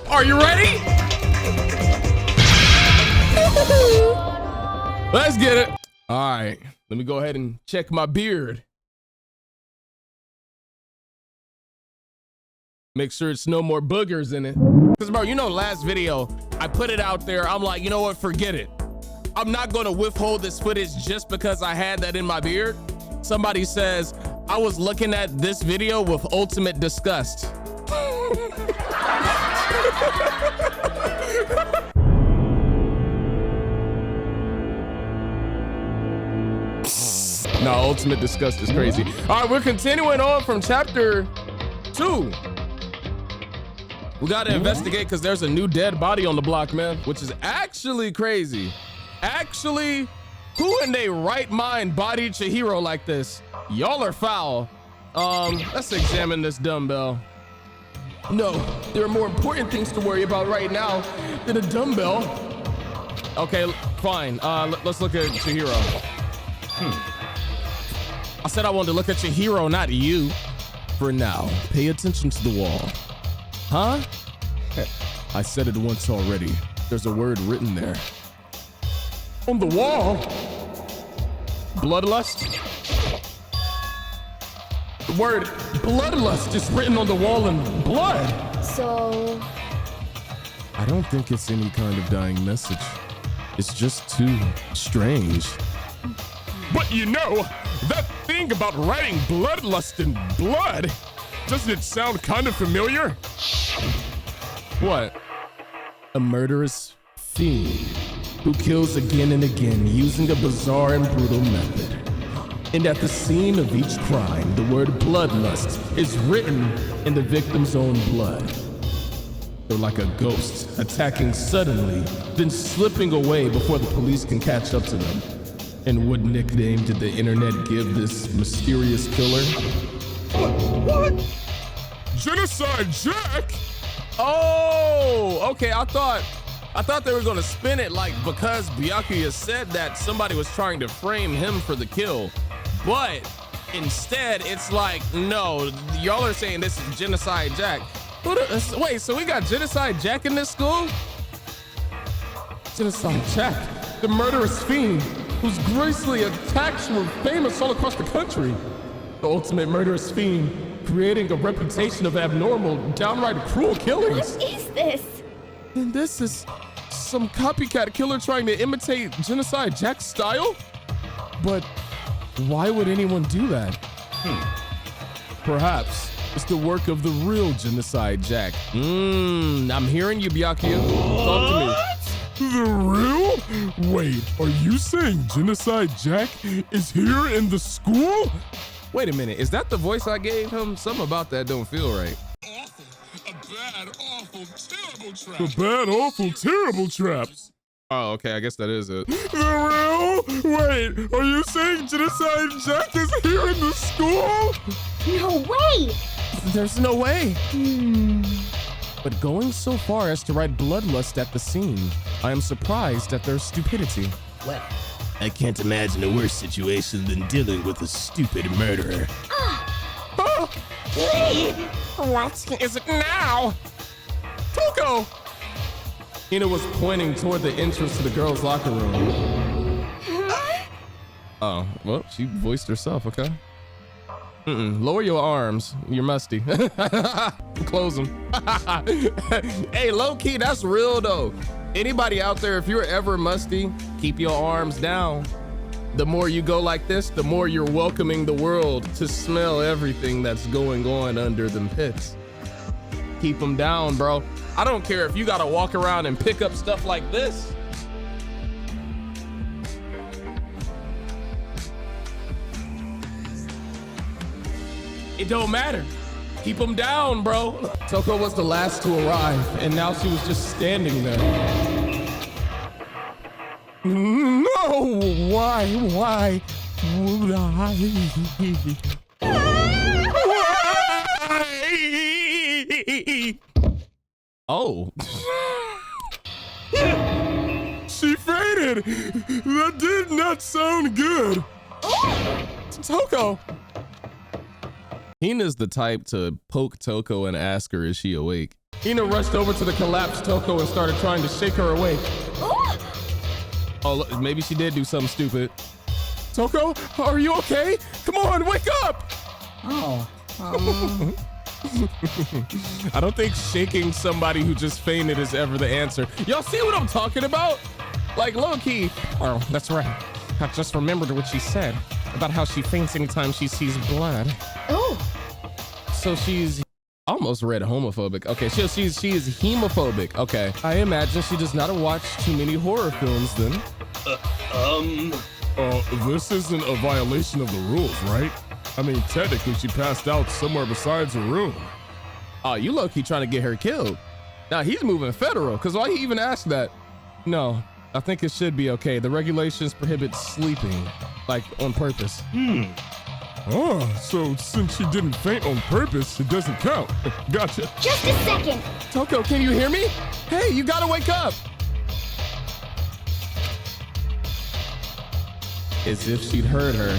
Are you ready? Let's get it. All right, let me go ahead and check my beard. Make sure it's no more boogers in it. Cause bro, you know, last video, I put it out there. I'm like, you know what, forget it. I'm not gonna withhold this footage just because I had that in my beard. Somebody says, I was looking at this video with ultimate disgust. No, ultimate disgust is crazy. All right, we're continuing on from chapter 2. We gotta investigate because there's a new dead body on the block, man, which is actually crazy. Actually, who in their right mind bodied Chihiro like this? Y'all are foul. Let's examine this dumbbell. No, there are more important things to worry about right now than a dumbbell. Okay, fine. Let's look at Chihiro. I said I wanted to look at Chihiro, not you. For now, pay attention to the wall. Huh? I said it once already. There's a word written there. On the wall? Bloodlust? The word bloodlust is written on the wall in blood. So... I don't think it's any kind of dying message. It's just too strange. But you know, that thing about writing bloodlust in blood, doesn't it sound kind of familiar? What? A murderous fiend who kills again and again using a bizarre and brutal method. And at the scene of each crime, the word bloodlust is written in the victim's own blood. They're like a ghost, attacking suddenly, then slipping away before the police can catch up to them. And what nickname did the internet give this mysterious killer? What? Genocide Jack? Oh, okay. I thought they were gonna spin it like because Byakuya said that somebody was trying to frame him for the kill. But instead, it's like, no, y'all are saying this is Genocide Jack. Wait, so we got Genocide Jack in this school? Genocide Jack, the murderous fiend whose grisly attacks were famous all across the country. The ultimate murderous fiend, creating a reputation of abnormal, downright cruel killings. What is this? And this is some copycat killer trying to imitate Genocide Jack's style? But why would anyone do that? Perhaps it's the work of the real Genocide Jack. I'm hearing you, Byakuya. Talk to me. The real? Wait, are you saying Genocide Jack is here in the school? Wait a minute, is that the voice I gave him? Something about that don't feel right. Awful. A bad, awful, terrible trap. A bad, awful, terrible trap. Oh, okay, I guess that is it. The real? Wait, are you saying Genocide Jack is here in the school? No way! There's no way. But going so far as to write bloodlust at the scene, I am surprised at their stupidity. Well, I can't imagine a worse situation than dealing with a stupid murderer. What is it now? Toko! Hina was pointing toward the entrance to the girls' locker room. Oh, well, she voiced herself, okay. Lower your arms. You're musty. Close them. Hey, low key, that's real though. Anybody out there, if you're ever musty, keep your arms down. The more you go like this, the more you're welcoming the world to smell everything that's going on under them pits. Keep them down, bro. I don't care if you gotta walk around and pick up stuff like this. It don't matter. Keep them down, bro. Toko was the last to arrive, and now she was just standing there. No, why would I? Why? Oh. She fainted. That did not sound good. Toko. Hina's the type to poke Toko and ask her, is she awake? Hina rushed over to the collapsed Toko and started trying to shake her awake. Oh, look, maybe she did do something stupid. Toko, are you okay? Come on, wake up! Oh. I don't think shaking somebody who just fainted is ever the answer. Y'all see what I'm talking about? Like, low-key. Oh, that's right. I just remembered what she said about how she faints anytime she sees blood. Oh. So she's almost read homophobic. Okay, she is hemophobic. Okay. I imagine she does not watch too many horror films then. This isn't a violation of the rules, right? I mean, technically she passed out somewhere besides her room. Oh, you low-key trying to get her killed. Now he's moving federal, because why he even asked that? No, I think it should be okay. The regulations prohibit sleeping, like on purpose. Oh, so since she didn't faint on purpose, it doesn't count. Gotcha. Just a second. Toko, can you hear me? Hey, you gotta wake up. As if she'd heard her.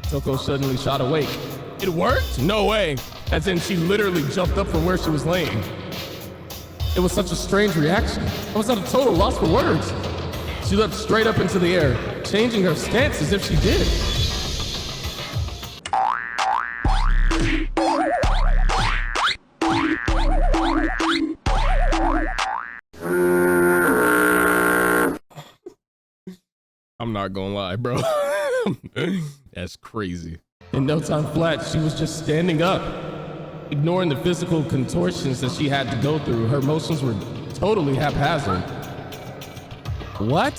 Toko suddenly shot awake. It worked? No way. As in she literally jumped up from where she was laying. It was such a strange reaction. I was at a total loss for words. She leapt straight up into the air, changing her stance as if she did. I'm not gonna lie, bro. That's crazy. In no time flat, she was just standing up, ignoring the physical contortions that she had to go through. Her motions were totally haphazard. What?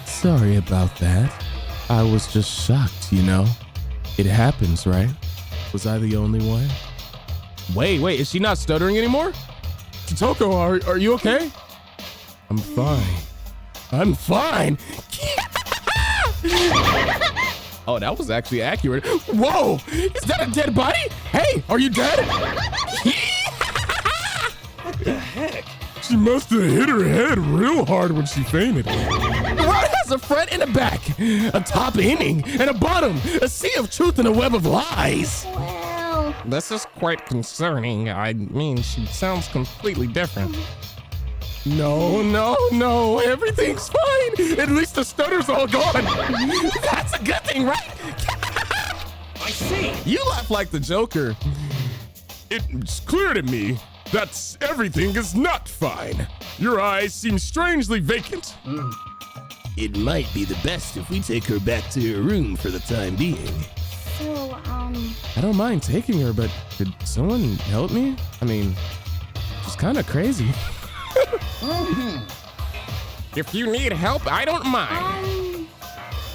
Sorry about that. I was just shocked, you know? It happens, right? Was I the only one? Wait, is she not stuttering anymore? Toko, are you okay? I'm fine. I'm fine. Oh, that was actually accurate. Whoa, is that a dead body? Hey, are you dead? What the heck? She must have hit her head real hard when she fainted. The world has a front and a back, a top ending and a bottom, a sea of truth and a web of lies. Well. This is quite concerning. I mean, she sounds completely different. No, everything's fine. At least the stutter's all gone. That's a good thing, right? I see. You laugh like the Joker. It's clear to me that everything is not fine. Your eyes seem strangely vacant. It might be the best if we take her back to her room for the time being. So, I don't mind taking her, but could someone help me? I mean, she's kind of crazy. If you need help, I don't mind.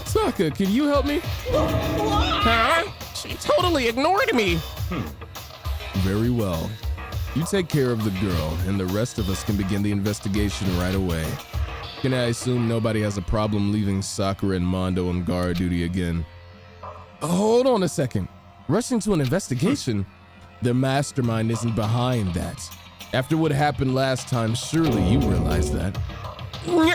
Sokka, can you help me? Huh? She totally ignored me. Very well. You take care of the girl, and the rest of us can begin the investigation right away. Can I assume nobody has a problem leaving Sakura and Mondo on guard duty again? Hold on a second. Rushing to an investigation? The mastermind isn't behind that. After what happened last time, surely you realize that. Don't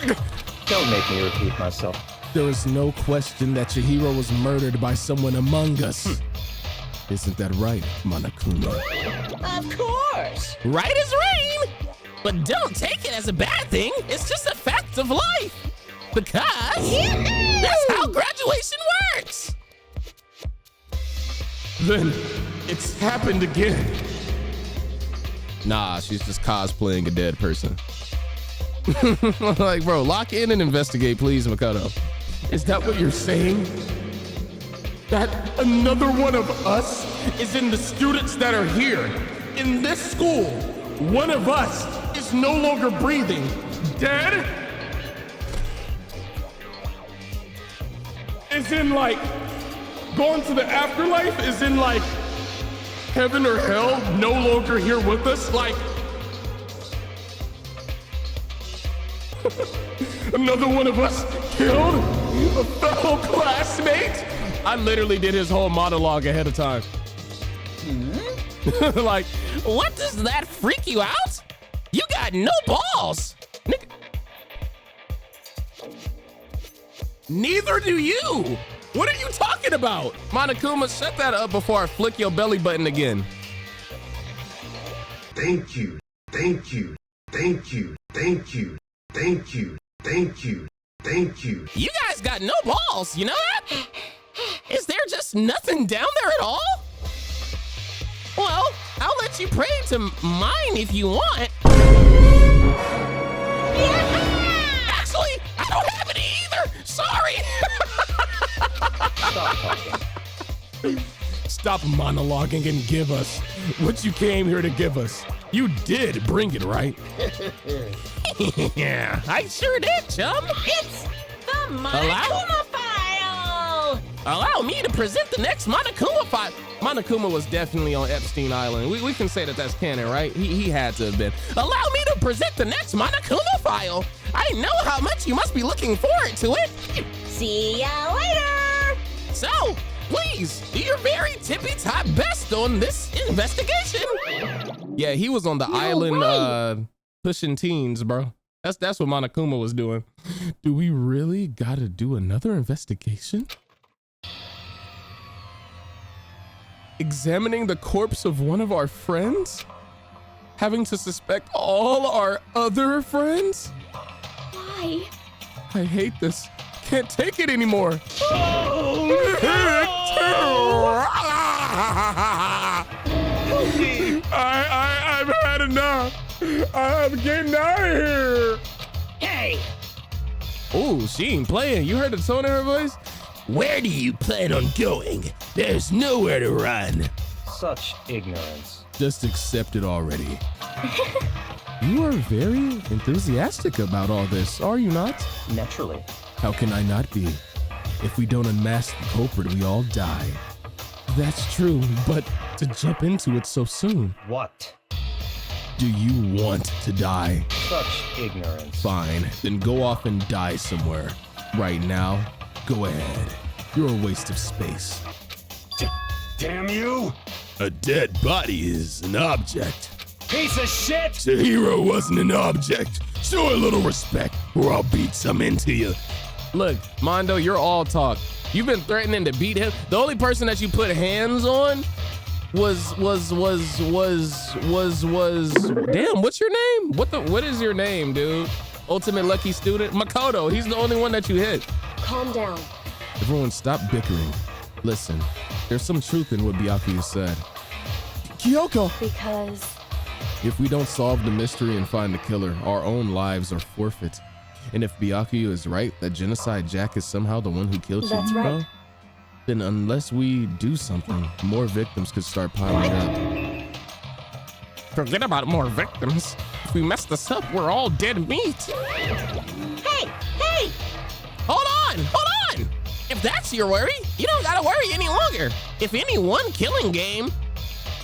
make me repeat myself. There is no question that Chihiro was murdered by someone among us. Isn't that right, Monokuma? Of course. Right is rain, but don't take it as a bad thing. It's just a fact of life. Because that's how graduation works. Then it's happened again. Nah, she's just cosplaying a dead person. Like, bro, lock in and investigate, please, Makoto. Is that what you're saying? That another one of us is in the students that are here? In this school, one of us is no longer breathing. Dead? Is in like, gone to the afterlife? Is in like, heaven or hell, no longer here with us? Like, another one of us killed a fellow classmate? I literally did his whole monologue ahead of time. Like, What does that freak you out? You got no balls. neither do you. What are you talking about? Monokuma, shut that up before I flick your belly button again. Thank you, thank you, thank you, thank you, thank you, thank you, thank you. You guys got no balls, you know that? Is there just nothing down there at all? Well, I'll let you pray to mine if you want. Actually, I don't have any either. Sorry. Stop talking. Stop monologuing and give us what you came here to give us. You did bring it, right? Yeah, I sure did, chum. It's the Monokuma file! Allow me to present the next Monokuma file. Monokuma was definitely on Epstein Island. We can say that that's canon, right? He had to have been. Allow me to present the next Monokuma file. I know how much you must be looking forward to it. See ya later! So, please, do your very tippy-top best on this investigation. Yeah, he was on the island pushing teens, bro. That's what Monokuma was doing. Do we really gotta do another investigation? Examining the corpse of one of our friends? Having to suspect all our other friends? Why? I hate this. Can't take it anymore. I've had enough. I'm getting out of here. Hey! Oh, she ain't playing. You heard the tone in her voice? Where do you plan on going? There's nowhere to run. Such ignorance. Just accept it already. You are very enthusiastic about all this, are you not? Naturally. How can I not be? If we don't unmask the culprit, we all die. That's true, but to jump into it so soon. What? Do you want to die? Such ignorance. Fine, then go off and die somewhere. Right now, go ahead. You're a waste of space. Damn you! A dead body is an object. Piece of shit! Chihiro wasn't an object. Show a little respect, or I'll beat some into you. Look, Mondo, you're all talk. You've been threatening to beat him. The only person that you put hands on was damn, what's your name? What is your name, dude? Ultimate lucky student? Makoto, he's the only one that you hit. Calm down. Everyone stop bickering. Listen, there's some truth in what Byakuya said. Kyoko! Because If we don't solve the mystery and find the killer, our own lives are forfeit. And if Byakuya is right that Genocide Jack is somehow the one who killed That's Chihiro, right. then unless we do something, more victims could start piling up. Forget about more victims. If we mess this up, we're all dead meat. Hey! Hey! Hold on! If that's your worry, you don't gotta worry any longer. If any one killing game...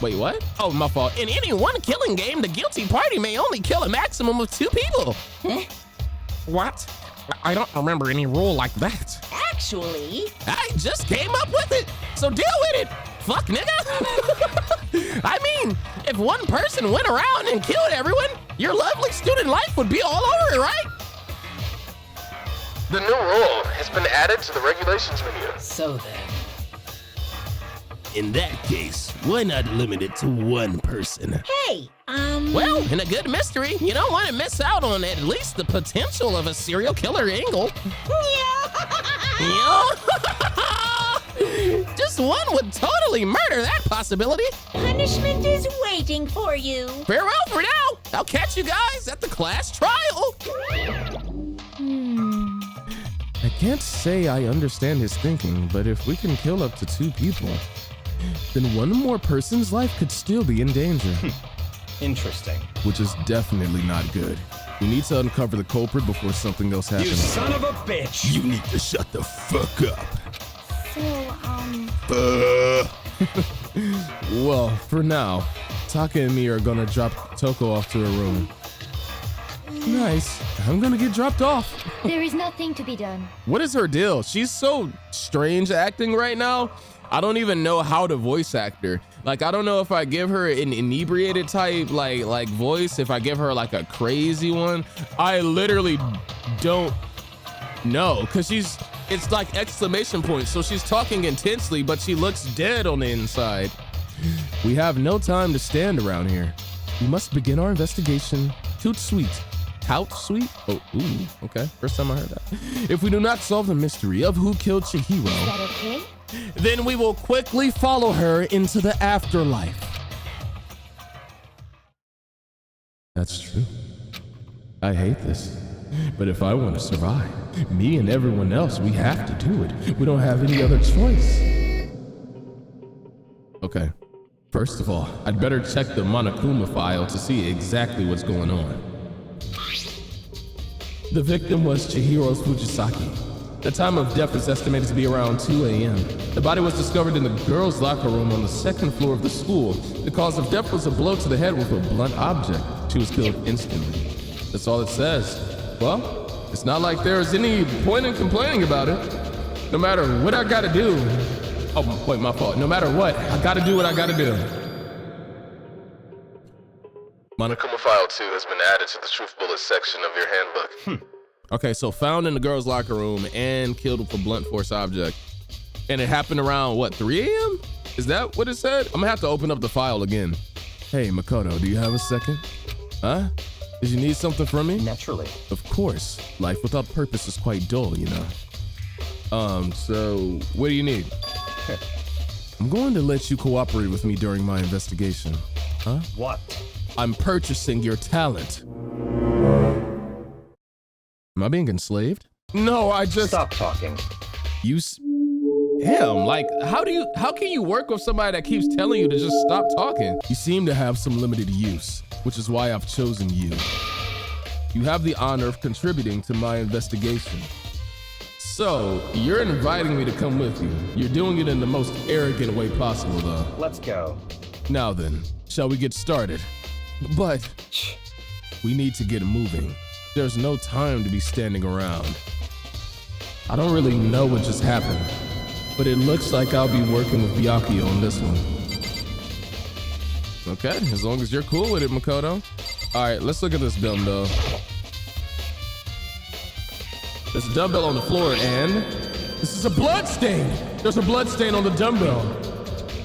Wait, what? Oh, my fault. In any one killing game, the guilty party may only kill a maximum of 2 people. Huh? What? I don't remember any rule like that. Actually... I just came up with it, so deal with it. Fuck, nigga. I mean, if one person went around and killed everyone, your lovely student life would be all over it, right? The new rule has been added to the regulations menu. So then... In that case, why not limit it to one person? Hey, Well, in a good mystery, you don't want to miss out on at least the potential of a serial killer angle. Yeah. Just one would totally murder that possibility. Punishment is waiting for you. Farewell for now. I'll catch you guys at the class trial. I can't say I understand his thinking, but if we can kill up to 2 people, then one more person's life could still be in danger. Interesting. Which is definitely not good. We need to uncover the culprit before something else happens. You son of a bitch! You need to shut the fuck up. so, Well, for now, Taka and me are gonna drop Toko off to her room. Nice. I'm gonna get dropped off. there is nothing to be done. What is her deal? She's so strange acting right now. I don't even know how to voice act her. Like, I don't know if I give her an inebriated type like voice, if I give her like a crazy one. I literally don't know, cause she's It's like exclamation points. So she's talking intensely, but she looks dead on the inside. We have no time to stand around here. We must begin our investigation. Tout sweet. Tout sweet? Oh, ooh, okay. First time I heard that. If we do not solve the mystery of who killed Chihiro, Is that okay? then we will quickly follow her into the afterlife. That's true. I hate this. But if I want to survive, me and everyone else, we have to do it. We don't have any other choice. Okay. First of all, I'd better check the Monokuma file to see exactly what's going on. The victim was Chihiro Fujisaki. The time of death is estimated to be around 2 a.m. The body was discovered in the girls' locker room on the second floor of the school. The cause of death was a blow to the head with a blunt object. She was killed instantly. That's all it says. Well, it's not like there's any point in complaining about it. No matter what I gotta do. Oh, wait, my fault. No matter what, I gotta do what I gotta do. Monokuma File 2 has been added to the Truth Bullet section of your handbook. Okay, so found in the girls' locker room and killed with a blunt force object. And it happened around, what, 3 a.m.? Is that what it said? I'm gonna have to open up the file again. Hey, Makoto, do you have a second? Huh? Did you need something from me? Naturally. Of course. Life without purpose is quite dull, you know. So what do you need? I'm going to let you cooperate with me during my investigation. Huh? What? I'm purchasing your talent. Am I being enslaved? No, I just Stop talking. him. Like, how can you work with somebody that keeps telling you to just stop talking? You seem to have some limited use, which is why I've chosen you. You have the honor of contributing to my investigation. So you're inviting me to come with you. You're doing it in the most arrogant way possible, though. Let's go. Now then, shall we get started? But we need to get moving. There's no time to be standing around. I don't really know what just happened, but it looks like I'll be working with Byakuya on this one. Okay, as long as you're cool with it, Makoto. All right, let's look at this dumbbell. There's a dumbbell on the floor, and this is a blood stain. There's a blood stain on the dumbbell.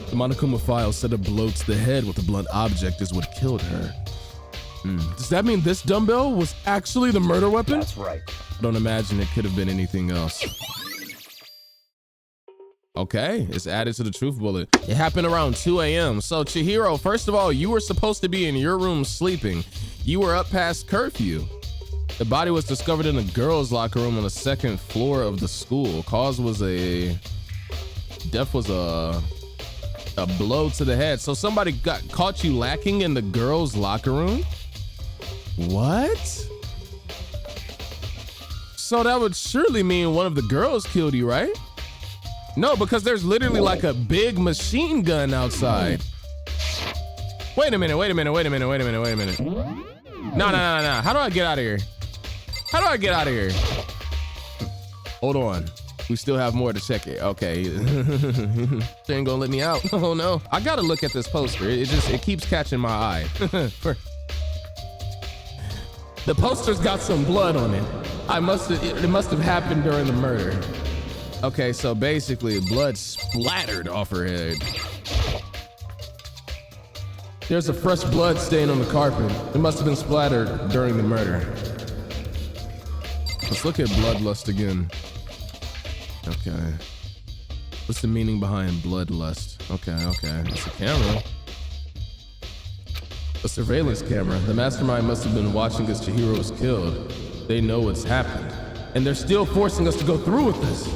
The Monokuma file said a blow to the head with a blunt object is what killed her. Does that mean this dumbbell was actually the murder weapon? That's right. I don't imagine it could have been anything else. Okay, it's added to the truth bullet. It happened around 2 a.m. So Chihiro, first of all, you were supposed to be in your room sleeping. You were up past curfew. The body was discovered in the girls' locker room on the second floor of the school. Death was a blow to the head. So somebody caught you lacking in the girls' locker room? What? So that would surely mean one of the girls killed you, right? No, because there's literally like a big machine gun outside. Wait a minute. No. How do I get out of here? Hold on. We still have more to check it. Okay. They ain't gonna let me out. Oh no. I gotta look at this poster. It keeps catching my eye. The poster's got some blood on it. It must have happened during the murder. Okay, so basically blood splattered off her head. There's a fresh blood stain on the carpet. It must have been splattered during the murder. Let's look at bloodlust again. Okay. What's the meaning behind bloodlust? Okay. It's a camera. A surveillance camera. The mastermind must have been watching as Chihiro was killed. They know what's happened. And they're still forcing us to go through with this.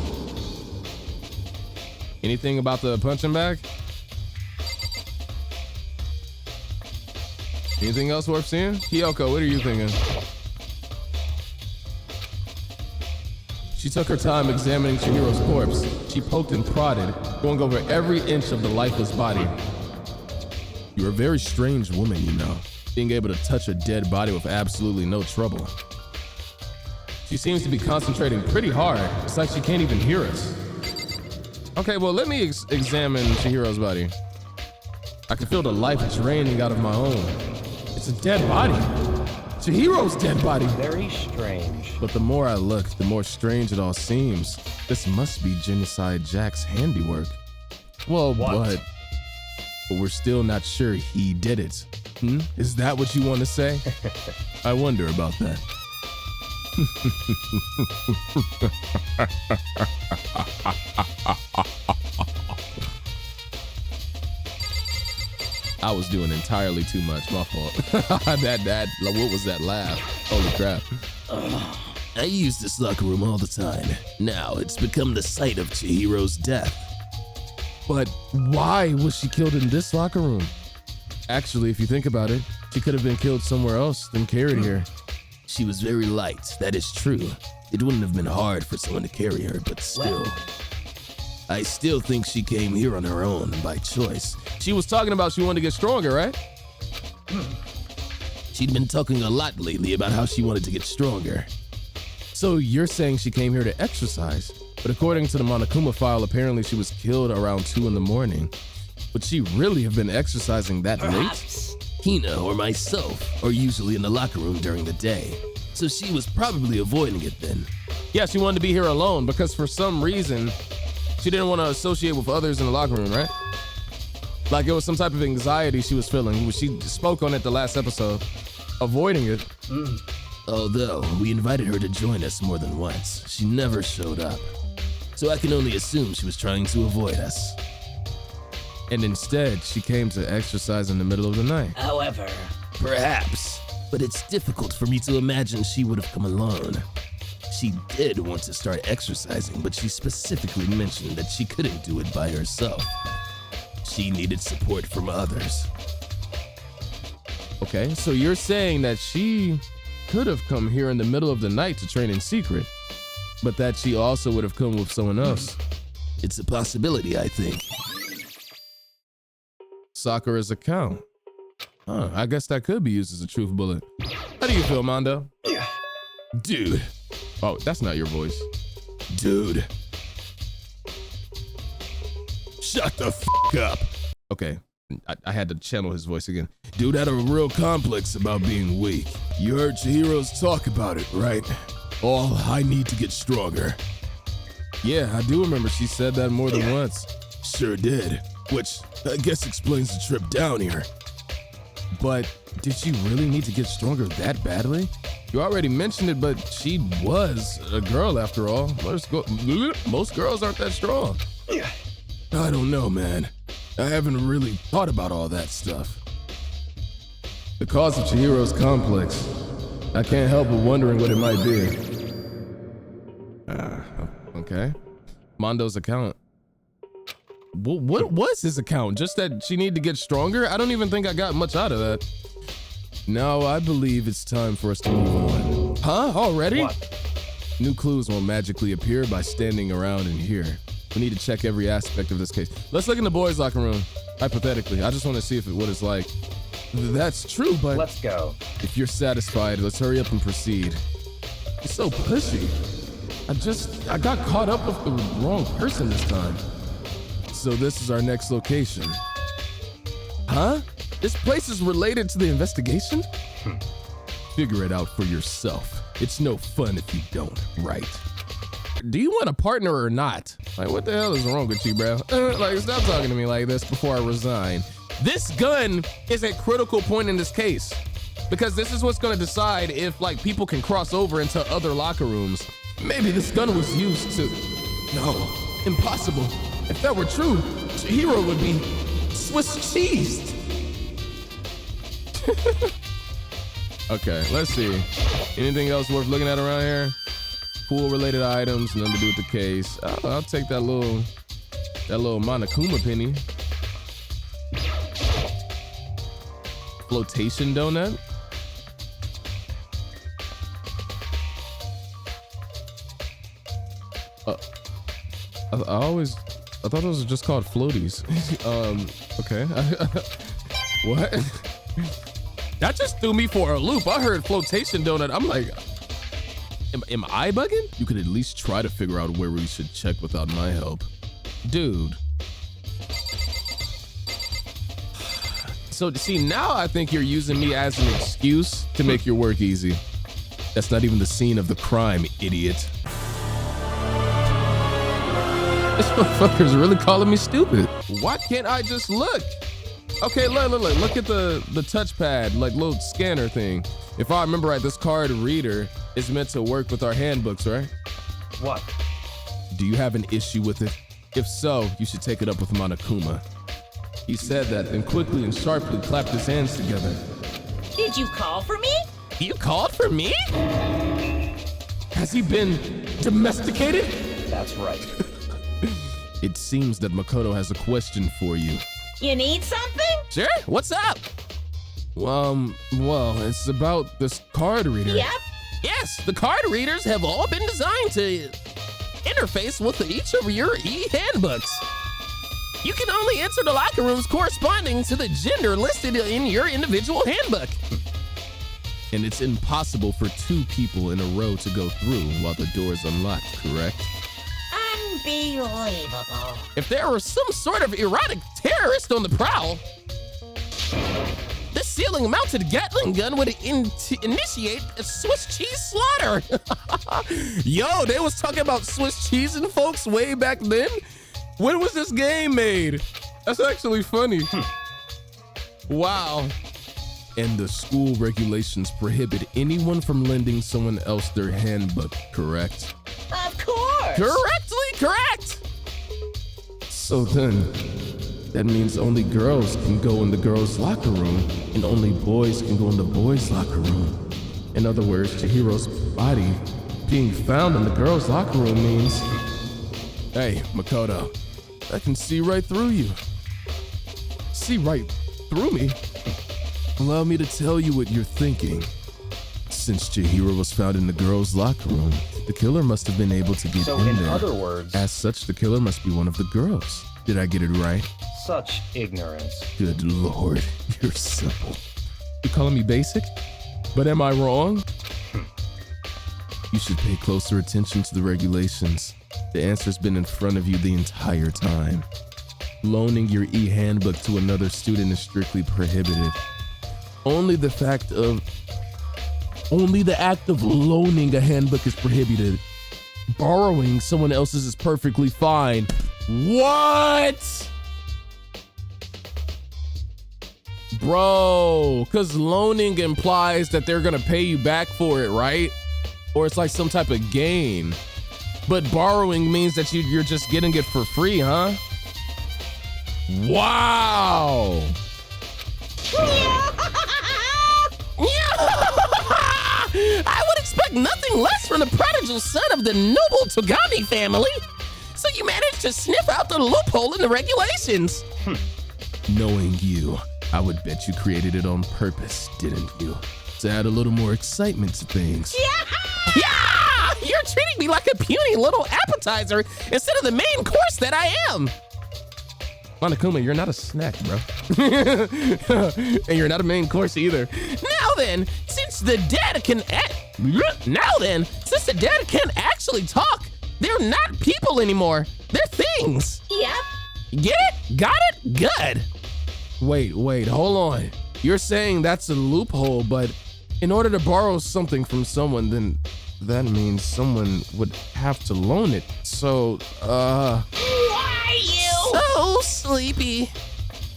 Anything about the punching bag? Anything else worth seeing? Kyoko, what are you thinking? She took her time examining Chihiro's corpse. She poked and prodded, going over every inch of the lifeless body. You're a very strange woman, you know, being able to touch a dead body with absolutely no trouble. She seems to be concentrating pretty hard. It's like she can't even hear us. Okay, well, let me examine Chihiro's body. I can feel the life draining out of my own. It's a dead body. Chihiro's dead body. Very strange. But the more I look, the more strange it all seems. This must be Genocide Jack's handiwork. Well, but we're still not sure he did it. Is that what you want to say? I wonder about that. I was doing entirely too much, my fault. What was that laugh? Holy crap. I use this locker room all the time. Now it's become the site of Chihiro's death. But why was she killed in this locker room? Actually, if you think about it, she could have been killed somewhere else than carried here. She was very light, that is true. It wouldn't have been hard for someone to carry her, but still. I still think she came here on her own, by choice. She was talking about she wanted to get stronger, right? She'd been talking a lot lately about how she wanted to get stronger. So you're saying she came here to exercise, but according to the Monokuma file, apparently she was killed around 2 in the morning. Would she really have been exercising that late? Hina or myself are usually in the locker room during the day, so she was probably avoiding it then. Yeah, she wanted to be here alone because for some reason, she didn't want to associate with others in the locker room, right? Like it was some type of anxiety she was feeling, which she spoke on it the last episode, avoiding it. Although we invited her to join us more than once, she never showed up. So I can only assume she was trying to avoid us. And instead, she came to exercise in the middle of the night. However, Perhaps, but it's difficult for me to imagine she would have come alone. She did want to start exercising, but she specifically mentioned that she couldn't do it by herself. She needed support from others. Okay, so you're saying that she could have come here in the middle of the night to train in secret, but that she also would have come with someone else. It's a possibility, I think. Sakura's account. I guess that could be used as a truth bullet. How do you feel, Mondo? Dude. Oh, that's not your voice. Dude. Shut the f up. Okay, I had to channel his voice again. Dude had a real complex about being weak. You heard Chihiro's talk about it, right? All I need to get stronger. Yeah, I do remember she said that more than once. Sure did. Which I guess explains the trip down here. But did she really need to get stronger that badly? You already mentioned it, but she was a girl after all. Most girls aren't that strong. I don't know, man. I haven't really thought about all that stuff. The cause of Chihiro's complex. I can't help but wondering what it might be. Okay. Mondo's account. What was his account? Just that she needed to get stronger? I don't even think I got much out of that. Now I believe it's time for us to move on. Huh? Already? What? New clues won't magically appear by standing around in here. We need to check every aspect of this case. Let's look in the boys' locker room. Hypothetically, I just want to see what it's like. That's true, but Let's go. if you're satisfied, let's hurry up and proceed. You're so pushy. I got caught up with the wrong person this time. So this is our next location. Huh? This place is related to the investigation? Figure it out for yourself. It's no fun if you don't, right? Do you want a partner or not? Like, what the hell is wrong with you, bro? Like, stop talking to me like this before I resign. This gun is a critical point in this case because this is what's gonna decide if, like, people can cross over into other locker rooms. Maybe this gun was used to... No, impossible. If that were true, Chihiro would be Swiss cheesed. Okay, let's see. Anything else worth looking at around here? Pool related items, nothing to do with the case. Oh, I'll take that little Monokuma penny. Flotation donut. I thought those were just called floaties. Okay. What? That just threw me for a loop. I heard flotation donut. I'm like, am I bugging? You could at least try to figure out where we should check without my help. Dude. So see, now I think you're using me as an excuse to make your work easy. That's not even the scene of the crime, idiot. This motherfucker's really calling me stupid. Why can't I just look? Okay, look at the touchpad, like little scanner thing. If I remember right, this card reader is meant to work with our handbooks, right? What? Do you have an issue with it? If so, you should take it up with Monokuma. He said that and quickly and sharply clapped his hands together. Did you call for me? You called for me? Has he been domesticated? That's right. It seems that Makoto has a question for you. You need something? Sure, what's up? Well, it's about this card reader. Yep. Yes, the card readers have all been designed to interface with each of your e-handbooks. You can only enter the locker rooms corresponding to the gender listed in your individual handbook. And it's impossible for two people in a row to go through while the door is unlocked, correct? Unbelievable. If there were some sort of erotic terrorist on the prowl, this ceiling-mounted Gatling gun would initiate a Swiss cheese slaughter. Yo, they was talking about Swiss cheesing folks way back then? When was this game made? That's actually funny. Wow. And the school regulations prohibit anyone from lending someone else their handbook, correct? Of course. Correctly correct. So then, that means only girls can go in the girls' locker room and only boys can go in the boys' locker room. In other words, Chihiro's body being found in the girls' locker room means, hey, Makoto, I can see right through you. See right through me? Allow me to tell you what you're thinking. Since Chihiro was found in the girls' locker room, the killer must have been able to get So in in there. other words, As such, the killer must be one of the girls. Did I get it right? such ignorance. Good Lord, you're simple. You calling me basic? But am I wrong? You should pay closer attention to the regulations. The answer's been in front of you the entire time. Loaning your e-handbook to another student is strictly prohibited. Only the act of loaning a handbook is prohibited. Borrowing someone else's is perfectly fine. What? Bro, because loaning implies that they're gonna pay you back for it, right? Or it's like some type of gain. But borrowing means that you're just getting it for free, huh? Wow. I would expect nothing less from the prodigal son of the noble Togami family. So you managed to sniff out the loophole in the regulations. Knowing you, I would bet you created it on purpose, didn't you? To add a little more excitement to things. Yeah! You're treating me like a puny little appetizer instead of the main course that I am. Monokuma, you're not a snack, bro. And you're not a main course either. Now then, since the dead can actually talk, they're not people anymore. They're things. Yep. Get it? Got it? Good. Wait, hold on. You're saying that's a loophole, but in order to borrow something from someone, then that means someone would have to loan it. So, Why you? so sleepy.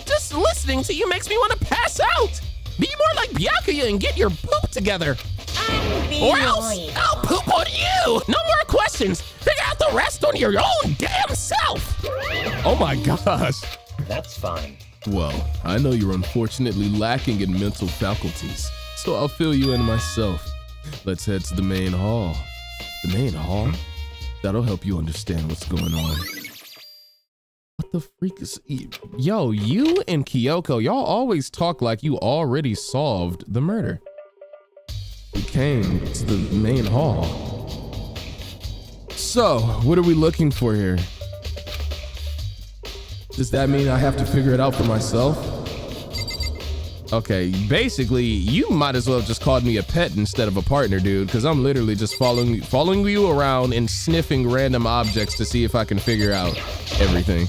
Just listening to you makes me want to pass out. Be more like Byakuya and get your poop together. Or else I'll poop on you. No more questions. Figure out the rest on your own damn self. Oh my gosh. That's fine. Well, I know you're unfortunately lacking in mental faculties, so I'll fill you in myself. Let's head to the main hall. The main hall? That'll help you understand what's going on. What the freak is... Yo, you and Kyoko, y'all always talk like you already solved the murder. We came to the main hall. So, what are we looking for here? Does that mean I have to figure it out for myself? Okay, basically, you might as well have just called me a pet instead of a partner, dude, because I'm literally just following you around and sniffing random objects to see if I can figure out everything.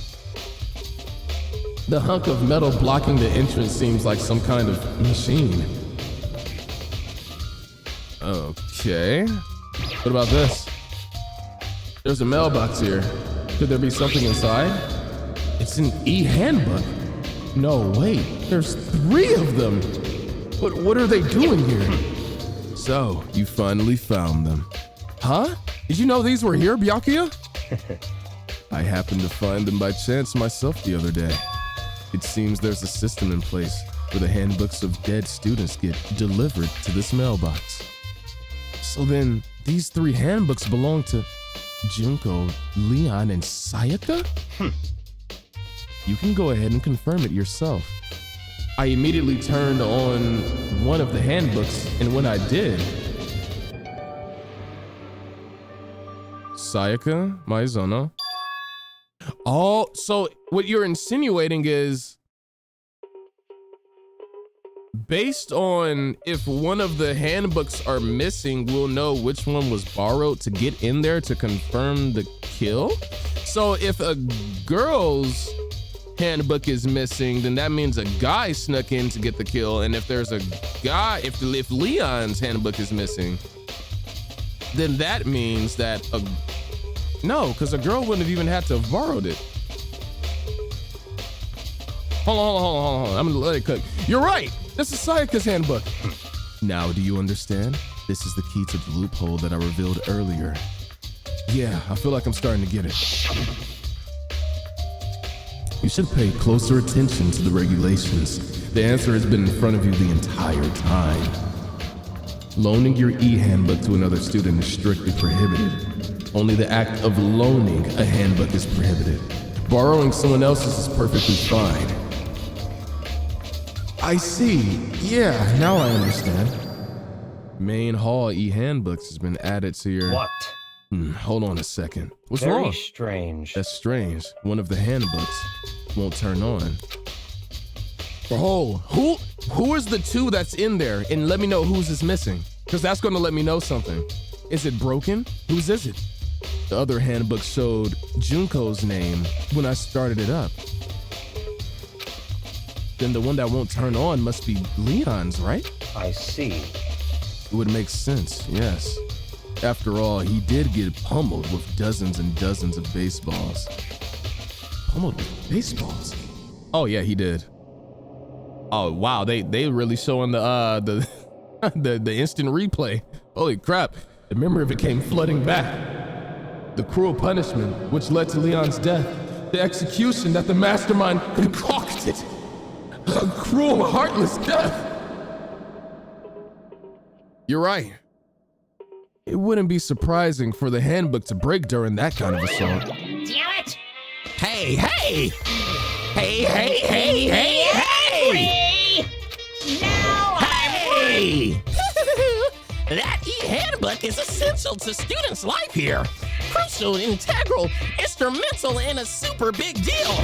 The hunk of metal blocking the entrance seems like some kind of machine. Okay. What about this? There's a mailbox here. Could there be something inside? It's an e-handbook. No, wait, there's 3 of them. But what are they doing here? So, you finally found them. Huh? Did you know these were here, Byakuya? I happened to find them by chance myself the other day. It seems there's a system in place where the handbooks of dead students get delivered to this mailbox. So then, these 3 handbooks belong to Junko, Leon, and Sayaka? You can go ahead and confirm it yourself. I immediately turned on one of the handbooks, and when I did, Sayaka Maizono. Oh, so what you're insinuating is based on if one of the handbooks are missing, we'll know which one was borrowed to get in there to confirm the kill. So if a girl's handbook is missing, then that means a guy snuck in to get the kill. And if there's a guy, if Leon's handbook is missing, then that means that no, because a girl wouldn't have even had to have borrowed it. Hold on. I'm gonna let it cook. You're right. This is Sayaka's handbook. Now, do you understand? This is the key to the loophole that I revealed earlier. Yeah, I feel like I'm starting to get it. You should pay closer attention to the regulations. The answer has been in front of you the entire time. Loaning your e-handbook to another student is strictly prohibited. Only the act of loaning a handbook is prohibited. Borrowing someone else's is perfectly fine. I see. Yeah, now I understand. Main hall e-handbooks has been added to your... What? Hold on a second. What's Very wrong? strange. That's strange. One of the handbooks won't turn on. Oh, who is the 2 that's in there? And let me know whose is missing, because that's going to let me know something. Is it broken? Whose is it? The other handbook showed Junko's name when I started it up. Then the one that won't turn on must be Leon's, right? I see. It would make sense, yes. After all, he did get pummeled with dozens and dozens of baseballs. Pummeled with baseballs? Oh yeah, he did. Oh wow, they really showing the the instant replay. Holy crap! The memory of it came flooding back. The cruel punishment which led to Leon's death, the execution that the mastermind concocted, a cruel, heartless death. You're right. It wouldn't be surprising for the handbook to break during that kind of assault. Damn it! Hey! Now Hey! That e-handbook is essential to students' life here. Crucial, integral, instrumental, and a super big deal.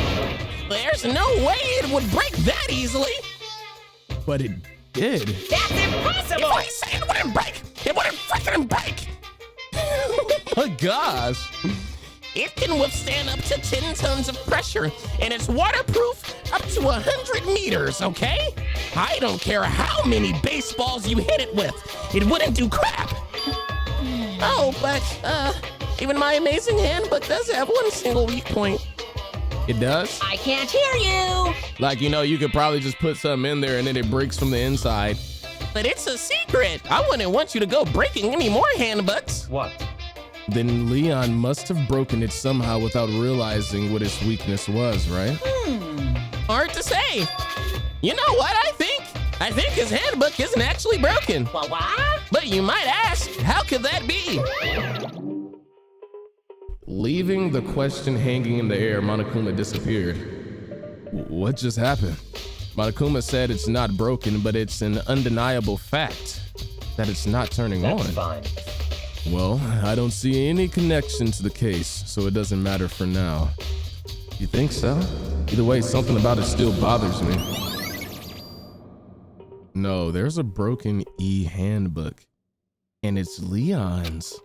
There's no way it would break that easily. But it did. That's impossible! If I say it wouldn't break, it wouldn't freaking break. Oh gosh. It can withstand up to 10 tons of pressure, and it's waterproof up to 100 meters, okay? I don't care how many baseballs you hit it with, it wouldn't do crap. Oh, but even my amazing handbook does have one single weak point. It does? I can't hear you! Like, you know, you could probably just put something in there and then it breaks from the inside. But it's a secret. I wouldn't want you to go breaking any more handbooks. What? Then Leon must have broken it somehow without realizing what his weakness was, right? Hard to say. You know what I think? I think his handbook isn't actually broken. What? But you might ask, how could that be? Leaving the question hanging in the air, Monokuma disappeared. What just happened? Monokuma said it's not broken, but it's an undeniable fact that it's not turning on. That's fine. Well, I don't see any connection to the case, so it doesn't matter for now. You think so? Either way, something about it still bothers me. No, there's a broken e-handbook, and it's Leon's.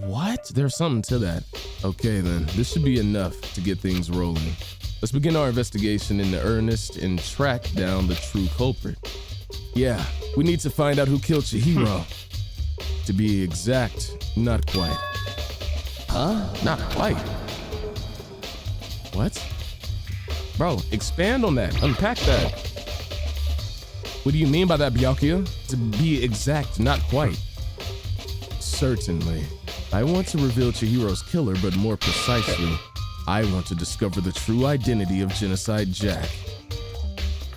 What? There's something to that. Okay then, this should be enough to get things rolling. Let's begin our investigation in earnest and track down the true culprit. Yeah, we need to find out who killed Chihiro. To be exact, not quite. Huh? Not quite. What? Bro, expand on that. Unpack that. What do you mean by that, Byakuya? To be exact, not quite. Certainly. I want to reveal Chihiro's killer, but more precisely, I want to discover the true identity of Genocide Jack.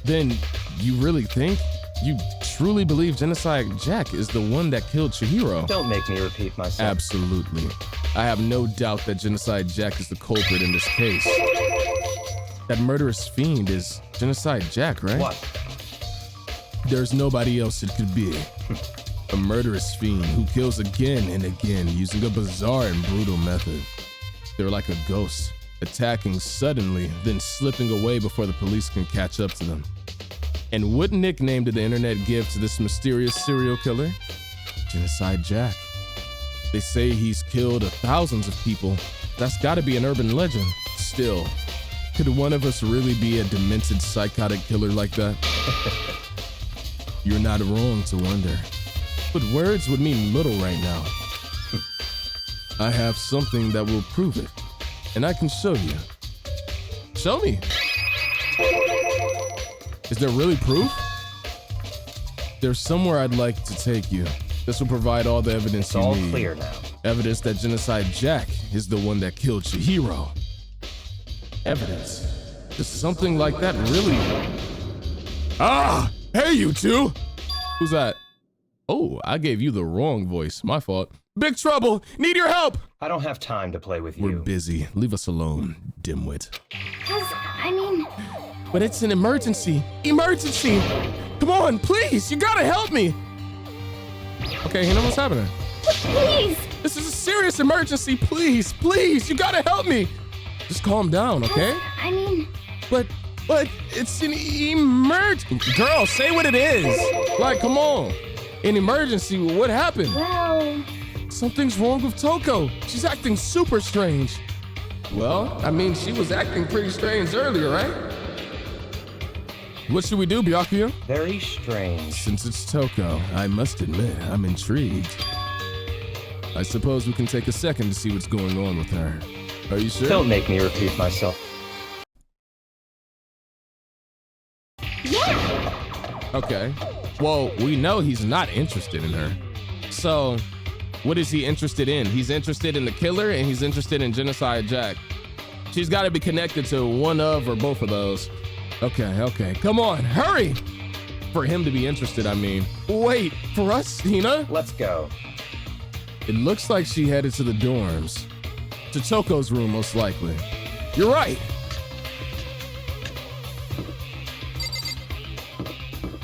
Then, you really think? You truly believe Genocide Jack is the one that killed Chihiro? Don't make me repeat myself. Absolutely. I have no doubt that Genocide Jack is the culprit in this case. That murderous fiend is Genocide Jack, right? What? There's nobody else it could be. A murderous fiend who kills again and again using a bizarre and brutal method. They're like a ghost, attacking suddenly, then slipping away before the police can catch up to them. And what nickname did the internet give to this mysterious serial killer? Genocide Jack. They say he's killed thousands of people. That's gotta be an urban legend. Still, could one of us really be a demented psychotic killer like that? You're not wrong to wonder. But words would mean little right now. I have something that will prove it, and I can show you. Show me. Is there really proof? There's somewhere I'd like to take you. This will provide all the evidence It's you all need. clear now. Evidence that Genocide Jack is the one that killed Chihiro. Evidence. Does something like that really? Ah! Hey, you two! Who's that? Oh, I gave you the wrong voice. My fault. Big trouble! Need your help! I don't have time to play with We're you. busy. Leave us alone, dimwit. But it's an emergency. Emergency! Come on, please! You gotta help me! Okay, you know what's happening? Please! This is a serious emergency. Please, please, you gotta help me. Just calm down, okay? But it's an emergency. Girl, say what it is. Like, come on. An emergency, what happened? Well... Something's wrong with Toko. She's acting super strange. Well, I mean, she was acting pretty strange earlier, right? What should we do, Byakuya? Very strange. Since it's Toko, I must admit, I'm intrigued. I suppose we can take a second to see what's going on with her. Are you sure? Don't make me repeat myself. Yeah! Okay. Well, we know he's not interested in her. So, what is he interested in? He's interested in the killer and he's interested in Genocide Jack. She's got to be connected to one of or both of those. Okay. Come on, hurry! For him to be interested, I mean. Wait, for us, Hina? Let's go. It looks like she headed to the dorms. To Toko's room, most likely. You're right.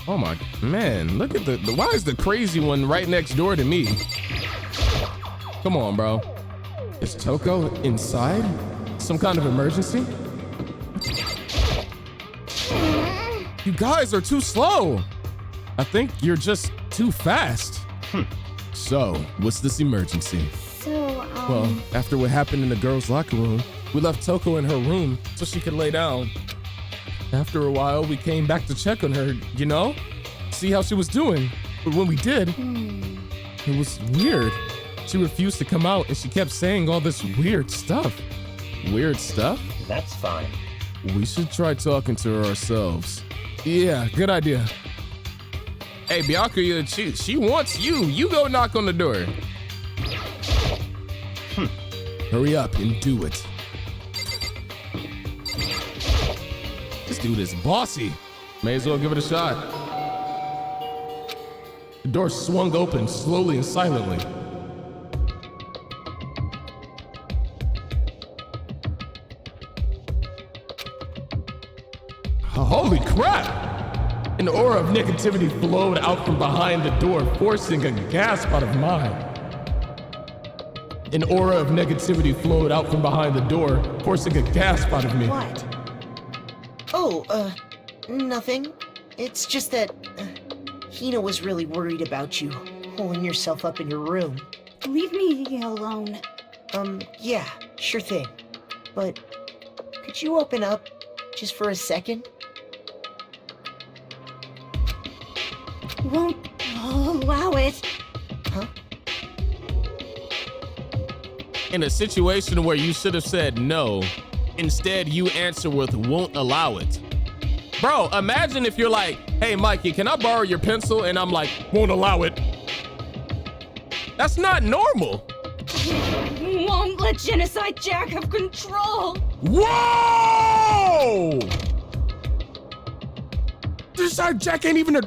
Oh my, man, look at the why is the crazy one right next door to me? Come on, bro. Is Toko inside? Some kind of emergency? You guys are too slow. I think you're just too fast. So, what's this emergency? Well, after what happened in the girls' locker room, we left Toko in her room so she could lay down. After a while, we came back to check on her, you know? See how she was doing. But when we did, it was weird. She refused to come out and she kept saying all this weird stuff. Weird stuff? That's fine. We should try talking to her ourselves. Yeah, good idea. Hey, Byakuya, she wants you. You go knock on the door. Hurry up and do it. This dude is bossy. May as well give it a shot. The door swung open slowly and silently. Holy crap! An aura of negativity flowed out from behind the door, forcing a gasp out of mine. An aura of negativity flowed out from behind the door, forcing a gasp out of me. What? Oh, nothing. It's just that Hina was really worried about you, holding yourself up in your room. Leave me alone. Yeah, sure thing. But could you open up Just for a second? Won't allow it. Huh? In a situation where you should have said no, instead you answer with won't allow it. Bro, imagine if you're like, hey, Mikey, can I borrow your pencil? And I'm like, won't allow it. That's not normal. Won't let Genocide Jack have control. Whoa! Genocide Jack ain't even a...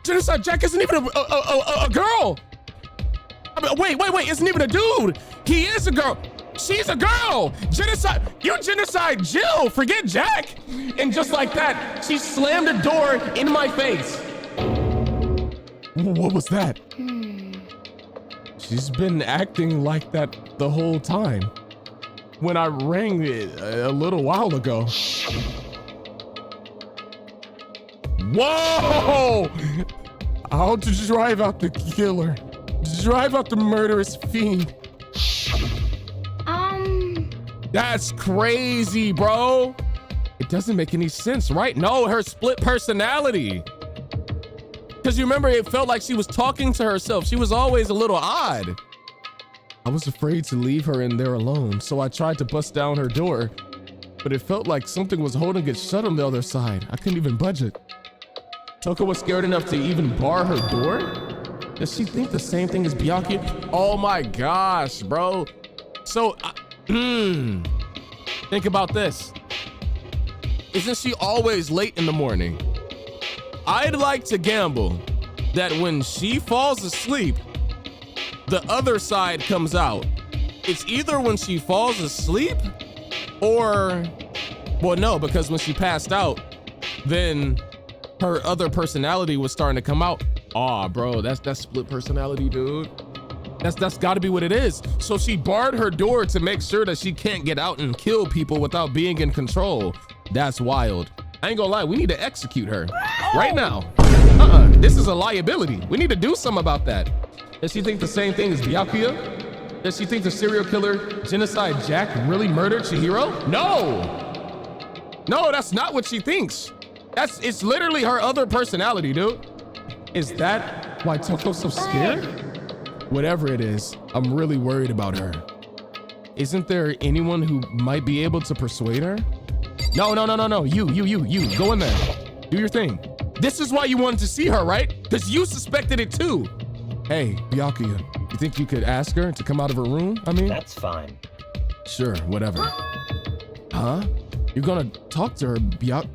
Genocide Jack isn't even a girl. I mean, wait, isn't even a dude. He is a girl. She's a girl. Genocide, you're Genocide Jill. Forget Jack. And just like that, she slammed the door in my face. What was that? She's been acting like that the whole time. When I rang it a little while ago. Whoa! How to drive out the killer. Drive out the murderous fiend. That's crazy, bro. It doesn't make any sense, right? No, her split personality. Because you remember, it felt like she was talking to herself. She was always a little odd. I was afraid to leave her in there alone, so I tried to bust down her door, but it felt like something was holding it shut on the other side. I couldn't even budge it. Toko was scared enough to even bar her door? Does she think the same thing as Byakuya? Oh my gosh, bro. So, think about this. Isn't she always late in the morning? I'd like to gamble that when she falls asleep, the other side comes out. It's either when she falls asleep or, well, no, because when she passed out, then her other personality was starting to come out. Aw, bro, that's split personality, dude. That's gotta be what it is. So she barred her door to make sure that she can't get out and kill people without being in control. That's wild. I ain't gonna lie, we need to execute her right now. This is a liability. We need to do something about that. Does she think the same thing as Byakuya? Does she think the serial killer Genocide Jack really murdered Chihiro? No, that's not what she thinks. It's literally her other personality, dude. Is that why Toko's so scared? Whatever it is, I'm really worried about her. Isn't there anyone who might be able to persuade her? No. You, go in there. Do your thing. This is why you wanted to see her, right? Because you suspected it too. Hey, Byakuya, you think you could ask her to come out of her room? I mean, That's fine. Sure, whatever. Huh? You're gonna talk to her,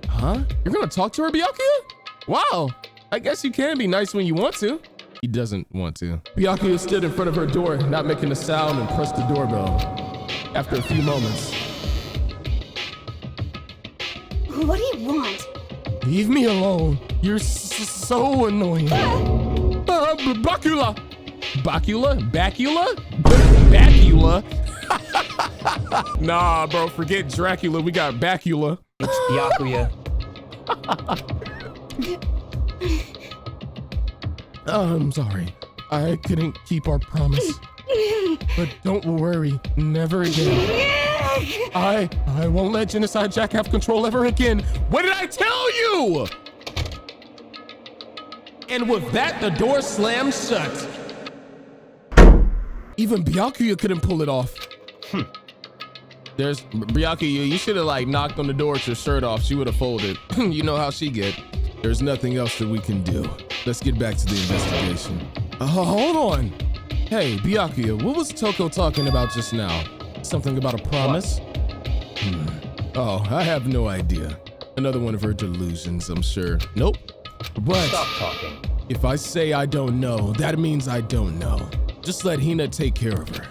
Huh? You're gonna talk to her, Byakuya? Wow, I guess you can be nice when you want to. He doesn't want to. Byakuya stood in front of her door, not making a sound, and pressed the doorbell. After a few moments. What do you want? Leave me alone. You're so annoying. Bacula. Bacula? Nah, bro, forget Dracula. We got Bacula. It's Byakuya. I'm sorry. I couldn't keep our promise. But don't worry, never again. I won't let Genocide Jack have control ever again. What did I tell you? And with that, the door slammed shut. Even Byakuya couldn't pull it off. There's Byakuya, you should have like knocked on the door with your shirt off. She would have folded. You know how she get. There's nothing else that we can do. Let's get back to the investigation. Hold on. Hey, Byakuya, what was Toko talking about just now? Something about a promise? Oh, I have no idea. Another one of her delusions, I'm sure. Nope. But Stop talking. if I say I don't know, that means I don't know. Just let Hina take care of her.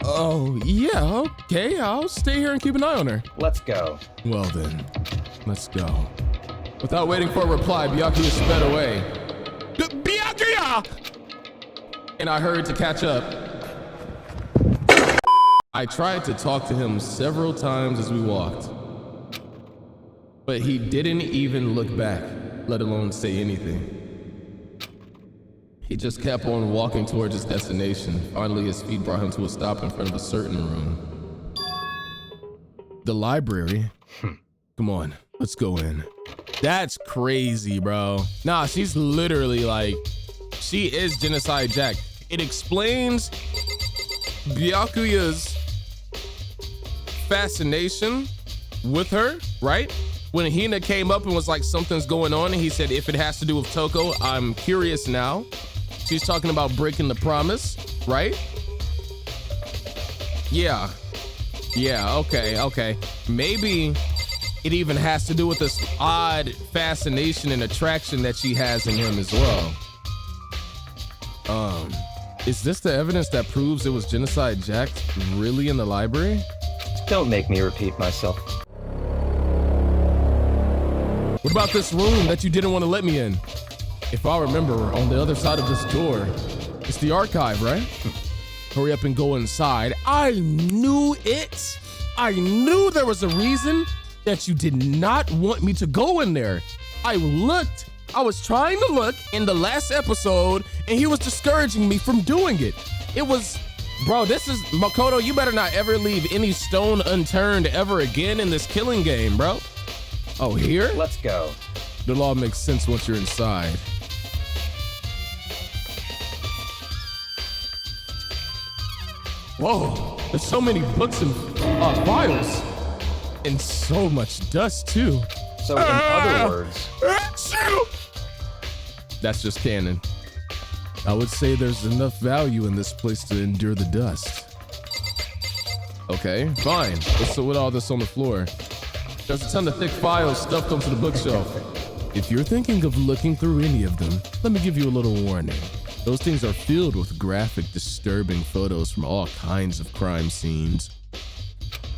Oh, yeah, okay. I'll stay here and keep an eye on her. Let's go. Well then, let's go. Without waiting for a reply, Byakuya sped away. Byakuya! And I hurried to catch up. I tried to talk to him several times as we walked, but he didn't even look back, let alone say anything. He just kept on walking towards his destination. Finally, his feet brought him to a stop in front of a certain room. The library? Come on, let's go in. That's crazy, bro. Nah, she's literally like, she is Genocide Jack. It explains Byakuya's fascination with her, right? When Hina came up and was like, something's going on, and he said, if it has to do with Toko, I'm curious now. She's talking about breaking the promise, right? Yeah, okay. Maybe it even has to do with this odd fascination and attraction that she has in him as well. Is this the evidence that proves it was Genocide Jack really in the library? Don't make me repeat myself. What about this room that you didn't want to let me in? If I remember, on the other side of this door, it's the archive, right? Hurry up and go inside. I knew it. I knew there was a reason that you did not want me to go in there. I looked. I was trying to look in the last episode, and he was discouraging me from doing it. It was, bro, this is, Makoto, you better not ever leave any stone unturned ever again in this killing game, bro. Oh, here? Let's go. The law makes sense once you're inside. Whoa, there's so many books and files. And so much dust, too. So in other words... That's just canon. I would say there's enough value in this place to endure the dust. Okay, fine. What's with all this on the floor? There's a ton of thick files stuffed onto the bookshelf. If you're thinking of looking through any of them, let me give you a little warning. Those things are filled with graphic, disturbing photos from all kinds of crime scenes.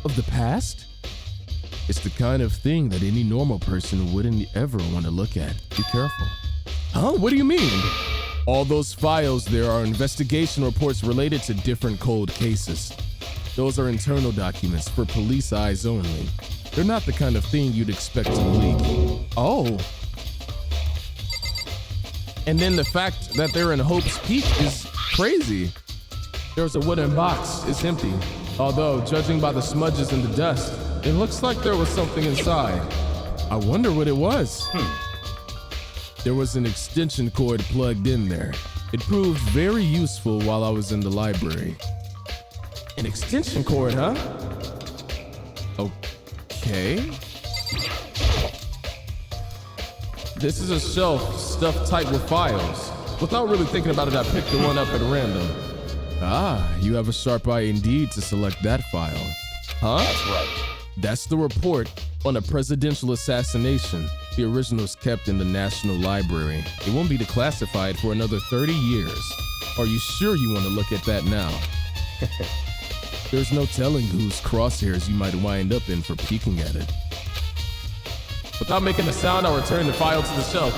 Of the past? It's the kind of thing that any normal person wouldn't ever want to look at. Be careful. Huh? What do you mean? All those files there are investigation reports related to different cold cases. Those are internal documents for police eyes only. They're not the kind of thing you'd expect to leak. Oh. And then the fact that they're in Hope's Peak is crazy. There's a wooden box. It's empty. Although, judging by the smudges and the dust, it looks like there was something inside. I wonder what it was. There was an extension cord plugged in there. It proved very useful while I was in the library. An extension cord, huh? Okay. This is a shelf stuffed tight with files. Without really thinking about it, I picked the one up at random. Ah, you have a sharp eye indeed to select that file. Huh? That's right. That's the report on a presidential assassination. The original's kept in the National Library. It won't be declassified for another 30 years. Are you sure you want to look at that now? There's no telling whose crosshairs you might wind up in for peeking at it. Without making a sound, I'll return the file to the shelf.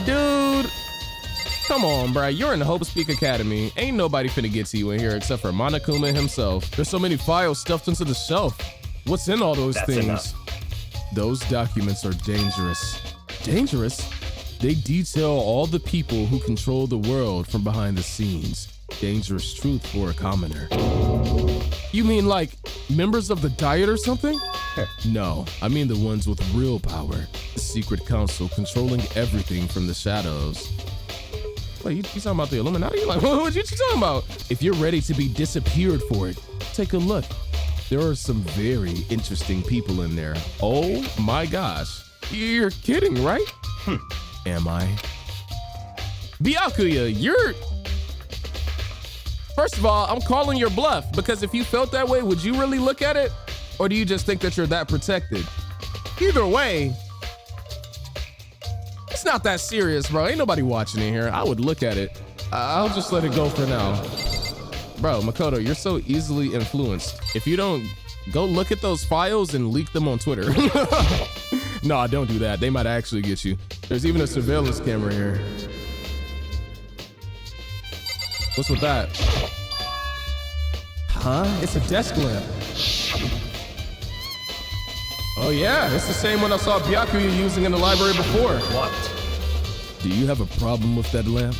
Dude, come on, bruh. You're in the Hope Speak Academy. Ain't nobody finna get to you in here except for Monokuma himself. There's so many files stuffed into the shelf. What's in all those things? Enough. Those documents are dangerous. Dangerous? They detail all the people who control the world from behind the scenes. Dangerous truth for a commoner. You mean like members of the Diet or something? No, I mean the ones with real power. The secret council controlling everything from the shadows. Wait, you talking about the Illuminati? Like, what you talking about? If you're ready to be disappeared for it, take a look. There are some very interesting people in there. Oh my gosh. You're kidding, right? Am I? Byakuya, you're... First of all, I'm calling your bluff, because if you felt that way, would you really look at it? Or do you just think that you're that protected? Either way, it's not that serious, bro. Ain't nobody watching in here. I would look at it. I'll just let it go for now. Bro, Makoto, you're so easily influenced. If you don't, go look at those files and leak them on Twitter. Nah, don't do that. They might actually get you. There's even a surveillance camera here. What's with that? Huh? It's a desk lamp. Oh yeah, it's the same one I saw Byakuya using in the library before. What? Do you have a problem with that lamp?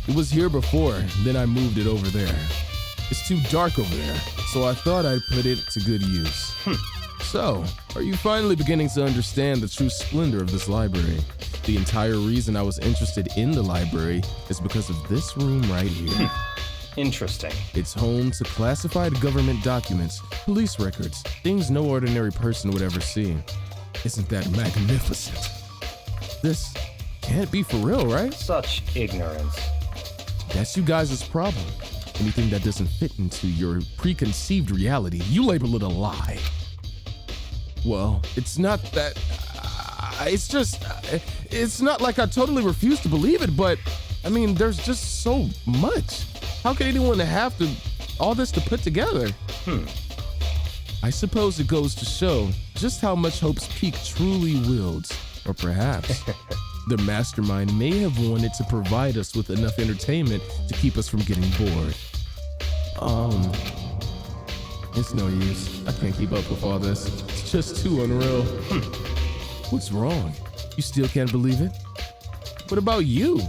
It was here before, then I moved it over there. It's too dark over there, so I thought I'd put it to good use. So, are you finally beginning to understand the true splendor of this library? The entire reason I was interested in the library is because of this room right here. Interesting. It's home to classified government documents, police records, things no ordinary person would ever see. Isn't that magnificent? This can't be for real, right? Such ignorance. That's you guys' problem. Anything that doesn't fit into your preconceived reality, you label it a lie. Well, it's not that, it's not like I totally refuse to believe it, but I mean, there's just so much. How could anyone have all this to put together? I suppose it goes to show just how much Hope's Peak truly wields, or perhaps the mastermind may have wanted to provide us with enough entertainment to keep us from getting bored. It's no use. I can't keep up with all this. It's just too unreal. What's wrong? You still can't believe it? What about you?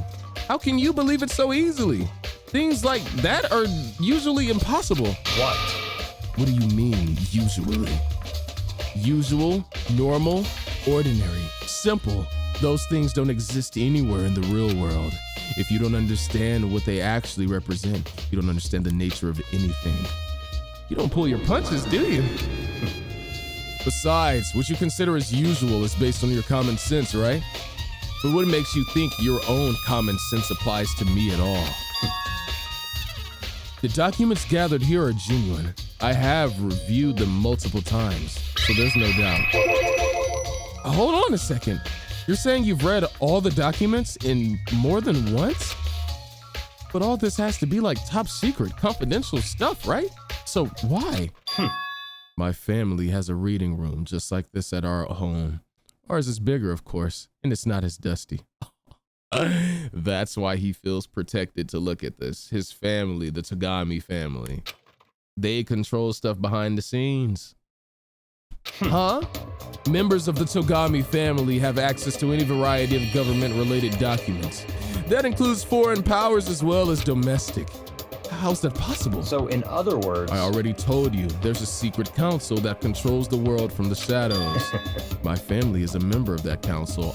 How can you believe it so easily? Things like that are usually impossible. What? What do you mean, usually? Usual, normal, ordinary, simple. Those things don't exist anywhere in the real world. If you don't understand what they actually represent, you don't understand the nature of anything. You don't pull your punches, do you? Besides, what you consider as usual is based on your common sense, right? But what makes you think your own common sense applies to me at all? The documents gathered here are genuine. I have reviewed them multiple times, so there's no doubt. Hold on a second. You're saying you've read all the documents in more than once? But all this has to be like top secret, confidential stuff, right? So why? My family has a reading room just like this at our home. Ours is bigger, of course, and it's not as dusty. That's why he feels protected to look at this. His family, the Togami family. They control stuff behind the scenes. Huh? Members of the Togami family have access to any variety of government-related documents. That includes foreign powers as well as domestic. How's that possible? So in other words... I already told you, there's a secret council that controls the world from the shadows. My family is a member of that council.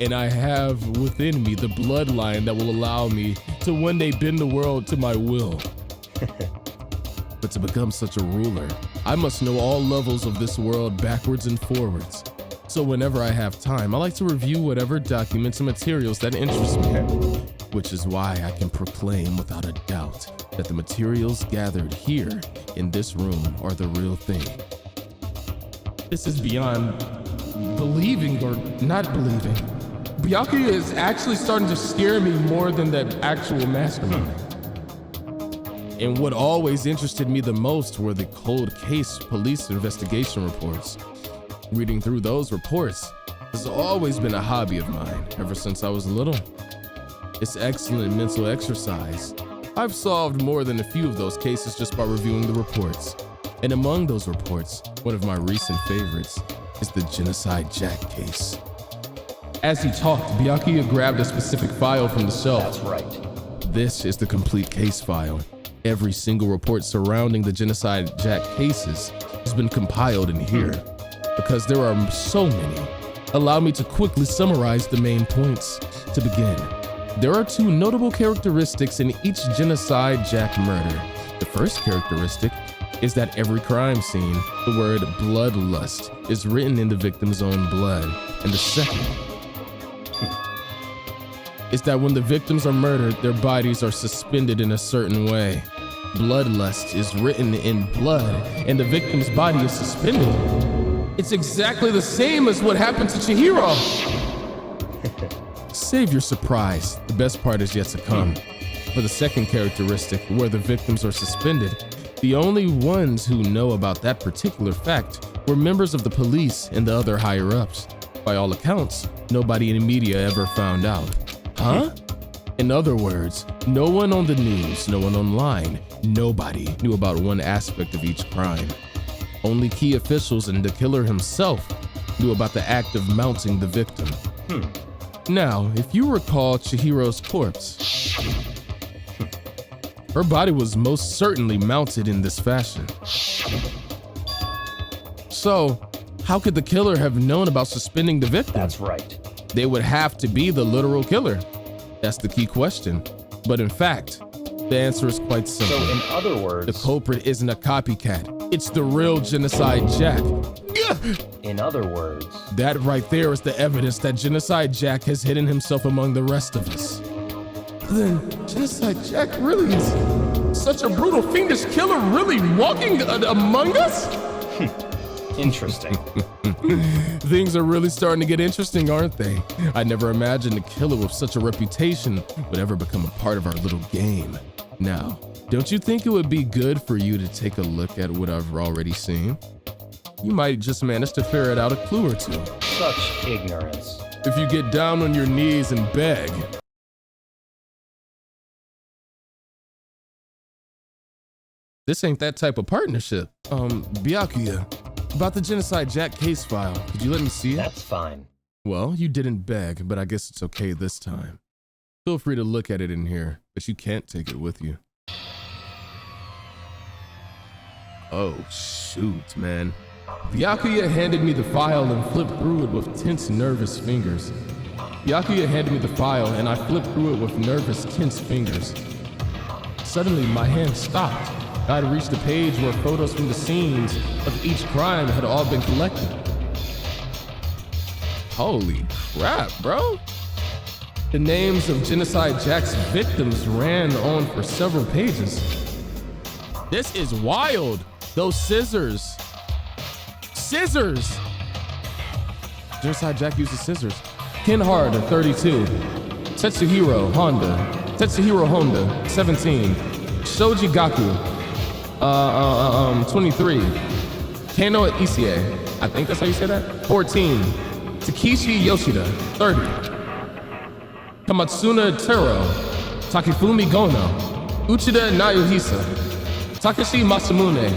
And I have within me the bloodline that will allow me to one day bend the world to my will. But to become such a ruler, I must know all levels of this world backwards and forwards. So whenever I have time, I like to review whatever documents and materials that interest me, which is why I can proclaim without a doubt that the materials gathered here in this room are the real thing. This is beyond believing or not believing. Byakuya is actually starting to scare me more than that actual mastermind. And what always interested me the most were the cold case police investigation reports. Reading through those reports has always been a hobby of mine ever since I was little. It's excellent mental exercise. I've solved more than a few of those cases just by reviewing the reports. And among those reports, one of my recent favorites is the Genocide Jack case. As he talked, Byakuya grabbed a specific file from the shelf. That's right. This is the complete case file. Every single report surrounding the Genocide Jack cases has been compiled in here. Because there are so many, allow me to quickly summarize the main points. To begin, there are two notable characteristics in each Genocide Jack murder. The first characteristic is that every crime scene, the word bloodlust is written in the victim's own blood. And the second is that when the victims are murdered, their bodies are suspended in a certain way. Bloodlust is written in blood and the victim's body is suspended. It's exactly the same as what happened to Chihiro. Save your surprise, the best part is yet to come. For the second characteristic, where the victims are suspended, the only ones who know about that particular fact were members of the police and the other higher-ups. By all accounts, nobody in the media ever found out. Huh? In other words, no one on the news, no one online, nobody knew about one aspect of each crime. Only key officials and the killer himself knew about the act of mounting the victim. Now, if you recall Chihiro's corpse, Her body was most certainly mounted in this fashion. So, how could the killer have known about suspending the victim? That's right. They would have to be the literal killer. That's the key question. But in fact, the answer is quite simple. So in other words, the culprit isn't a copycat. It's the real Genocide Jack. in other words, That right there is the evidence that Genocide Jack has hidden himself among the rest of us. Then Genocide Jack really is such a brutal, fiendish killer, really walking among us? interesting. Things are really starting to get interesting, aren't they? I never imagined a killer with such a reputation would ever become a part of our little game. Now, don't you think it would be good for you to take a look at what I've already seen? You might just manage to ferret out a clue or two. Such ignorance. If you get down on your knees and beg. This ain't that type of partnership. Byakuya, about the Genocide Jack case file, could you let me see it? That's fine. Well, you didn't beg, but I guess it's okay this time. Feel free to look at it in here, but you can't take it with you. Oh, shoot, man. Byakuya handed me the file and flipped through it with tense, nervous fingers. Byakuya handed me the file and I flipped through it with nervous, tense fingers. Suddenly, my hand stopped. I had reached a page where photos from the scenes of each crime had all been collected. Holy crap, bro. The names of Genocide Jack's victims ran on for several pages. This is wild. Those scissors. Scissors! Genocide Jack uses scissors. Ken Hard, 32. Tetsuhiro Honda, 17. Shoji Gaku, 23. Kano Isie, I think that's how you say that? 14. Takeshi Yoshida, 30. Kamatsuna Tero, Takifumi Gono, Uchida Nayuhisa, Takashi Masamune,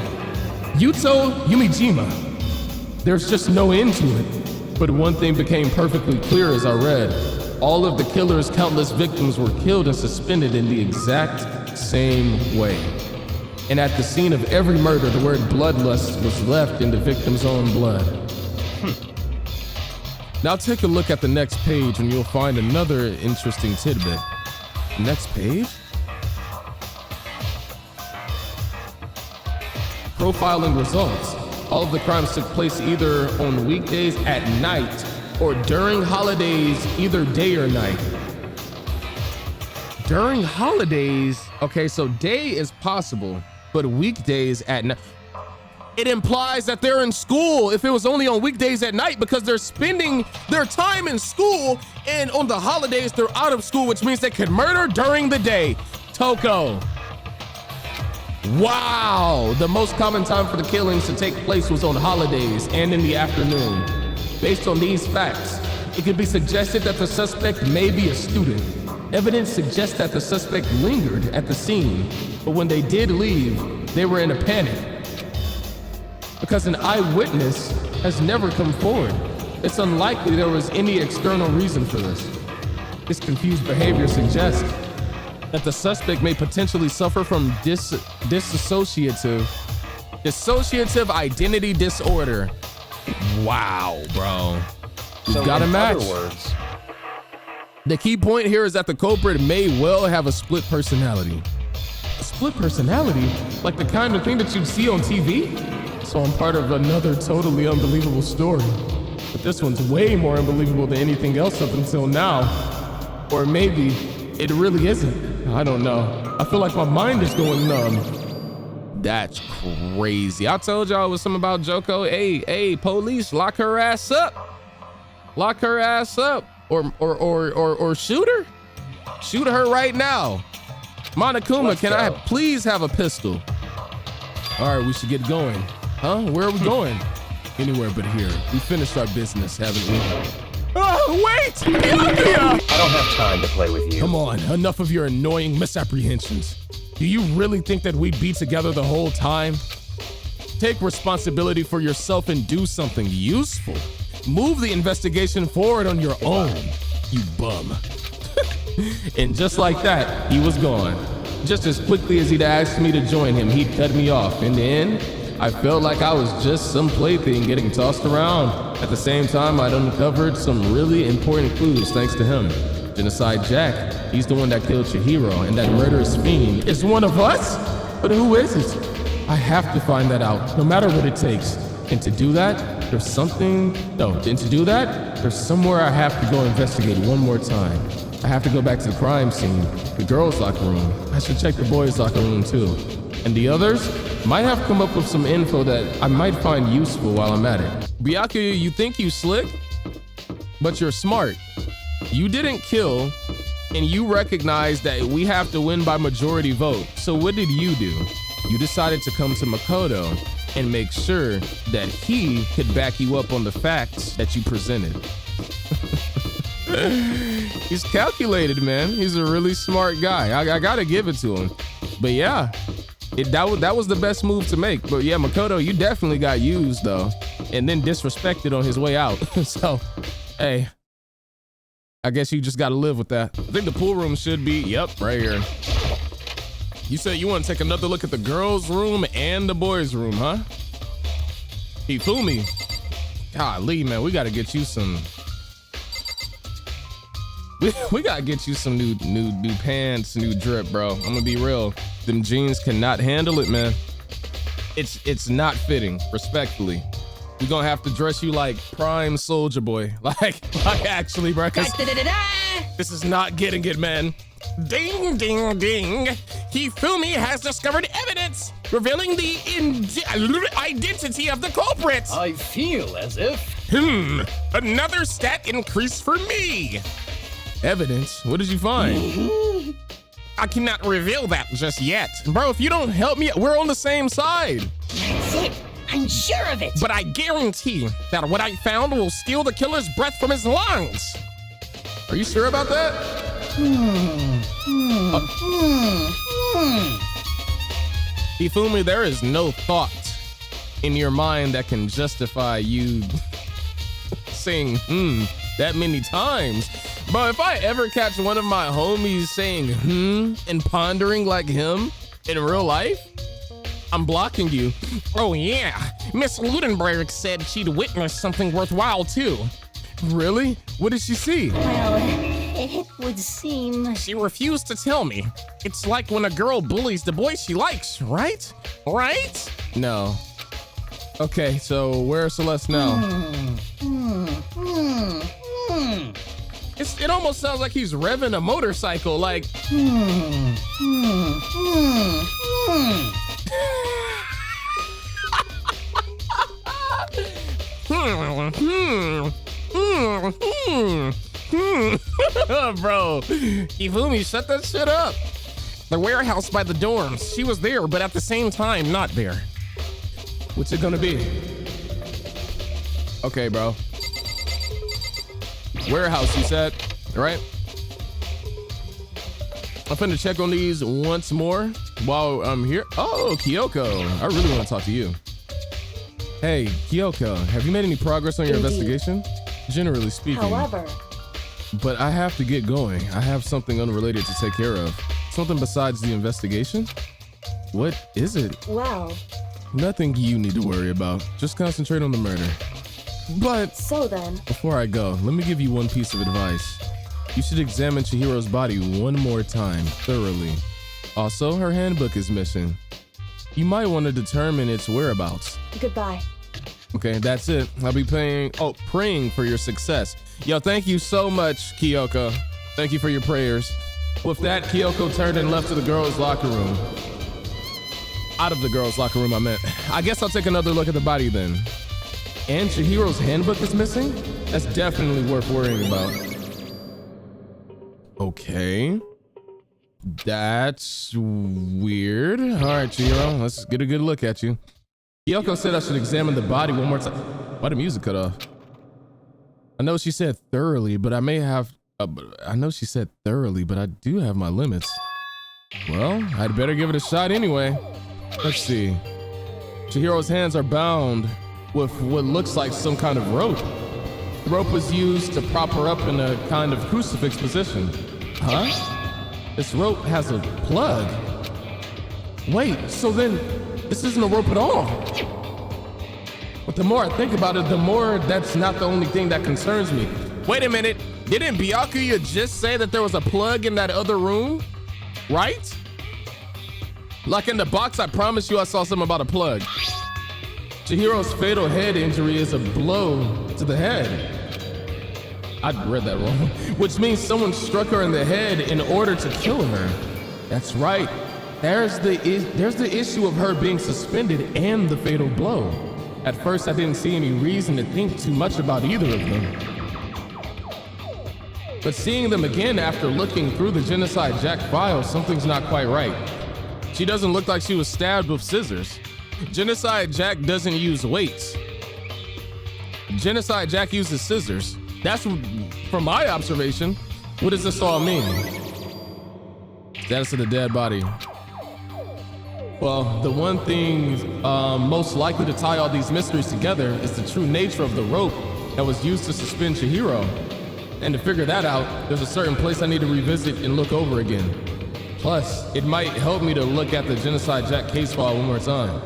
Yuto Yumijima. There's just no end to it. But one thing became perfectly clear as I read. All of the killer's countless victims were killed and suspended in the exact same way. And at the scene of every murder, the word bloodlust was left in the victim's own blood. Now take a look at the next page and you'll find another interesting tidbit. Next page? Profiling results. All of the crimes took place either on weekdays at night or during holidays, either day or night. During holidays, okay, so day is possible, but weekdays at night. It implies that they're in school if it was only on weekdays at night because they're spending their time in school and on the holidays they're out of school, which means they could murder during the day. Toko. Wow, the most common time for the killings to take place was on holidays and in the afternoon. Based on these facts, it could be suggested that the suspect may be a student. Evidence suggests that the suspect lingered at the scene, but when they did leave, they were in a panic. Because an eyewitness has never come forward, it's unlikely there was any external reason for this. This confused behavior suggests that the suspect may potentially suffer from dissociative identity disorder. Wow, bro. We've got a match. In other words, the key point here is that the culprit may well have a split personality. A split personality? Like the kind of thing that you'd see on TV? So I'm part of another totally unbelievable story. But this one's way more unbelievable than anything else up until now. Or maybe it really isn't. I don't know. I feel like my mind is going numb. That's crazy. I told y'all it was something about Joko. Hey, police, lock her ass up. Lock her ass up. Or shoot her. Shoot her right now. Monokuma, can I please have a pistol? All right, we should get going. Huh? Where are we going? Anywhere but here. We finished our business, haven't we? Wait! Byakuya! I don't have time to play with you. Come on, enough of your annoying misapprehensions. Do you really think that we'd be together the whole time? Take responsibility for yourself and do something useful. Move the investigation forward on your own, you bum. And just like that, he was gone. Just as quickly as he'd asked me to join him, he'd cut me off. In the end, I felt like I was just some plaything getting tossed around. At the same time, I'd uncovered some really important clues thanks to him. Genocide Jack, he's the one that killed Chihiro, and that murderous fiend is one of us? But who is it? I have to find that out, no matter what it takes. And to do that, there's somewhere I have to go investigate one more time. I have to go back to the crime scene, the girls' locker room. I should check the boys' locker room too. And the others might have come up with some info that I might find useful while I'm at it. Byakuya, you think you slick, but you're smart. You didn't kill, and you recognize that we have to win by majority vote. So what did you do? You decided to come to Makoto and make sure that he could back you up on the facts that you presented. He's calculated, man. He's a really smart guy. I gotta give it to him. But yeah, that was the best move to make. But yeah, Makoto, you definitely got used though, and then disrespected on his way out. So, hey, I guess you just gotta live with that. I think the pool room should be, yep, right here. You said you want to take another look at the girls' room and the boys' room, huh? Hifumi. Golly, man, we gotta get you some. We gotta get you some new pants, new drip, bro. I'm gonna be real. Them jeans cannot handle it, man. It's not fitting, respectfully. We're gonna have to dress you like prime soldier boy. Like actually, bro. This is not getting it, man. Ding, ding, ding. Hifumi has discovered evidence revealing the identity of the culprit. I feel as if... Another stat increase for me. Evidence? What did you find? I cannot reveal that just yet. Bro, if you don't help me, we're on the same side. That's it. I'm sure of it. But I guarantee that what I found will steal the killer's breath from his lungs. Are you sure about that? Hifumi, there is no thought in your mind that can justify you saying that many times. Bro, if I ever catch one of my homies saying and pondering like him in real life, I'm blocking you. Oh yeah, Miss Ludenberg said she'd witnessed something worthwhile too. Really? What did she see? Well, it would seem... She refused to tell me. It's like when a girl bullies the boy she likes, right? Right? No. Okay, so where's Celeste now? It almost sounds like he's revving a motorcycle, like... Bro, Hifumi, shut that shit up. The warehouse by the dorms. She was there, but at the same time, not there. What's it gonna be? Okay, bro. Warehouse, you said, right? I'm finna check on these once more while I'm here. Oh, Kyoko, I really wanna talk to you. Hey, Kyoko, have you made any progress on your investigation? Generally speaking. However... But I have to get going. I have something unrelated to take care of. Something besides the investigation? What is it? Wow. Nothing you need to worry about. Just concentrate on the murder. But So then... before I go, let me give you one piece of advice. You should examine Chihiro's body one more time, thoroughly. Also, her handbook is missing. You might want to determine its whereabouts. Goodbye. Okay, that's it. I'll be praying for your success. Yo, thank you so much, Kyoko. Thank you for your prayers. With that, Kyoko turned and left to the girls' locker room. Out of the girls' locker room, I meant. I guess I'll take another look at the body then. And Chihiro's handbook is missing? That's definitely worth worrying about. Okay. That's weird. All right, Chihiro, let's get a good look at you. Kyoko said I should examine the body one more time. Why the music cut off? I know she said thoroughly, but I may have... I know she said thoroughly, but I do have my limits. Well, I'd better give it a shot anyway. Let's see. Chihiro's hands are bound with what looks like some kind of rope. The rope was used to prop her up in a kind of crucifix position. Huh? This rope has a plug. Wait, so then this isn't a rope at all. But the more I think about it, the more that's not the only thing that concerns me. Wait a minute, didn't Byakuya just say that there was a plug in that other room? Right? Like in the box, I promise you I saw something about a plug. Chihiro's fatal head injury is a blow to the head. I read that wrong. Which means someone struck her in the head in order to kill her. That's right. There's the issue of her being suspended and the fatal blow. At first, I didn't see any reason to think too much about either of them. But seeing them again after looking through the Genocide Jack file, something's not quite right. She doesn't look like she was stabbed with scissors. Genocide Jack doesn't use weights. Genocide Jack uses scissors. That's from my observation. What does this all mean? Status of the dead body. Well, the one thing most likely to tie all these mysteries together is the true nature of the rope that was used to suspend Chihiro. And to figure that out, there's a certain place I need to revisit and look over again. Plus, it might help me to look at the Genocide Jack case file one more time.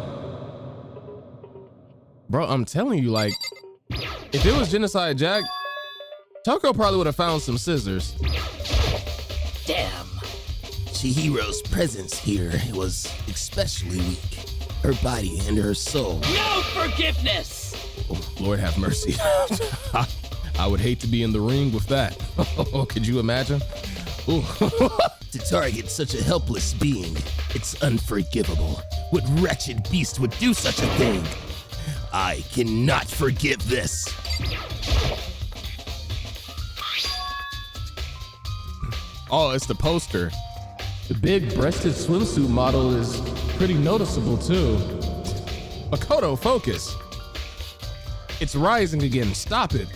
Bro, I'm telling you, like, if it was Genocide Jack, Toko probably would have found some scissors. Damn. Chihiro's presence here was especially weak. Her body and her soul. No forgiveness! Oh, Lord have mercy. I would hate to be in the ring with that. Could you imagine? Ooh. To target such a helpless being, it's unforgivable. What wretched beast would do such a thing? I cannot forgive this. Oh, it's the poster. The big-breasted swimsuit model is pretty noticeable too. Makoto, focus. It's rising again, stop it.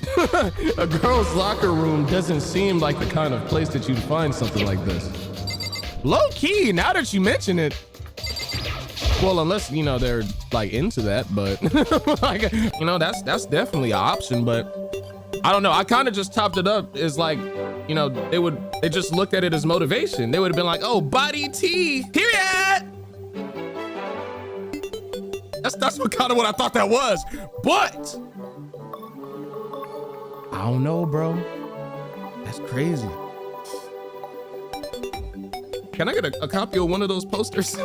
A girl's locker room doesn't seem like the kind of place that you'd find something like this. Low key, now that you mention it. Well, unless, you know, they're like into that, but like, you know, that's definitely an option, but I don't know. I kind of just topped it up as like, you know, they just looked at it as motivation. They would have been like, oh, body tea, period. That's what kind of what I thought that was, but I don't know, bro. That's crazy. Can I get a copy of one of those posters?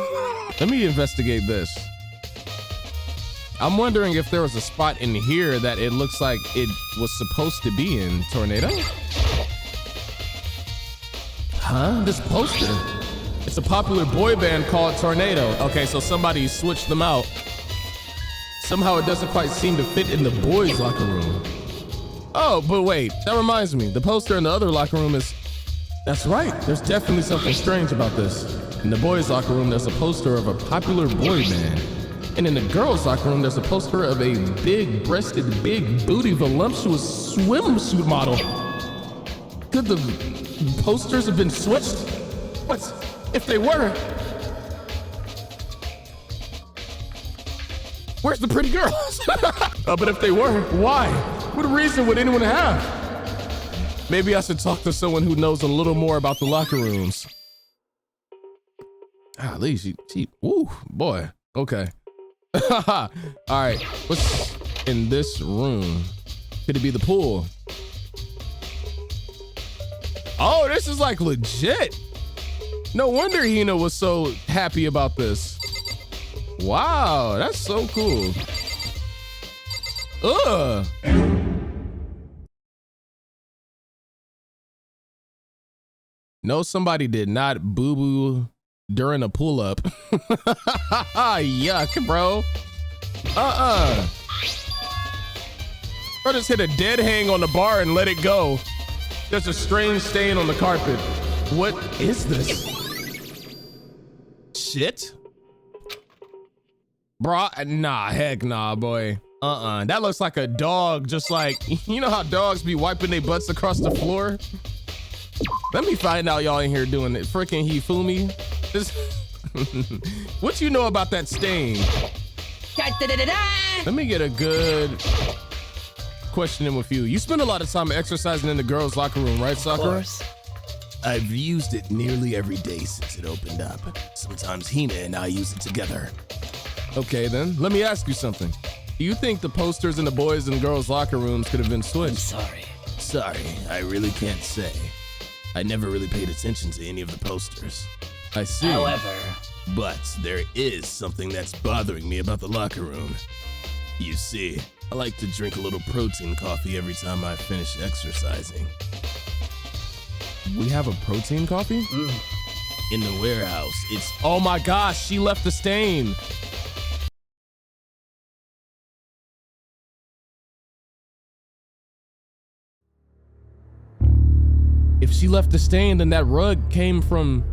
Let me investigate this. I'm wondering if there was a spot in here that it looks like it was supposed to be in. Tornado? Huh? This poster? It's a popular boy band called Tornado. Okay, so somebody switched them out. Somehow it doesn't quite seem to fit in the boys' locker room. Oh, but wait, that reminds me. The poster in the other locker room is... That's right, there's definitely something strange about this. In the boys' locker room, there's a poster of a popular boy band. And in the girls' locker room, there's a poster of a big-breasted, big-booty, voluptuous swimsuit model. Could the posters have been switched? What if they were? Where's the pretty girls? But if they were, why? What reason would anyone have? Maybe I should talk to someone who knows a little more about the locker rooms. Golly, she, ooh, boy, okay. All right, what's in this room? Could it be the pool? Oh, this is like legit. No wonder Hina was so happy about this. Wow, that's so cool. Ugh. No, somebody did not boo-boo during a pull-up. Yuck, bro. Bro just hit a dead hang on the bar and let it go. There's a strange stain on the carpet. What is this? Shit? Bro, nah, heck nah, boy. That looks like a dog, just like, you know how dogs be wiping their butts across the floor? Let me find out y'all in here doing it. Freaking Hifumi. What you know about that stain? Let me get a good question in with you. You spend a lot of time exercising in the girls' locker room, right, Sakura? Of course. I've used it nearly every day since it opened up. Sometimes Hina and I use it together. Okay then, let me ask you something. Do you think the posters in the boys and girls locker rooms could have been switched? Sorry, I really can't say. I never really paid attention to any of the posters. I see. But there is something that's bothering me about the locker room. You see, I like to drink a little protein coffee every time I finish exercising. We have a protein coffee? In the warehouse, it's... Oh my gosh, she left the stain. If she left the stain, then that rug came from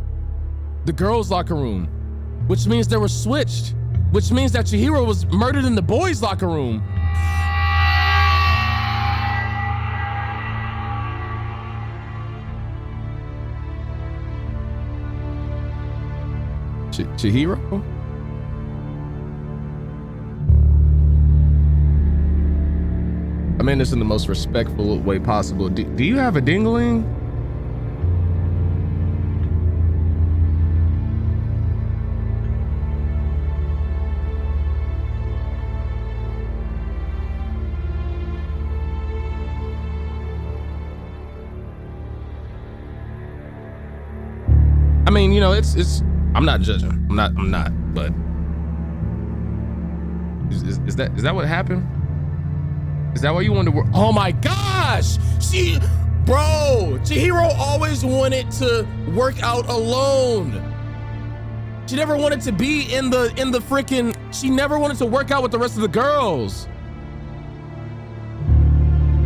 the girls' locker room, which means they were switched, which means that Chihiro was murdered in the boys' locker room. Chihiro? I mean this in the most respectful way possible. Do you have a dingling? I mean, you know, it's I'm not judging. I'm not, but is that what happened? Is that why you wanted to work? Oh my gosh! Bro, Chihiro always wanted to work out alone. She never wanted to be in the freaking, she never wanted to work out with the rest of the girls.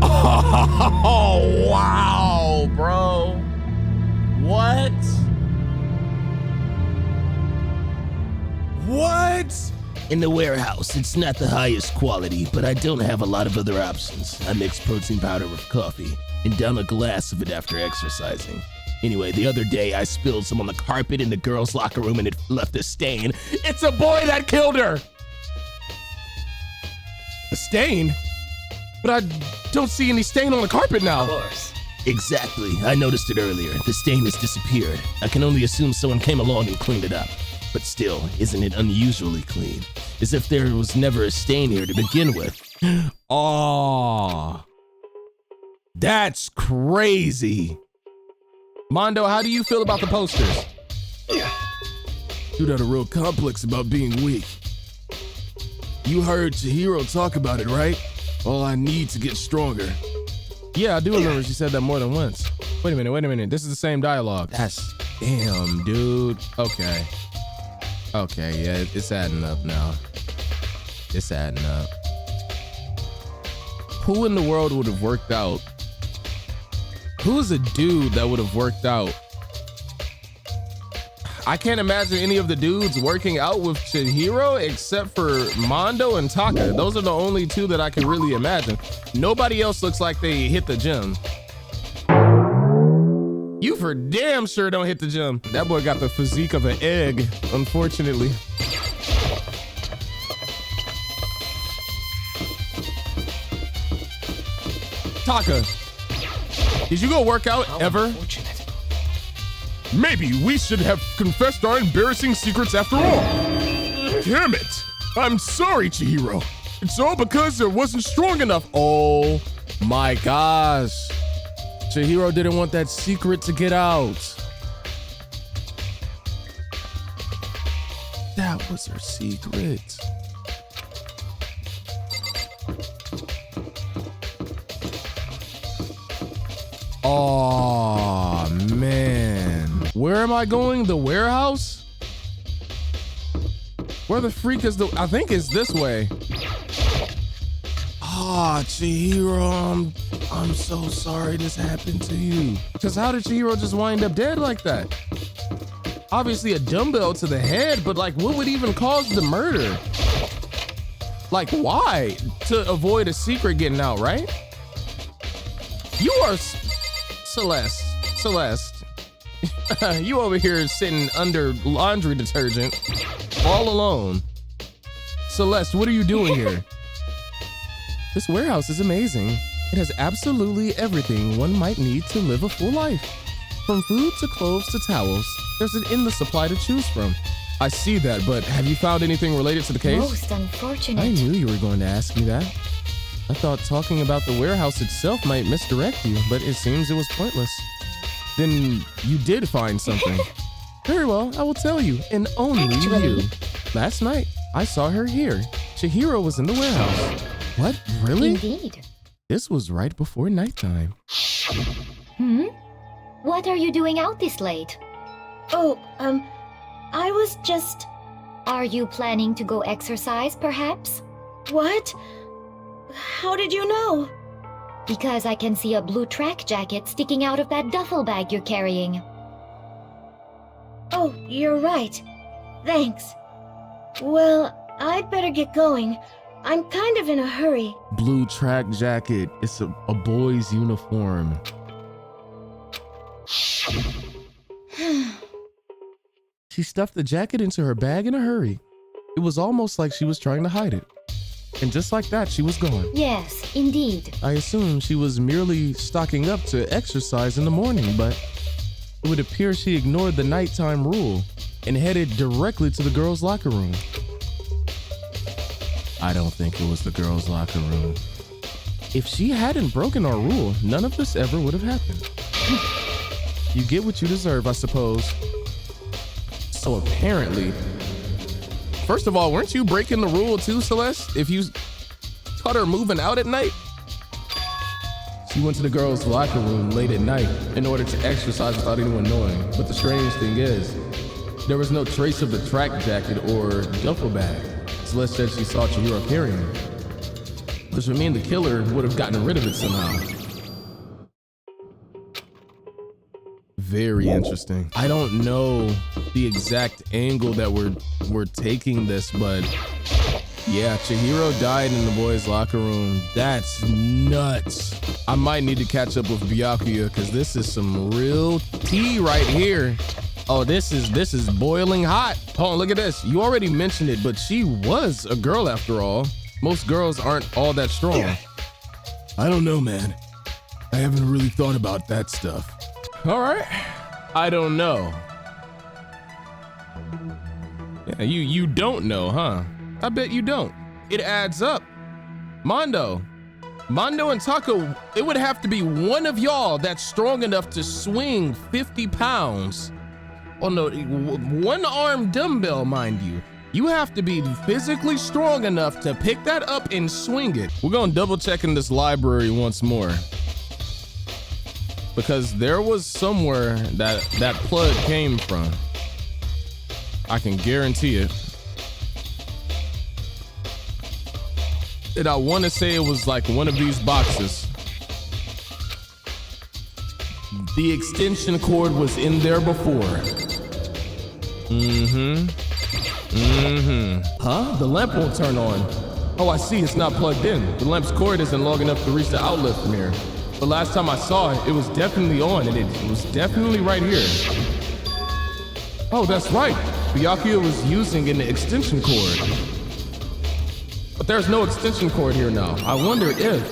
Oh, wow, bro. What? What? In the warehouse, it's not the highest quality, but I don't have a lot of other options. I mix protein powder with coffee and down a glass of it after exercising. Anyway, the other day I spilled some on the carpet in the girls' locker room and it left a stain. It's a boy that killed her. A stain? But I don't see any stain on the carpet now. Of course. Exactly. I noticed it earlier. The stain has disappeared. I can only assume someone came along and cleaned it up. But still, isn't it unusually clean? As if there was never a stain here to begin with. Oh, that's crazy. Mondo, how do you feel about the posters? Dude had a real complex about being weak. You heard Chihiro talk about it, right? All I need to get stronger. Yeah, I do remember she said that more than once. Wait a minute. This is the same dialogue. Damn, dude. Okay, yeah, it's adding up now. It's adding up. Who in the world would have worked out? Who's a dude that would have worked out? I can't imagine any of the dudes working out with Chihiro except for Mondo and Taka. Those are the only two that I can really imagine. Nobody else looks like they hit the gym. You for damn sure don't hit the gym. That boy got the physique of an egg, unfortunately. Taka, did you go work out ever? Maybe we should have confessed our embarrassing secrets after all. Damn it. I'm sorry, Chihiro. It's all because it wasn't strong enough. Oh my gosh. Chihiro didn't want that secret to get out. That was her secret. Oh man. Where am I going? The warehouse? Where the freak is I think it's this way. Ah, Chihiro, I'm so sorry this happened to you. Because how did Chihiro just wind up dead like that? Obviously a dumbbell to the head, but like what would even cause the murder? Like why? To avoid a secret getting out, right? You are Celeste. You over here sitting under laundry detergent all alone. Celeste, what are you doing here? This warehouse is amazing. It has absolutely everything one might need to live a full life. From food to clothes to towels, there's an endless supply to choose from. I see that, but have you found anything related to the case? Most unfortunate. I knew you were going to ask me that. I thought talking about the warehouse itself might misdirect you, but it seems it was pointless. Then you did find something. Very well, I will tell you, and only you. Last night, I saw her here. Chihiro was in the warehouse. What, really? Indeed. This was right before nighttime. What are you doing out this late? Oh, I was just... Are you planning to go exercise, perhaps? What? How did you know? Because I can see a blue track jacket sticking out of that duffel bag you're carrying. Oh, you're right. Thanks. Well, I'd better get going. I'm kind of in a hurry. Blue track jacket. It's a boy's uniform. She stuffed the jacket into her bag in a hurry. It was almost like she was trying to hide it. And just like that, she was gone. Yes, indeed. I assumed she was merely stocking up to exercise in the morning, but it would appear she ignored the nighttime rule and headed directly to the girls' locker room. I don't think it was the girls' locker room. If she hadn't broken our rule, none of this ever would have happened. You get what you deserve, I suppose. So apparently, first of all, weren't you breaking the rule too, Celeste? If you caught her moving out at night? She went to the girls' locker room late at night in order to exercise without anyone knowing. But the strange thing is, there was no trace of the track jacket or duffel bag. Celeste said she saw Chihiro carrying it, which would mean the killer would have gotten rid of it somehow. Very interesting. I don't know the exact angle that we're taking this, but yeah, Chihiro died in the boys' locker room. That's nuts. I might need to catch up with Byakuya because this is some real tea right here. Oh, this is boiling hot. Hold on, look at this. You already mentioned it, but she was a girl after all. Most girls aren't all that strong. I don't know, man. I haven't really thought about that stuff. All right. I don't know. Yeah, you don't know, huh? I bet you don't. It adds up. Mondo and Toko, it would have to be one of y'all that's strong enough to swing 50 pounds. Oh no, one arm dumbbell, mind you. You have to be physically strong enough to pick that up and swing it. We're gonna double check in this library once more, because there was somewhere that plug came from. I can guarantee it. And I want to say it was like one of these boxes. The extension cord was in there before. Huh? The lamp won't turn on. Oh, I see, it's not plugged in. The lamp's cord isn't long enough to reach the outlet from here. But last time I saw it, it was definitely on, and it was definitely right here. Oh, that's right. Byakuya was using an extension cord. But there's no extension cord here now. I wonder if...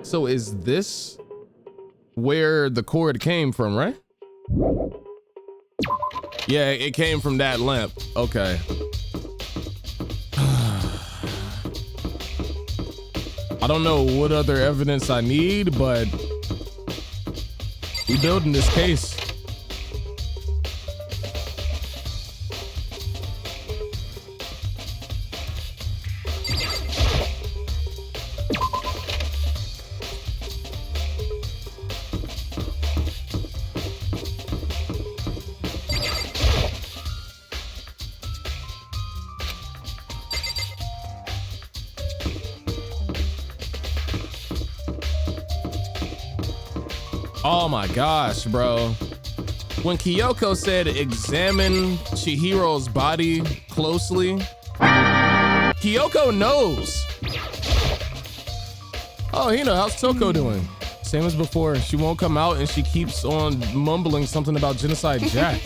So is this where the cord came from, right? Yeah, it came from that lamp. Okay. I don't know what other evidence I need, but we building this case. Oh my gosh, bro. When Kyoko said examine Chihiro's body closely, Kyoko knows. Oh, Hina, how's Toko doing? Same as before. She won't come out and she keeps on mumbling something about Genocide Jack.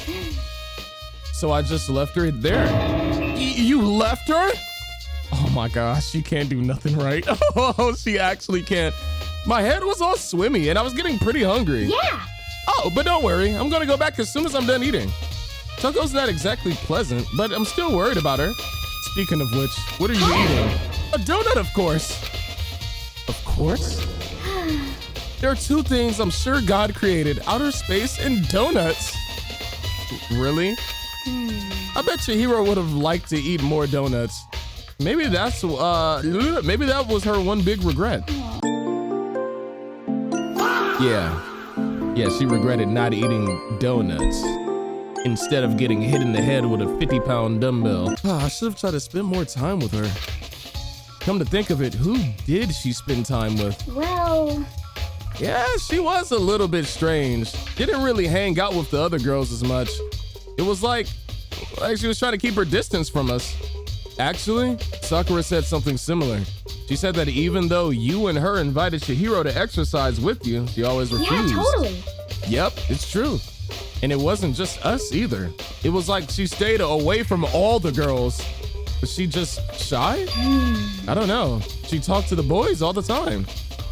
So I just left her there. You left her? Oh my gosh, she can't do nothing right. Oh, she actually can't. My head was all swimmy and I was getting pretty hungry. Yeah, Oh, but don't worry. I'm gonna go back as soon as I'm done eating. Toko's not exactly pleasant, but I'm still worried about her. Speaking of which, what are you eating? A donut, of course. Of course? There are two things I'm sure God created: outer space and donuts. Really? I bet Chihiro would have liked to eat more donuts. Maybe that's maybe that was her one big regret. Yeah, she regretted not eating donuts instead of getting hit in the head with a 50-pound dumbbell. I should have tried to spend more time with her. Come to think of it, who did she spend time with? Well... Yeah, she was a little bit strange. Didn't really hang out with the other girls as much. It was like she was trying to keep her distance from us. Actually, Sakura said something similar. She said that even though you and her invited Chihiro to exercise with you, she always refused. Yeah, totally. Yep, it's true. And it wasn't just us either. It was like she stayed away from all the girls. Was she just shy? I don't know. She talked to the boys all the time.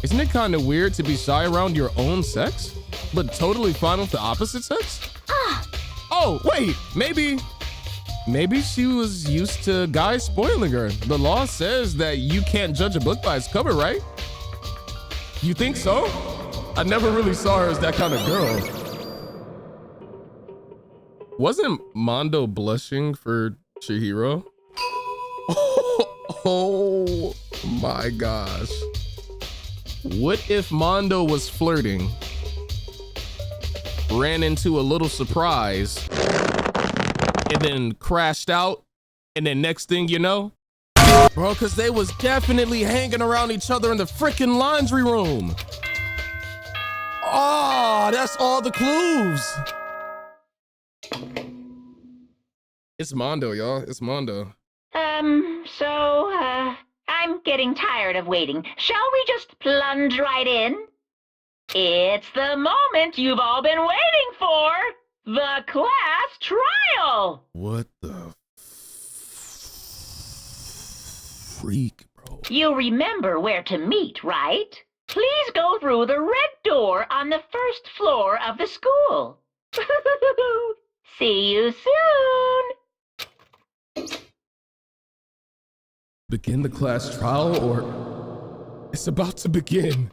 Isn't it kind of weird to be shy around your own sex, but totally fine with the opposite sex? Oh, wait, maybe she was used to guys spoiling her. The law says that you can't judge a book by its cover, right? You think so? I never really saw her as that kind of girl. Wasn't Mondo blushing for Chihiro? Oh my gosh. What if Mondo was flirting, ran into a little surprise, and then crashed out, and then next thing you know? Bro, cause they was definitely hanging around each other in the freaking laundry room. Oh, that's all the clues. It's Mondo, y'all. It's Mondo. I'm getting tired of waiting. Shall we just plunge right in? It's the moment you've all been waiting for. The class trial. What the freak, bro? You remember where to meet, right? Please go through the red door on the first floor of the school. See you soon. Begin the class trial, or it's about to begin.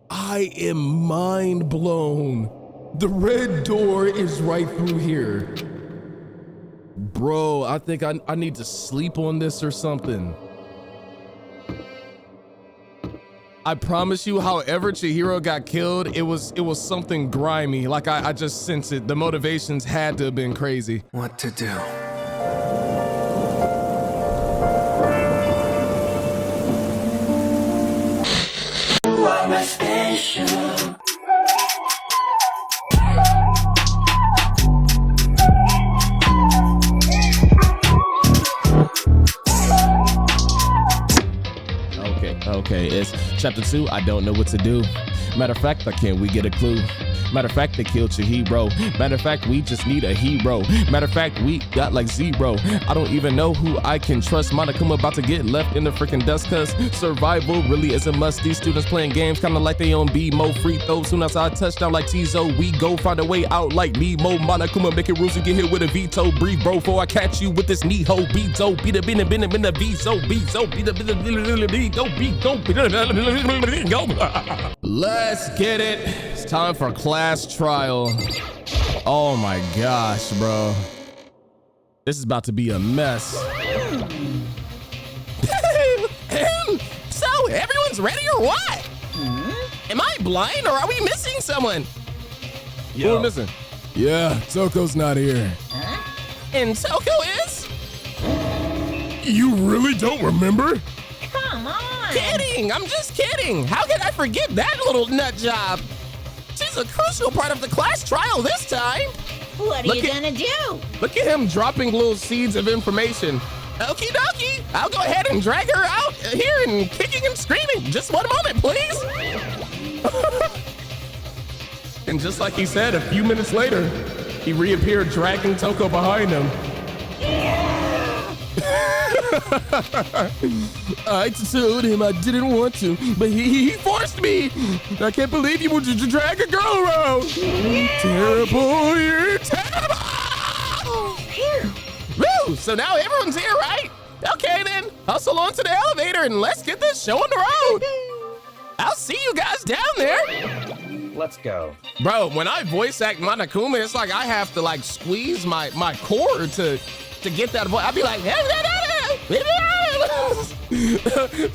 I am mind blown. The red door is right through here. Bro, I think I need to sleep on this or something. I promise you, however Chihiro got killed, it was something grimy. Like I just sensed it. The motivations had to have been crazy. What to do? You are my special. Okay, it's chapter 2. I don't know what to do. Matter of fact, can we get a clue? Matter of fact, they killed Chihiro. Matter of fact, we just need a hero. Matter of fact, we got like 0. I don't even know who I can trust. Monokuma about to get left in the freaking dust, cause survival really is a must. These students playing games kinda like they on B-Mo. Free throws soon as I touchdown like Tizo. We go find a way out like Nemo. Monokuma making rules, you get hit with a veto. Breathe, bro, before I catch you with this knee-ho. Bezo, beat a bin a Vizo. Bezo, beat a bin a go. Let's get it. It's time for class trial. Oh my gosh, bro. This is about to be a mess. So, everyone's ready or what? Am I blind or are we missing someone? Who are we missing? Yeah, Toko's not here. And Toko is? You really don't remember? Come on. Kidding, I'm just kidding. How could I forget that little nut job? She's a crucial part of the class trial this time. What are you gonna do? Look at him dropping little seeds of information. Okie dokie, I'll go ahead and drag her out here and kicking and screaming. Just one moment, please. And just like he said, a few minutes later, he reappeared dragging Toko behind him. I told him I didn't want to, but he forced me. I can't believe you would drag a girl around. Terrible, you're terrible. Woo! So now everyone's here, right? Okay then, hustle onto the elevator and let's get this show on the road. I'll see you guys down there. Let's go. Bro, when I voice act Monokuma, it's like I have to like squeeze my core to get that voice. I'll be like,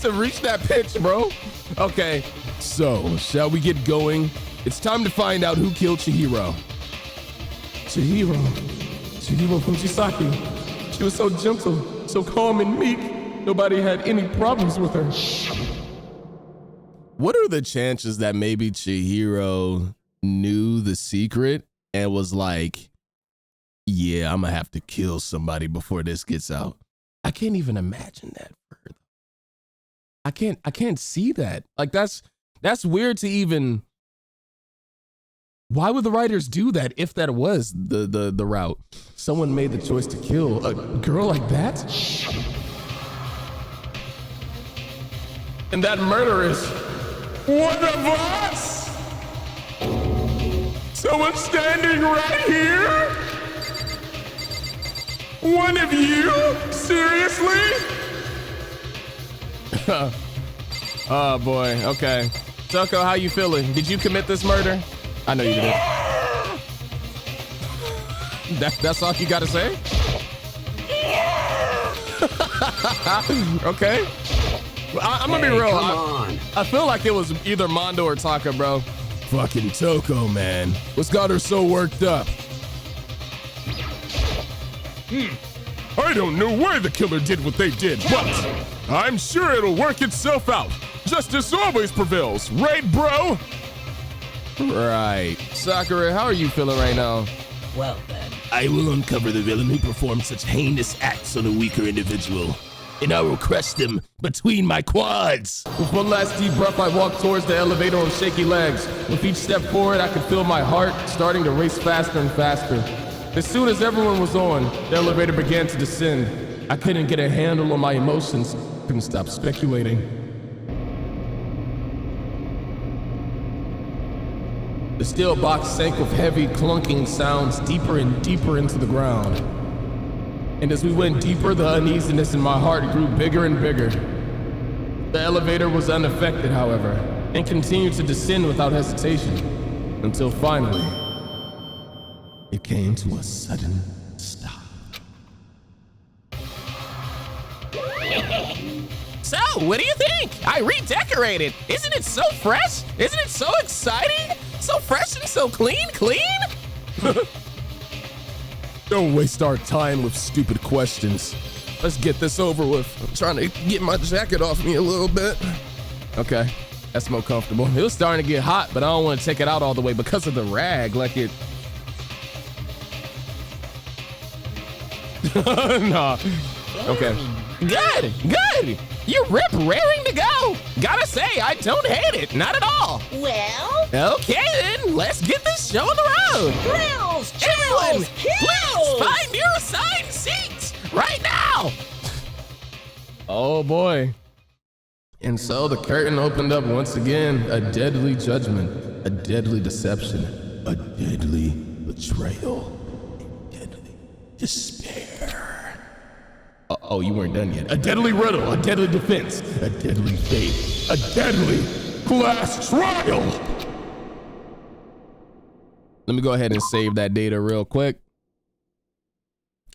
to reach that pitch, bro. Okay, so shall we get going? It's time to find out who killed Chihiro. Chihiro Fujisaki. She was so gentle, so calm and meek. Nobody had any problems with her. What are the chances that maybe Chihiro knew the secret and was like, yeah, I'm gonna have to kill somebody before this gets out? I can't even imagine that for her. I can't see that. Like that's weird to even. Why would the writers do that if that was the route? Someone made the choice to kill a girl like that? And that murder is one of us? Someone standing right here? One of you? Seriously? Oh boy, okay. Toko, how you feeling? Did you commit this murder? I know you did. That's all you gotta say? Okay. I'm gonna be real. I feel like it was either Mondo or Taka, bro. Fucking Toko, man. What's got her so worked up? I don't know why the killer did what they did, but I'm sure it'll work itself out. Justice always prevails, right, bro? Right. Sakura, how are you feeling right now? Well then. I will uncover the villain who performed such heinous acts on a weaker individual, and I will crush them between my quads. With one last deep breath, I walked towards the elevator on shaky legs. With each step forward, I could feel my heart starting to race faster and faster. As soon as everyone was on, the elevator began to descend. I couldn't get a handle on my emotions. Couldn't stop speculating. The steel box sank with heavy clunking sounds deeper and deeper into the ground. And as we went deeper, the uneasiness in my heart grew bigger and bigger. The elevator was unaffected, however, and continued to descend without hesitation, until finally, it came to a sudden stop. So, what do you think? I redecorated. Isn't it so fresh? Isn't it so exciting? So fresh and so clean? Don't waste our time with stupid questions. Let's get this over with. I'm trying to get my jacket off me a little bit. Okay, that's more comfortable. It was starting to get hot, but I don't want to take it out all the way because of the rag, like it. Nah. Okay. Good. You're raring to go. Gotta say, I don't hate it, not at all. Well? Okay then, let's get this show on the road. Thrills! Everyone, Kills! please find your assigned seats right now. Oh boy. And so the curtain opened up once again. A deadly judgment, a deadly deception, a deadly betrayal, a deadly despair. Oh, you weren't done yet. A deadly riddle, a deadly defense, a deadly fate, a deadly class trial. Let me go ahead and save that data real quick.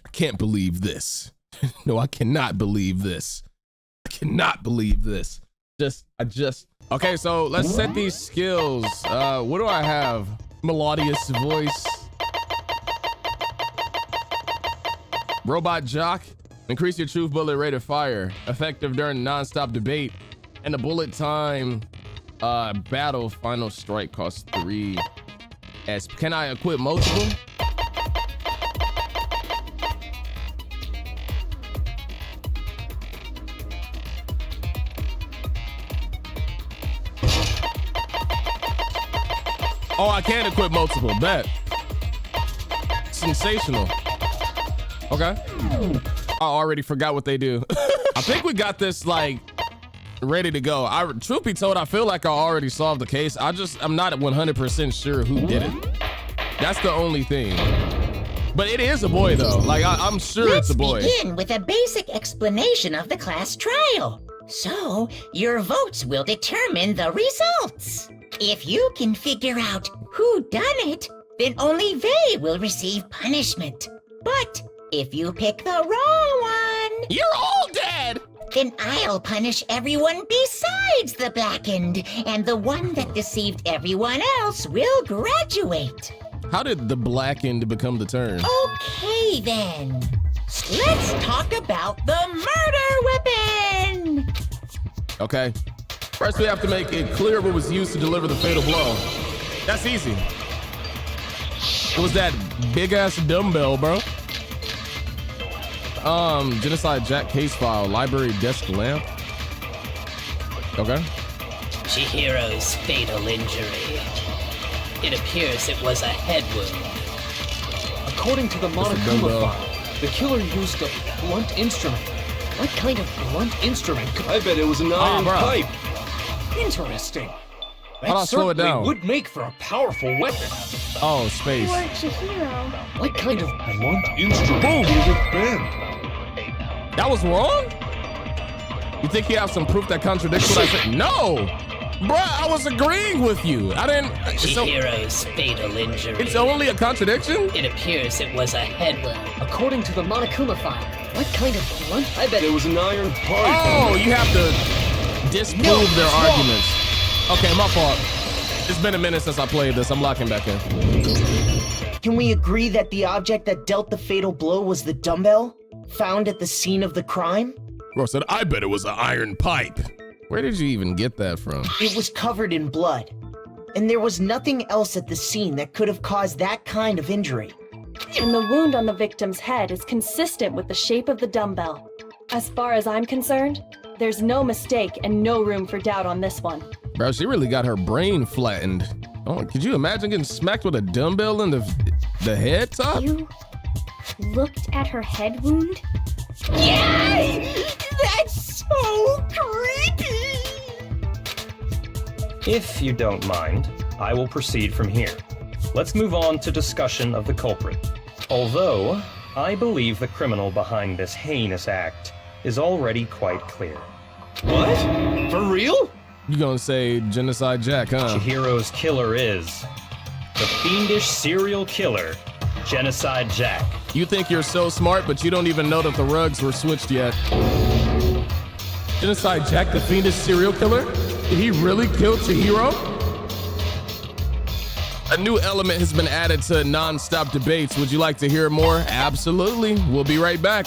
I can't believe this. No, I cannot believe this. I cannot believe this. Okay, so let's set these skills. What do I have? Melodious voice. Robot jock. Increase your truth bullet rate of fire. Effective during non-stop debate. And the bullet time battle final strike costs 3. Can I equip multiple? Oh, I can equip multiple. Bet. Sensational. Okay. I already forgot what they do. I think we got this like ready to go. Truth be told, I feel like I already solved the case. I'm not 100% sure who did it. That's the only thing. But it is a boy though. Like I'm sure it's a boy. Let's begin with a basic explanation of the class trial. So your votes will determine the results. If you can figure out who done it, then only they will receive punishment. But if you pick the wrong one, you're all dead. Then I'll punish everyone besides the blackened, and the one that deceived everyone else will graduate. How did the blackened become the term? Okay then. Let's talk about the murder weapon. Okay. First we have to make it clear what was used to deliver the fatal blow. That's easy. It was that big ass dumbbell, bro. Genocide Jack case file, library desk lamp. Okay. Chihiro's fatal injury. It appears it was a head wound. According to the Monokuma file, the killer used a blunt instrument. What kind of blunt instrument? I bet it was an iron pipe. Interesting. How do I slow it down? Would make for a powerful weapon. Oh, space. Poor Chihiro. What kind of blunt Instrument. Boom. Is it bent? That was wrong? You think you have some proof that contradicts what I said? No! Bruh, I was agreeing with you. I didn't... Chihiro's fatal injury. It's only a contradiction? It appears it was a head wound. According to the Monokuma file, what kind of blunt? I bet it was an iron pipe. Oh, you have to disprove their arguments. Okay, my fault. It's been a minute since I played this. I'm locking back in. Can we agree that the object that dealt the fatal blow was the dumbbell found at the scene of the crime? Bro said, I bet it was an iron pipe. Where did you even get that from? It was covered in blood, and there was nothing else at the scene that could have caused that kind of injury. And the wound on the victim's head is consistent with the shape of the dumbbell. As far as I'm concerned, there's no mistake and no room for doubt on this one. Bro, she really got her brain flattened. Oh, could you imagine getting smacked with a dumbbell in the head top? You looked at her head wound? Yay! That's so creepy! If you don't mind, I will proceed from here. Let's move on to discussion of the culprit. Although, I believe the criminal behind this heinous act is already quite clear. What? For real? You gonna say Genocide Jack, huh? Chihiro's killer is the fiendish serial killer, Genocide Jack. You think you're so smart, but you don't even know that the rugs were switched yet. Genocide Jack, the fiendish serial killer? Did he really kill Chihiro? A new element has been added to non-stop debates. Would you like to hear more? Absolutely. We'll be right back.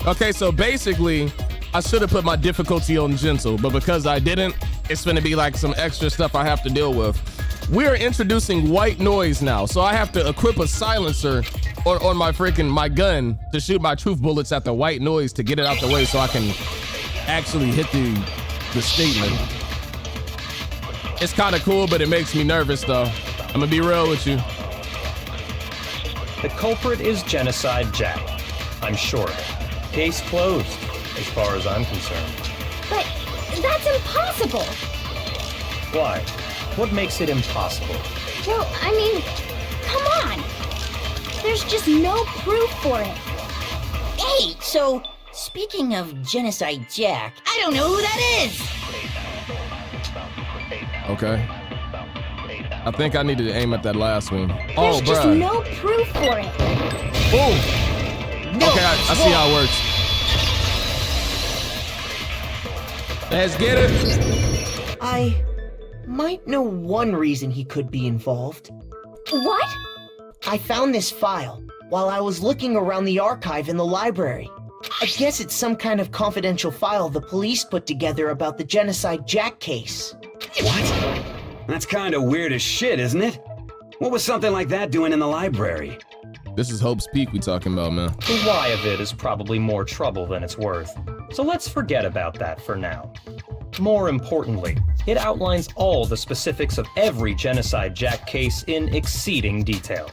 Okay, so basically, I should have put my difficulty on gentle, but because I didn't, it's gonna be like some extra stuff I have to deal with. We're introducing white noise now, so I have to equip a silencer on my gun to shoot my truth bullets at the white noise to get it out the way so I can actually hit the statement. It's kind of cool, but it makes me nervous though. I'm gonna be real with you. The culprit is Genocide Jack. I'm sure. Case closed, as far as I'm concerned. But that's impossible. Why? What makes it impossible? Well, I mean, come on. There's just no proof for it. Hey, so speaking of Genocide Jack, I don't know who that is. Okay. I think I need to aim at that last one. There's just no proof for it. Oh. No, okay, I see how it works. Let's get it. I might know one reason he could be involved. What? I found this file while I was looking around the archive in the library. I guess it's some kind of confidential file the police put together about the Genocide Jack case. What? That's kind of weird as shit, isn't it? What was something like that doing in the library? This is Hope's Peak we talking about, man. The why of it is probably more trouble than it's worth. So let's forget about that for now. More importantly, it outlines all the specifics of every Genocide Jack case in exceeding detail.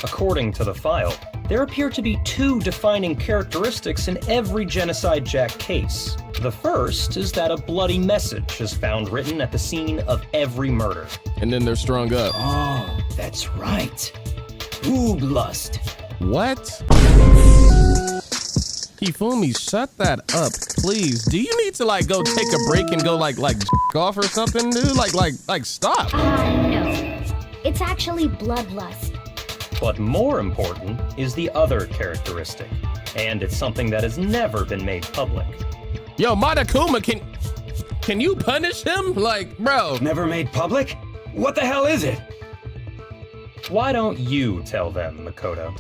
According to the file, there appear to be 2 defining characteristics in every Genocide Jack case. The first is that a bloody message is found written at the scene of every murder. And then they're strung up. Oh, that's right. Boob lust. What? Hifumi, shut that up, please. Do you need to like go take a break and go like off or something, dude? Like stop. No. It's actually bloodlust. But more important is the other characteristic, and it's something that has never been made public. Yo, Monokuma, can you punish him? Like, bro. Never made public? What the hell is it? Why don't you tell them, Makoto?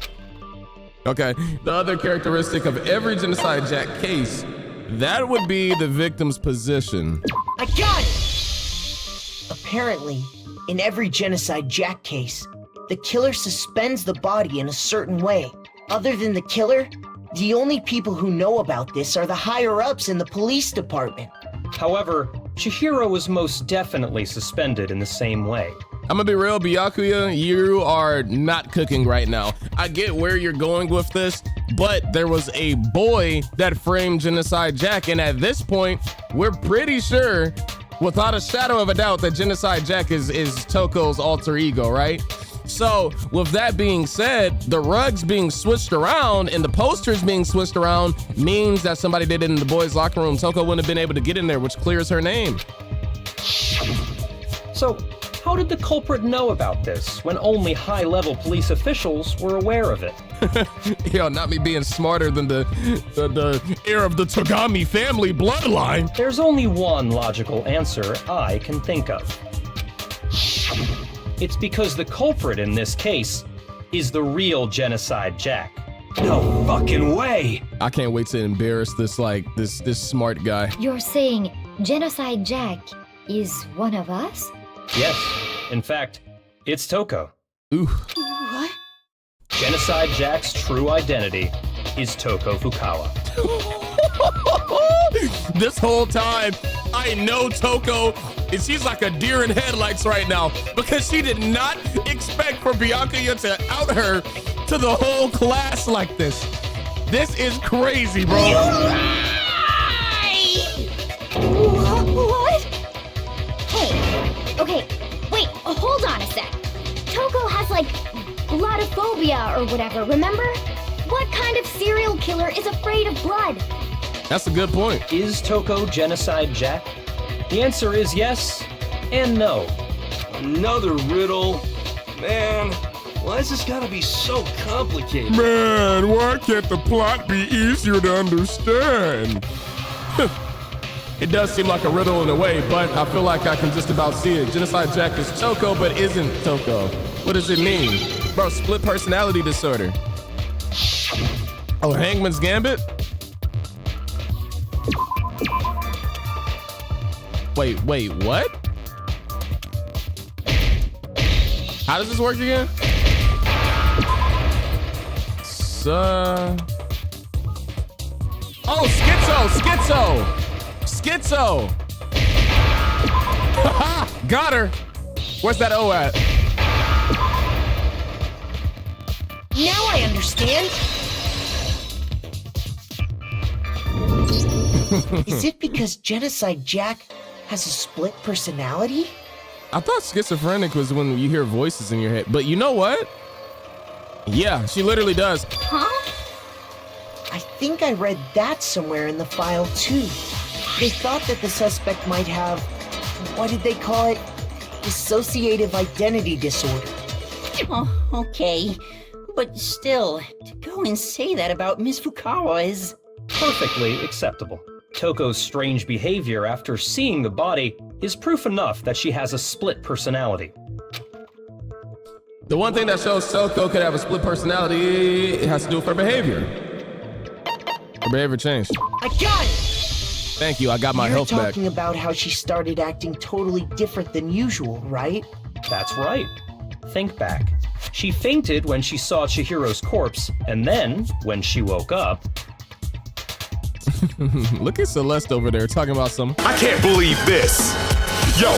Okay, the other characteristic of every Genocide Jack case, that would be the victim's position. I got it! Apparently, in every Genocide Jack case, the killer suspends the body in a certain way. Other than the killer, the only people who know about this are the higher-ups in the police department. However, Chihiro was most definitely suspended in the same way. I'm gonna be real, Byakuya, you are not cooking right now. I get where you're going with this, but there was a boy that framed Genocide Jack, and at this point, we're pretty sure, without a shadow of a doubt, that Genocide Jack is Toko's alter ego, right? So with that being said, the rugs being switched around and the posters being switched around means that somebody did it in the boys' locker room. Toko wouldn't have been able to get in there, which clears her name. So how did the culprit know about this when only high-level police officials were aware of it? Yo, not me being smarter than the heir of the Togami family bloodline. There's only one logical answer I can think of. It's because the culprit in this case is the real Genocide Jack. No fucking way! I can't wait to embarrass this this smart guy. You're saying Genocide Jack is one of us? Yes, in fact, it's Toko. Ooh. What? Genocide Jack's true identity is Toko Fukawa. This whole time, I know Toko, and she's like a deer in headlights right now because she did not expect for Byakuya to out her to the whole class like this. This is crazy, bro. You What? Hey, okay, wait, hold on a sec. Toko has like bloodophobia or whatever, remember? What kind of serial killer is afraid of blood? That's a good point. Is Toko Genocide Jack? The answer is yes and no. Another riddle. Man, why is this gotta be so complicated? Man, why can't the plot be easier to understand? It does seem like a riddle in a way, but I feel like I can just about see it. Genocide Jack is Toko, but isn't Toko. What does it mean? Bro, split personality disorder. Oh, Hangman's Gambit? Wait, what? How does this work again? Oh, Schizo! Haha, got her. Where's that O at? Now I understand. Is it because Genocide Jack has a split personality? I thought schizophrenic was when you hear voices in your head, but you know what? Yeah, she literally does. Huh? I think I read that somewhere in the file too. They thought that the suspect might have, what did they call it? Dissociative identity disorder. Oh, okay. But still, to go and say that about Miss Fukawa is... perfectly acceptable. Toko's strange behavior after seeing the body is proof enough that she has a split personality. The one thing that shows Toko could have a split personality, it has to do with her behavior. Her behavior changed. I got it! Thank you, I got my health back. You're talking about how she started acting totally different than usual, right? That's right. Think back. She fainted when she saw Chihiro's corpse, and then, when she woke up... Look at Celeste over there talking about some. I can't believe this. Yo.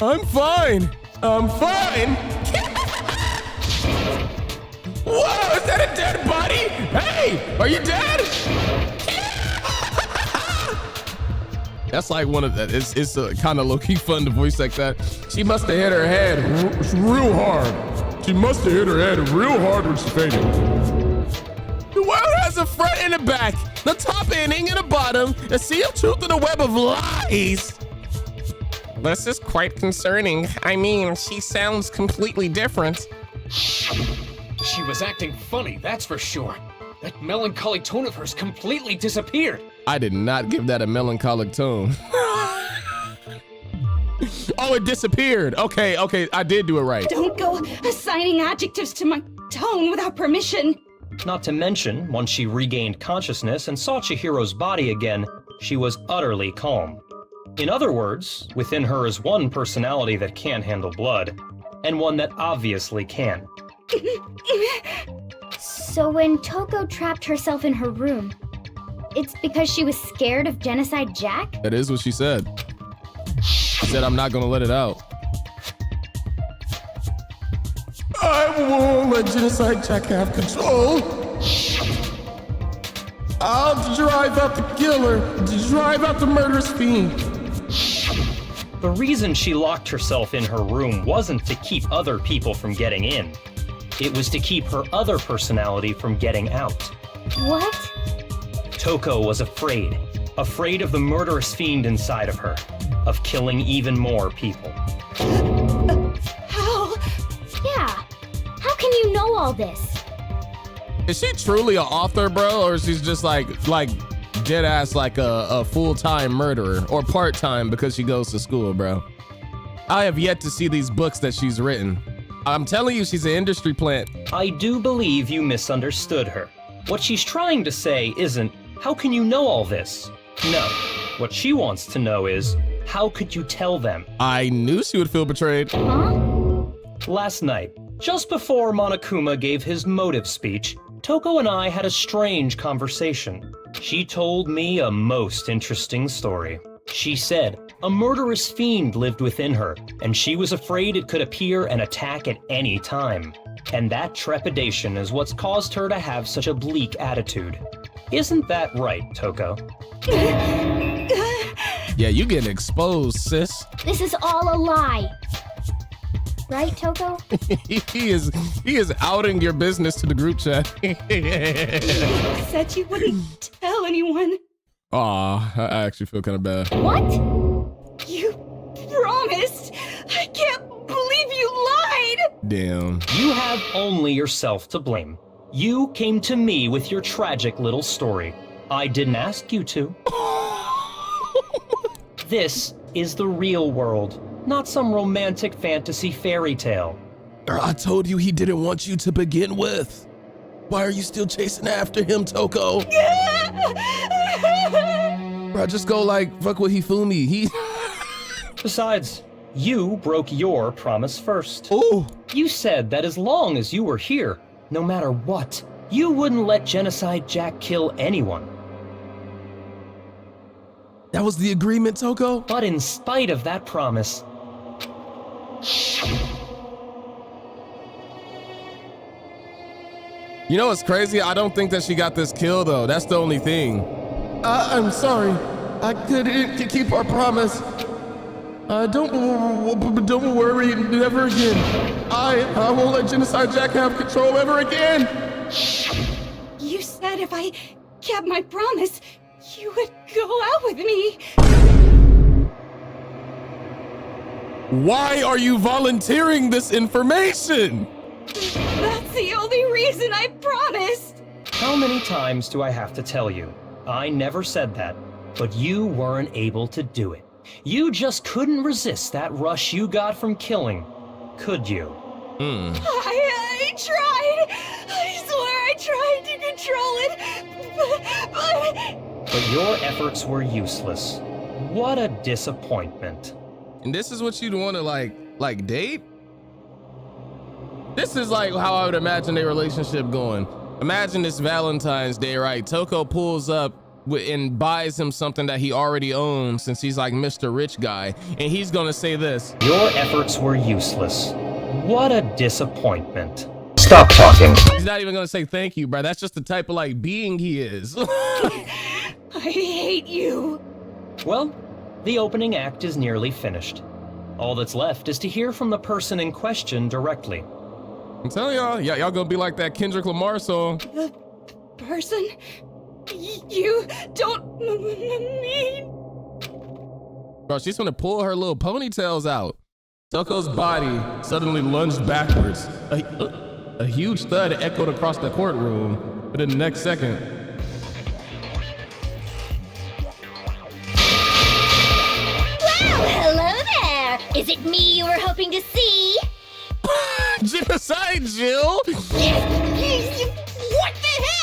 I'm fine. I'm fine. Whoa, is that a dead body? Hey, are you dead? That's like one of that. It's kind of low-key fun to voice like that. She must have hit her head real hard. She must have hit her head real hard when she fainted. The world has a front and a back, the top ending and the bottom, a sea of truth and a web of lies. This is quite concerning. I mean, she sounds completely different. She was acting funny, that's for sure. That melancholy tone of hers completely disappeared. I did not give that a melancholic tone. Oh, it disappeared. Okay, I did do it right. Don't go assigning adjectives to my tone without permission. Not to mention, once she regained consciousness and saw Chihiro's body again, she was utterly calm. In other words, within her is one personality that can handle blood, and one that obviously can. So when Toko trapped herself in her room, it's because she was scared of Genocide Jack? That is what she said. She said, I'm not gonna let it out. I won't let Genocide Jack have control. I'll drive out the killer, drive out the murderous fiend. The reason she locked herself in her room wasn't to keep other people from getting in. It was to keep her other personality from getting out. What? Toko was afraid of the murderous fiend inside of her, of killing even more people. How? Yeah. How can you know all this? Is she truly an author, bro? Or is she just like dead ass like a full-time murderer or part-time because she goes to school, bro? I have yet to see these books that she's written. I'm telling you, she's an industry plant. I do believe you misunderstood her. What she's trying to say isn't, how can you know all this? No. What she wants to know is, how could you tell them? I knew she would feel betrayed. Huh? Last night, just before Monokuma gave his motive speech, Toko and I had a strange conversation. She told me a most interesting story. She said a murderous fiend lived within her, and she was afraid it could appear and attack at any time. And that trepidation is what's caused her to have such a bleak attitude. Isn't that right, Toko? Yeah, you getting exposed, sis. This is all a lie. Right, Toko? he is outing your business to the group chat. You said you wouldn't tell anyone. Aw, I actually feel kind of bad. What? You promised. I can't believe you lied. Damn. You have only yourself to blame. You came to me with your tragic little story. I didn't ask you to. This is the real world, not some romantic fantasy fairy tale. I told you he didn't want you to begin with. Why are you still chasing after him, Toko? Bro, just go like, fuck with Hifumi. Besides, you broke your promise first. Ooh. You said that as long as you were here, no matter what, you wouldn't let Genocide Jack kill anyone. That was the agreement, Toko? But in spite of that promise, You know what's crazy? I don't think that she got this kill though. That's the only thing. I'm sorry. I couldn't keep our promise. Don't worry, never again. I won't let Genocide Jack have control ever again. You said if I kept my promise, you would go out with me. Why are you volunteering this information? That's the only reason I promised. how many times do I have to tell you? I never said that, but you weren't able to do it. You just couldn't resist that rush you got from killing, could you? I tried. I swear I tried to control it, But your efforts were useless. What a disappointment. And this is what you'd want to like date? This is like how I would imagine a relationship going. Imagine this Valentine's Day, right? Toko pulls up and buys him something that he already owns since he's like Mr. Rich Guy. And he's gonna say this. Your efforts were useless. What a disappointment. Stop talking. He's not even gonna say thank you, bro. That's just the type of like being he is. I hate you. Well, the opening act is nearly finished. All that's left is to hear from the person in question directly. I'm telling y'all, y'all gonna be like that Kendrick Lamar song. The person you don't mean. Bro, she's gonna pull her little ponytails out. Toko's body suddenly lunged backwards. A huge thud echoed across the courtroom, but in the next second, Well, hello there. Is it me you were hoping to see? Genocide Jill? What the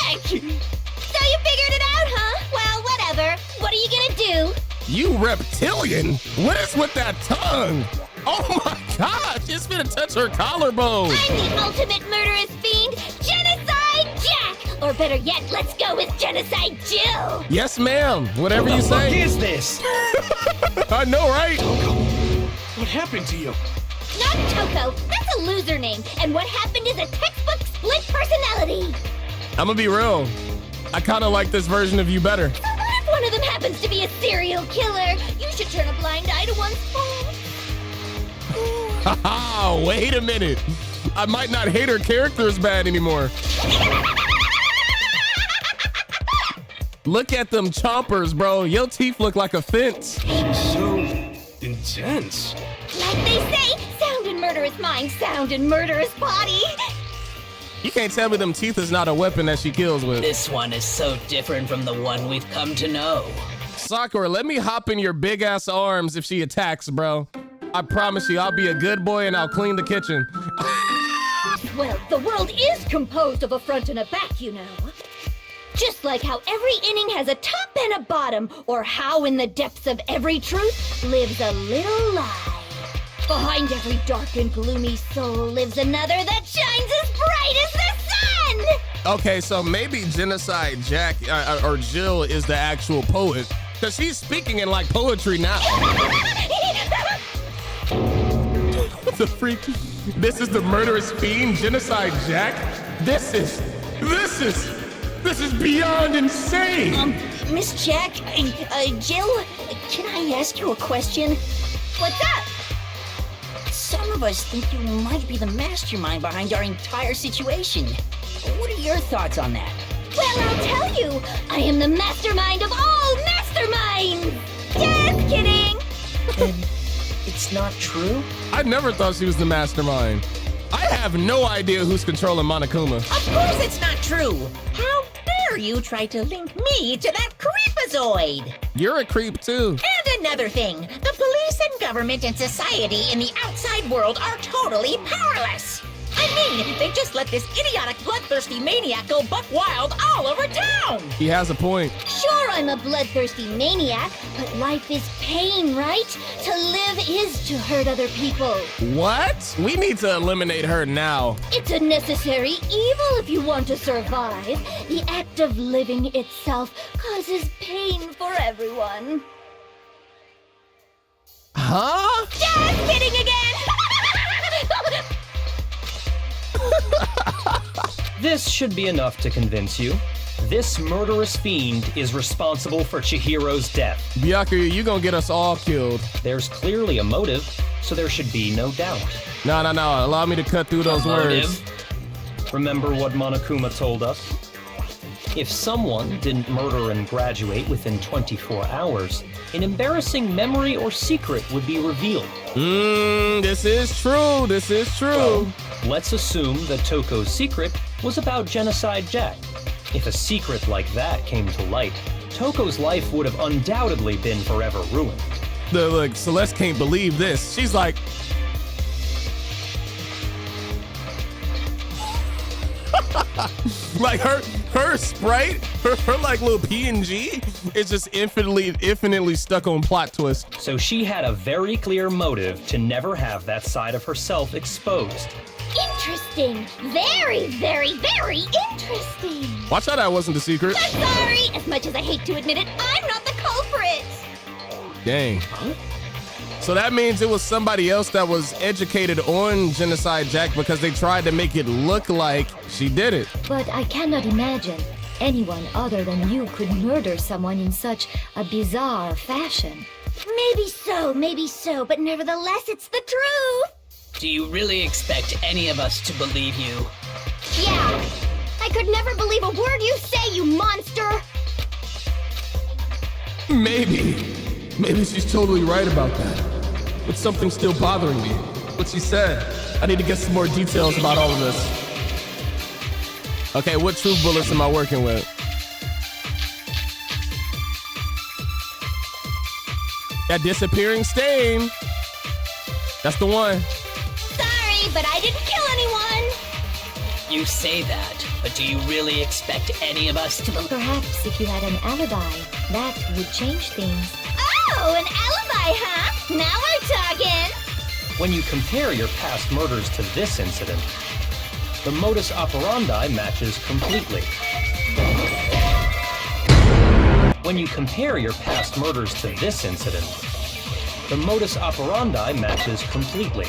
heck? So you figured it out, huh? Well, whatever. What are you gonna do? You reptilian? What is with that tongue? Oh my gosh, it's gonna touch her collarbone. I'm the ultimate murderous fiend, Genocide Jack! Or better yet, let's go with Genocide Jill! Yes, ma'am. Whatever you say. What is this? I know, right? Toko, what happened to you? Not Toko, that's a loser name, and what happened is a textbook split personality. I'm gonna be real. I kinda like this version of you better. So what if one of them happens to be a serial killer? You should turn a blind eye to one's faults. Haha, wait a minute. I might not hate her character as bad anymore. Look at them chompers, bro. Your teeth look like a fence. So intense. Like they say, sound in murderous mind, sound in murderous body. You can't tell me them teeth is not a weapon that she kills with. This one is so different from the one we've come to know. Sakura, let me hop in your big ass arms if she attacks, bro. I promise you, I'll be a good boy and I'll clean the kitchen. Well, the world is composed of a front and a back, you know. Just like how every inning has a top and a bottom, or how in the depths of every truth lives a little lie. Behind every dark and gloomy soul lives another that shines as bright as the sun! Okay, so maybe Genocide Jack or Jill is the actual poet, because she's speaking in like poetry now. What the freak? This is the murderous fiend, Genocide Jack? This is beyond insane! Miss Jack, Jill, can I ask you a question? What's up? Some of us think you might be the mastermind behind our entire situation. What are your thoughts on that? Well, I'll tell you, I am the mastermind of all masterminds! Just kidding! It's not true? I never thought she was the mastermind. I have no idea who's controlling Monokuma. Of course it's not true. How dare you try to link me to that creepazoid? You're a creep too. And another thing, the police and government and society in the outside world are totally powerless. I mean, they just let this idiotic, bloodthirsty maniac go buck wild all over town. He has a point. Sure, I'm a bloodthirsty maniac, but life is pain, right? To live is to hurt other people. What? We need to eliminate her now. It's a necessary evil if you want to survive. The act of living itself causes pain for everyone. Huh? Just kidding again! This should be enough to convince you. This murderous fiend is responsible for Chihiro's death. Byakuya, you gonna get us all killed. There's clearly a motive, so there should be no doubt. No. Allow me to cut through those words. Remember what Monokuma told us? If someone didn't murder and graduate within 24 hours, an embarrassing memory or secret would be revealed. This is true. Well, let's assume that Toko's secret was about Genocide Jack. If a secret like that came to light, Toko's life would have undoubtedly been forever ruined. Look, Celeste can't believe this. She's like, like her sprite, her like little PNG is just infinitely stuck on plot twist. So she had a very clear motive to never have that side of herself exposed. Interesting. Very, very, very interesting. Watch out, that wasn't the secret. I'm sorry. As much as I hate to admit it, I'm not the culprit. Dang. So that means it was somebody else that was educated on Genocide Jack because they tried to make it look like she did it. But I cannot imagine anyone other than you could murder someone in such a bizarre fashion. Maybe so, but nevertheless, it's the truth. Do you really expect any of us to believe you? Yeah. I could never believe a word you say, you monster. Maybe she's totally right about that. But something's still bothering me. What she said. I need to get some more details about all of this. Okay, what truth bullets am I working with? That disappearing stain. That's the one. Sorry, but I didn't kill anyone. You say that, but do you really expect any of us to believe? Perhaps if you had an alibi, that would change things. Oh, an alibi, huh? Now we're talking. When you compare your past murders to this incident, the modus operandi matches completely. When you compare your past murders to this incident, the modus operandi matches completely.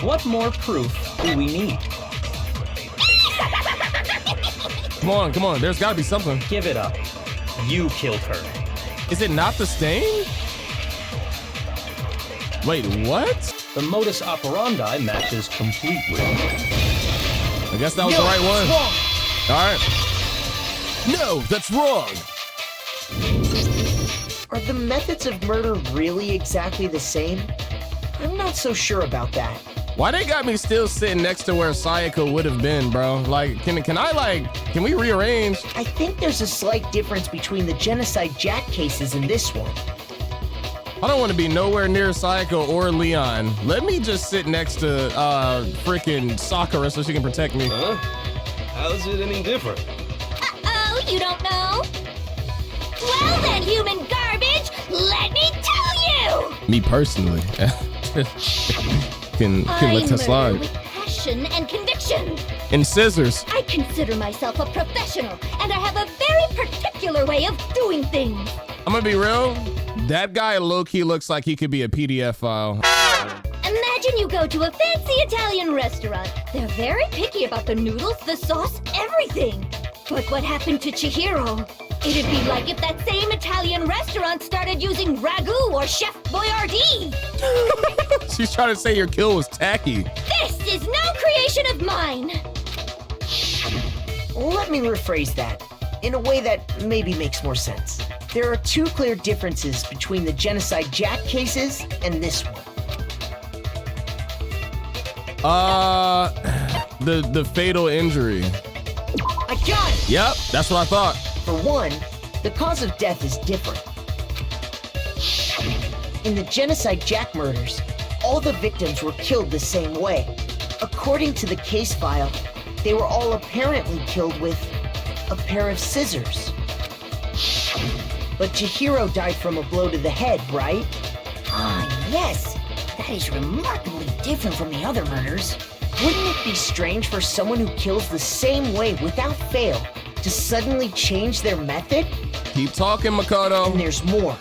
What more proof do we need? Come on, there's gotta be something. Give it up. You killed her. Is it not the stain? Wait, what? The modus operandi matches completely. I guess that was the right one. All right. No, that's wrong. Are the methods of murder really exactly the same? I'm not so sure about that. Why they got me still sitting next to where Sayaka would have been, bro? Like, can we rearrange? I think there's a slight difference between the Genocide Jack cases and this one. I don't want to be nowhere near Sayaka or Leon. Let me just sit next to freaking Sakura so she can protect me. Huh? How's it any different? Uh-oh, you don't know? Well then, human garbage, let me tell you! Me personally. can let that slide. With passion and conviction. And scissors. I consider myself a professional, and I have a very particular way of doing things. I'm gonna be real. That guy low-key looks like he could be a PDF file. Imagine you go to a fancy Italian restaurant. They're very picky about the noodles, the sauce, everything. But what happened to Chihiro? It'd be like if that same Italian restaurant started using ragu or Chef Boyardee. She's trying to say your kill was tacky. This is no creation of mine. Let me rephrase that in a way that maybe makes more sense. There are two clear differences between the Genocide Jack cases and this one. The fatal injury. I got it! Yep, that's what I thought. For one, the cause of death is different. In the Genocide Jack murders, all the victims were killed the same way. According to the case file, they were all apparently killed with a pair of scissors. But Chihiro died from a blow to the head, right? Ah, yes. That is remarkably different from the other murders. Wouldn't it be strange for someone who kills the same way without fail to suddenly change their method? Keep talking, Makoto. And there's more.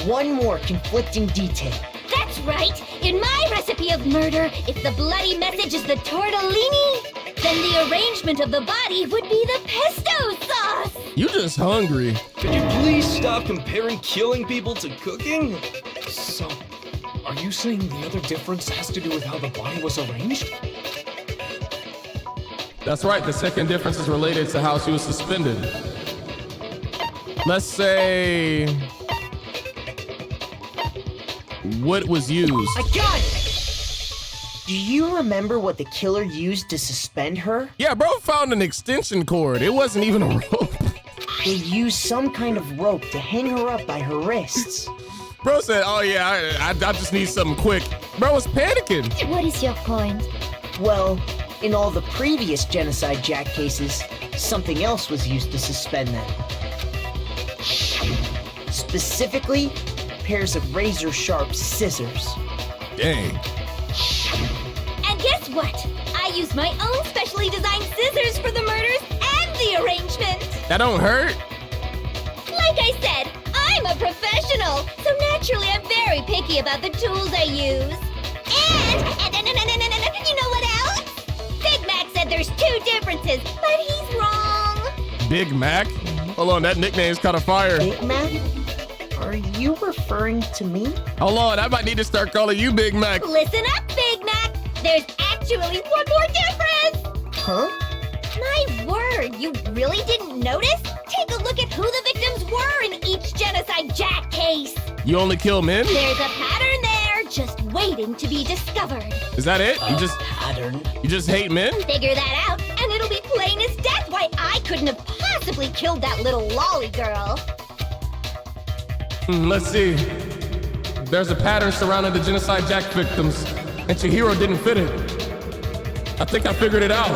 One more conflicting detail. That's right. In my recipe of murder, if the bloody message is the tortellini, then the arrangement of the body would be the pesto sauce. You just hungry. Could you please stop comparing killing people to cooking? So, are you saying the other difference has to do with how the body was arranged? That's right. The second difference is related to how she was suspended. Let's say what was used. I got it! Do you remember what the killer used to suspend her? Yeah, bro found an extension cord. It wasn't even a rope. They used some kind of rope to hang her up by her wrists. Bro said, oh yeah, I just need something quick. Bro was panicking. What is your point? Well, in all the previous Genocide Jack cases, something else was used to suspend them. Specifically, pairs of razor-sharp scissors. Dang. And guess what? I used my own specially designed scissors for the murders and the arrangement. That don't hurt. Like I said, I'm a professional, so naturally I'm very picky about the tools I use. And you know what else? Big Mac said there's 2 differences, but he's wrong. Big Mac? Hold on, that nickname's kind of fire. Big Mac? Are you referring to me? Hold on, I might need to start calling you Big Mac. Listen up, Big Mac. There's actually one more difference. Huh? My word, you really didn't notice? Take a look at who the victims were in each Genocide Jack case. You only kill men? There's a pattern there, just waiting to be discovered. Is that it? You just hate men? Figure that out, and it'll be plain as death why I couldn't have possibly killed that little lolly girl. Let's see. There's a pattern surrounding the Genocide Jack victims, and Chihiro didn't fit it. I think I figured it out.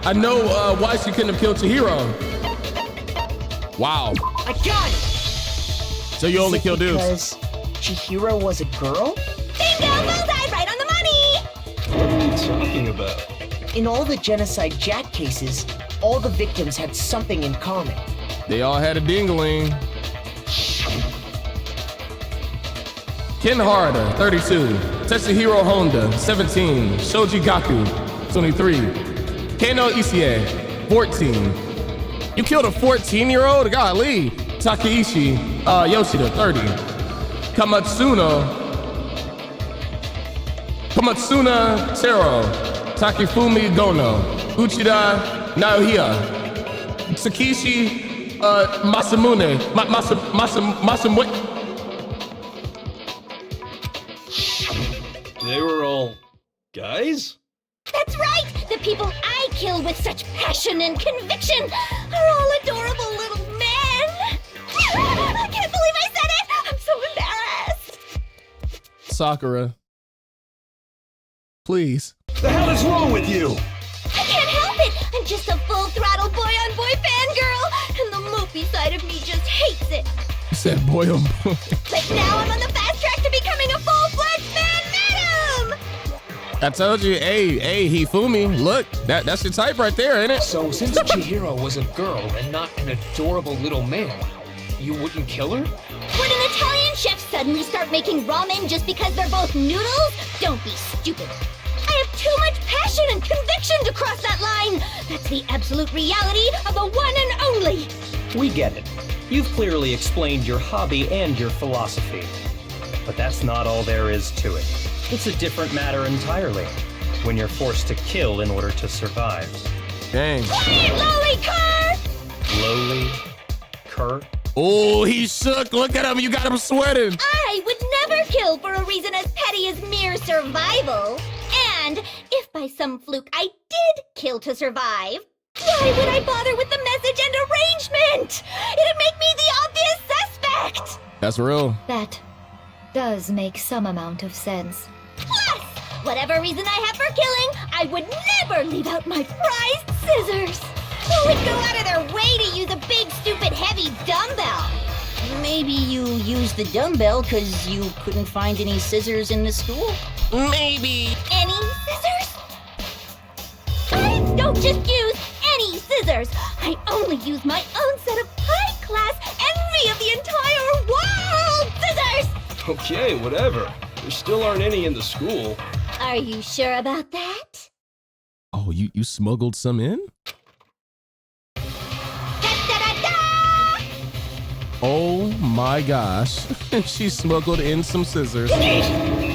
I know why she couldn't have killed Chihiro. Wow. I got it! So you only kill dudes? Because Chihiro was a girl? Bingo! Bullseye! Right on the money! What are you talking about? In all the Genocide Jack cases, all the victims had something in common. They all had a dingling. Ken Harada, 32. Tetsuhiro Honda, 17. Shoji Gaku, 23. Kano Isie, 14. You killed a 14-year-old? Golly. Takeishi Yoshida, 30. Kamatsuna Tero, Takifumi Gono, Uchida Naohia, Tsukishi Masamune, Masamune. They were all guys? That's right! The people I kill with such passion and conviction are all adorable little men! I can't believe I said it! I'm so embarrassed! Sakura. Please. The hell is wrong with you? I can't help it! I'm just a full-throttle boy-on-boy fangirl, and the mopey side of me just hates it. You said boy on boy. But now I'm on the fast track to becoming a full-fledged fan madam! I told you, hey, Hifumi, look, that's your type right there, ain't it? So since Chihiro was a girl and not an adorable little man, you wouldn't kill her? Would an Italian chef suddenly start making ramen just because they're both noodles? Don't be stupid. I have too much passion and conviction to cross that line. That's the absolute reality of the one and only. We get it. You've clearly explained your hobby and your philosophy. But that's not all there is to it. It's a different matter entirely, when you're forced to kill in order to survive. Dang. Quiet, lowly cur! Lowly cur? Oh, he shook. Look at him. You got him sweating. I would never kill for a reason as petty as mere survival. And if by some fluke I did kill to survive, why would I bother with the message and arrangement? It'd make me the obvious suspect! That's real. That does make some amount of sense. Plus, whatever reason I have for killing, I would never leave out my prized scissors. Who would go out of their way to use a big, stupid, heavy dumbbell? Maybe you used the dumbbell because you couldn't find any scissors in the school? Maybe. Any scissors? I don't just use any scissors. I only use my own set of high-class, envy of the entire world scissors! Okay, whatever. There still aren't any in the school. Are you sure about that? Oh, you smuggled some in? Oh my gosh. She smuggled in some scissors.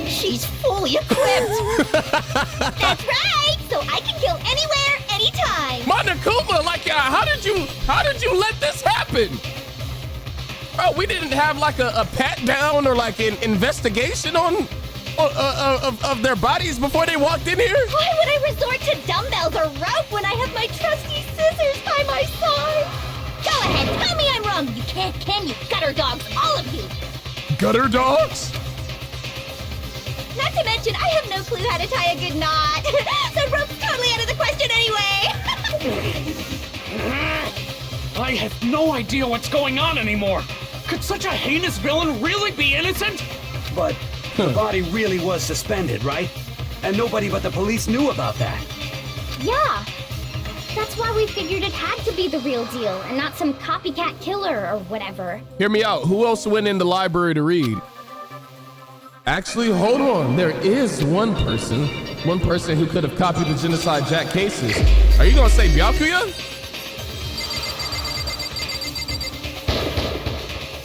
She's fully equipped. That's right! So I can kill anywhere, anytime! Monokuma, like, how did you let this happen? Bro, we didn't have like a pat down or like an investigation of their bodies before they walked in here? Why would I resort to dumbbells or rope when I have my trusty scissors by my side? Go ahead, tell me I'm wrong. You can't, can you? Gutter dogs, all of you. Gutter dogs? Not to mention, I have no clue how to tie a good knot. So rope's totally out of the question anyway. I have no idea what's going on anymore. Could such a heinous villain really be innocent? But the body really was suspended, right? And nobody but the police knew about that. Yeah. That's why we figured it had to be the real deal and not some copycat killer or whatever. Hear me out. Who else went in the library to read? Actually, hold on. There is one person who could have copied the Genocide Jack cases. Are you gonna say Byakuya?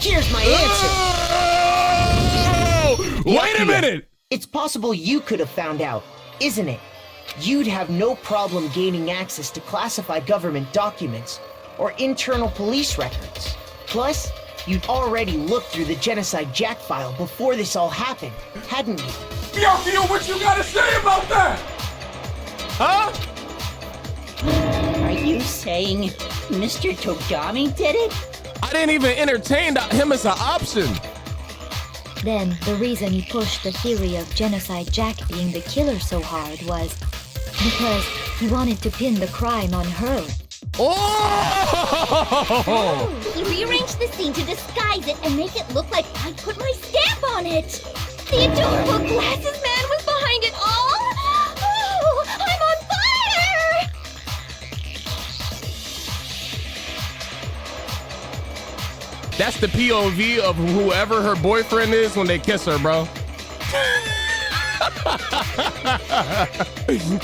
Here's my answer. Wait a minute! It's possible you could have found out, isn't it? You'd have no problem gaining access to classified government documents or internal police records. Plus, you'd already looked through the Genocide Jack file before this all happened, hadn't you? Byakuya, what you gotta say about that? Huh? Are you saying Mr. Togami did it? I didn't even entertain him as an option. Then, the reason he pushed the theory of Genocide Jack being the killer so hard was because he wanted to pin the crime on her. Oh! He rearranged the scene to disguise it and make it look like I put my stamp on it. The adorable glasses man was behind it all. Oh, I'm on fire! That's the POV of whoever her boyfriend is when they kiss her, bro.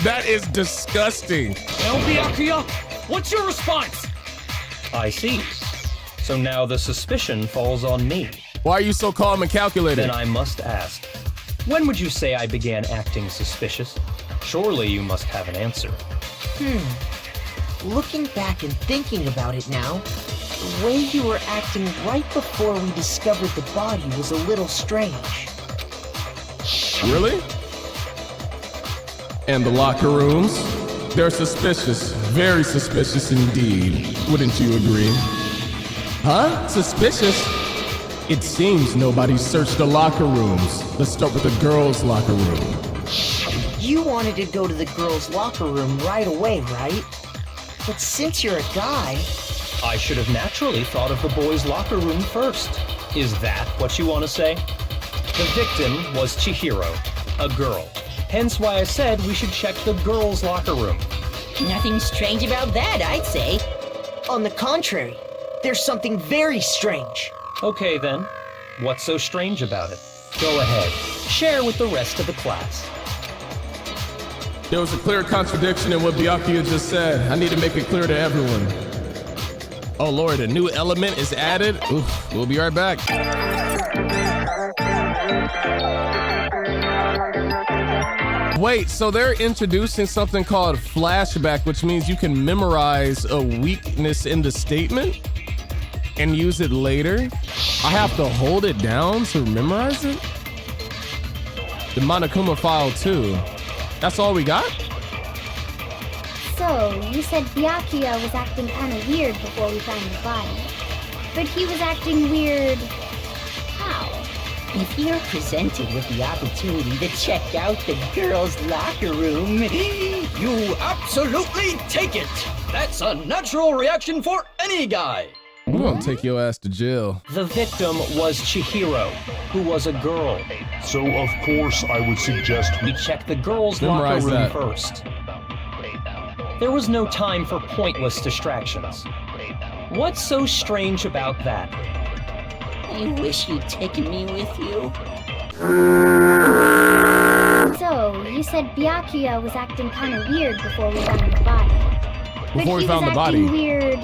That is disgusting. Well, Byakuya, what's your response? I see. So now the suspicion falls on me. Why are you so calm and calculated? Then I must ask, when would you say I began acting suspicious? Surely you must have an answer. Looking back and thinking about it now, the way you were acting right before we discovered the body was a little strange. Really? And the locker rooms? They're suspicious. Very suspicious indeed. Wouldn't you agree? Huh? Suspicious? It seems nobody searched the locker rooms. Let's start with the girls' locker room. You wanted to go to the girls' locker room right away, right? But since you're a guy... I should have naturally thought of the boys' locker room first. Is that what you want to say? The victim was Chihiro, a girl. Hence why I said we should check the girls' locker room. Nothing strange about that, I'd say. On the contrary, there's something very strange. Okay then, what's so strange about it? Go ahead, share with the rest of the class. There was a clear contradiction in what Byakuya just said. I need to make it clear to everyone. Oh Lord, a new element is added. Oof, we'll be right back. Wait, so they're introducing something called flashback, which means you can memorize a weakness in the statement and use it later? I have to hold it down to memorize it? The Monokuma file too. That's all we got? So, you said Byakuya was acting kind of weird before we found the body. But he was acting weird... how? If you're presented with the opportunity to check out the girls' locker room, you absolutely take it! That's a natural reaction for any guy! We're gonna take your ass to jail. The victim was Chihiro, who was a girl. So of course I would suggest we check the girls' Memorize locker room that. first. There was no time for pointless distractions. What's so strange about that? I wish you'd taken me with you. So, you said Byakuya was acting kind of weird before we found the body. Before we found the But he was acting body. weird...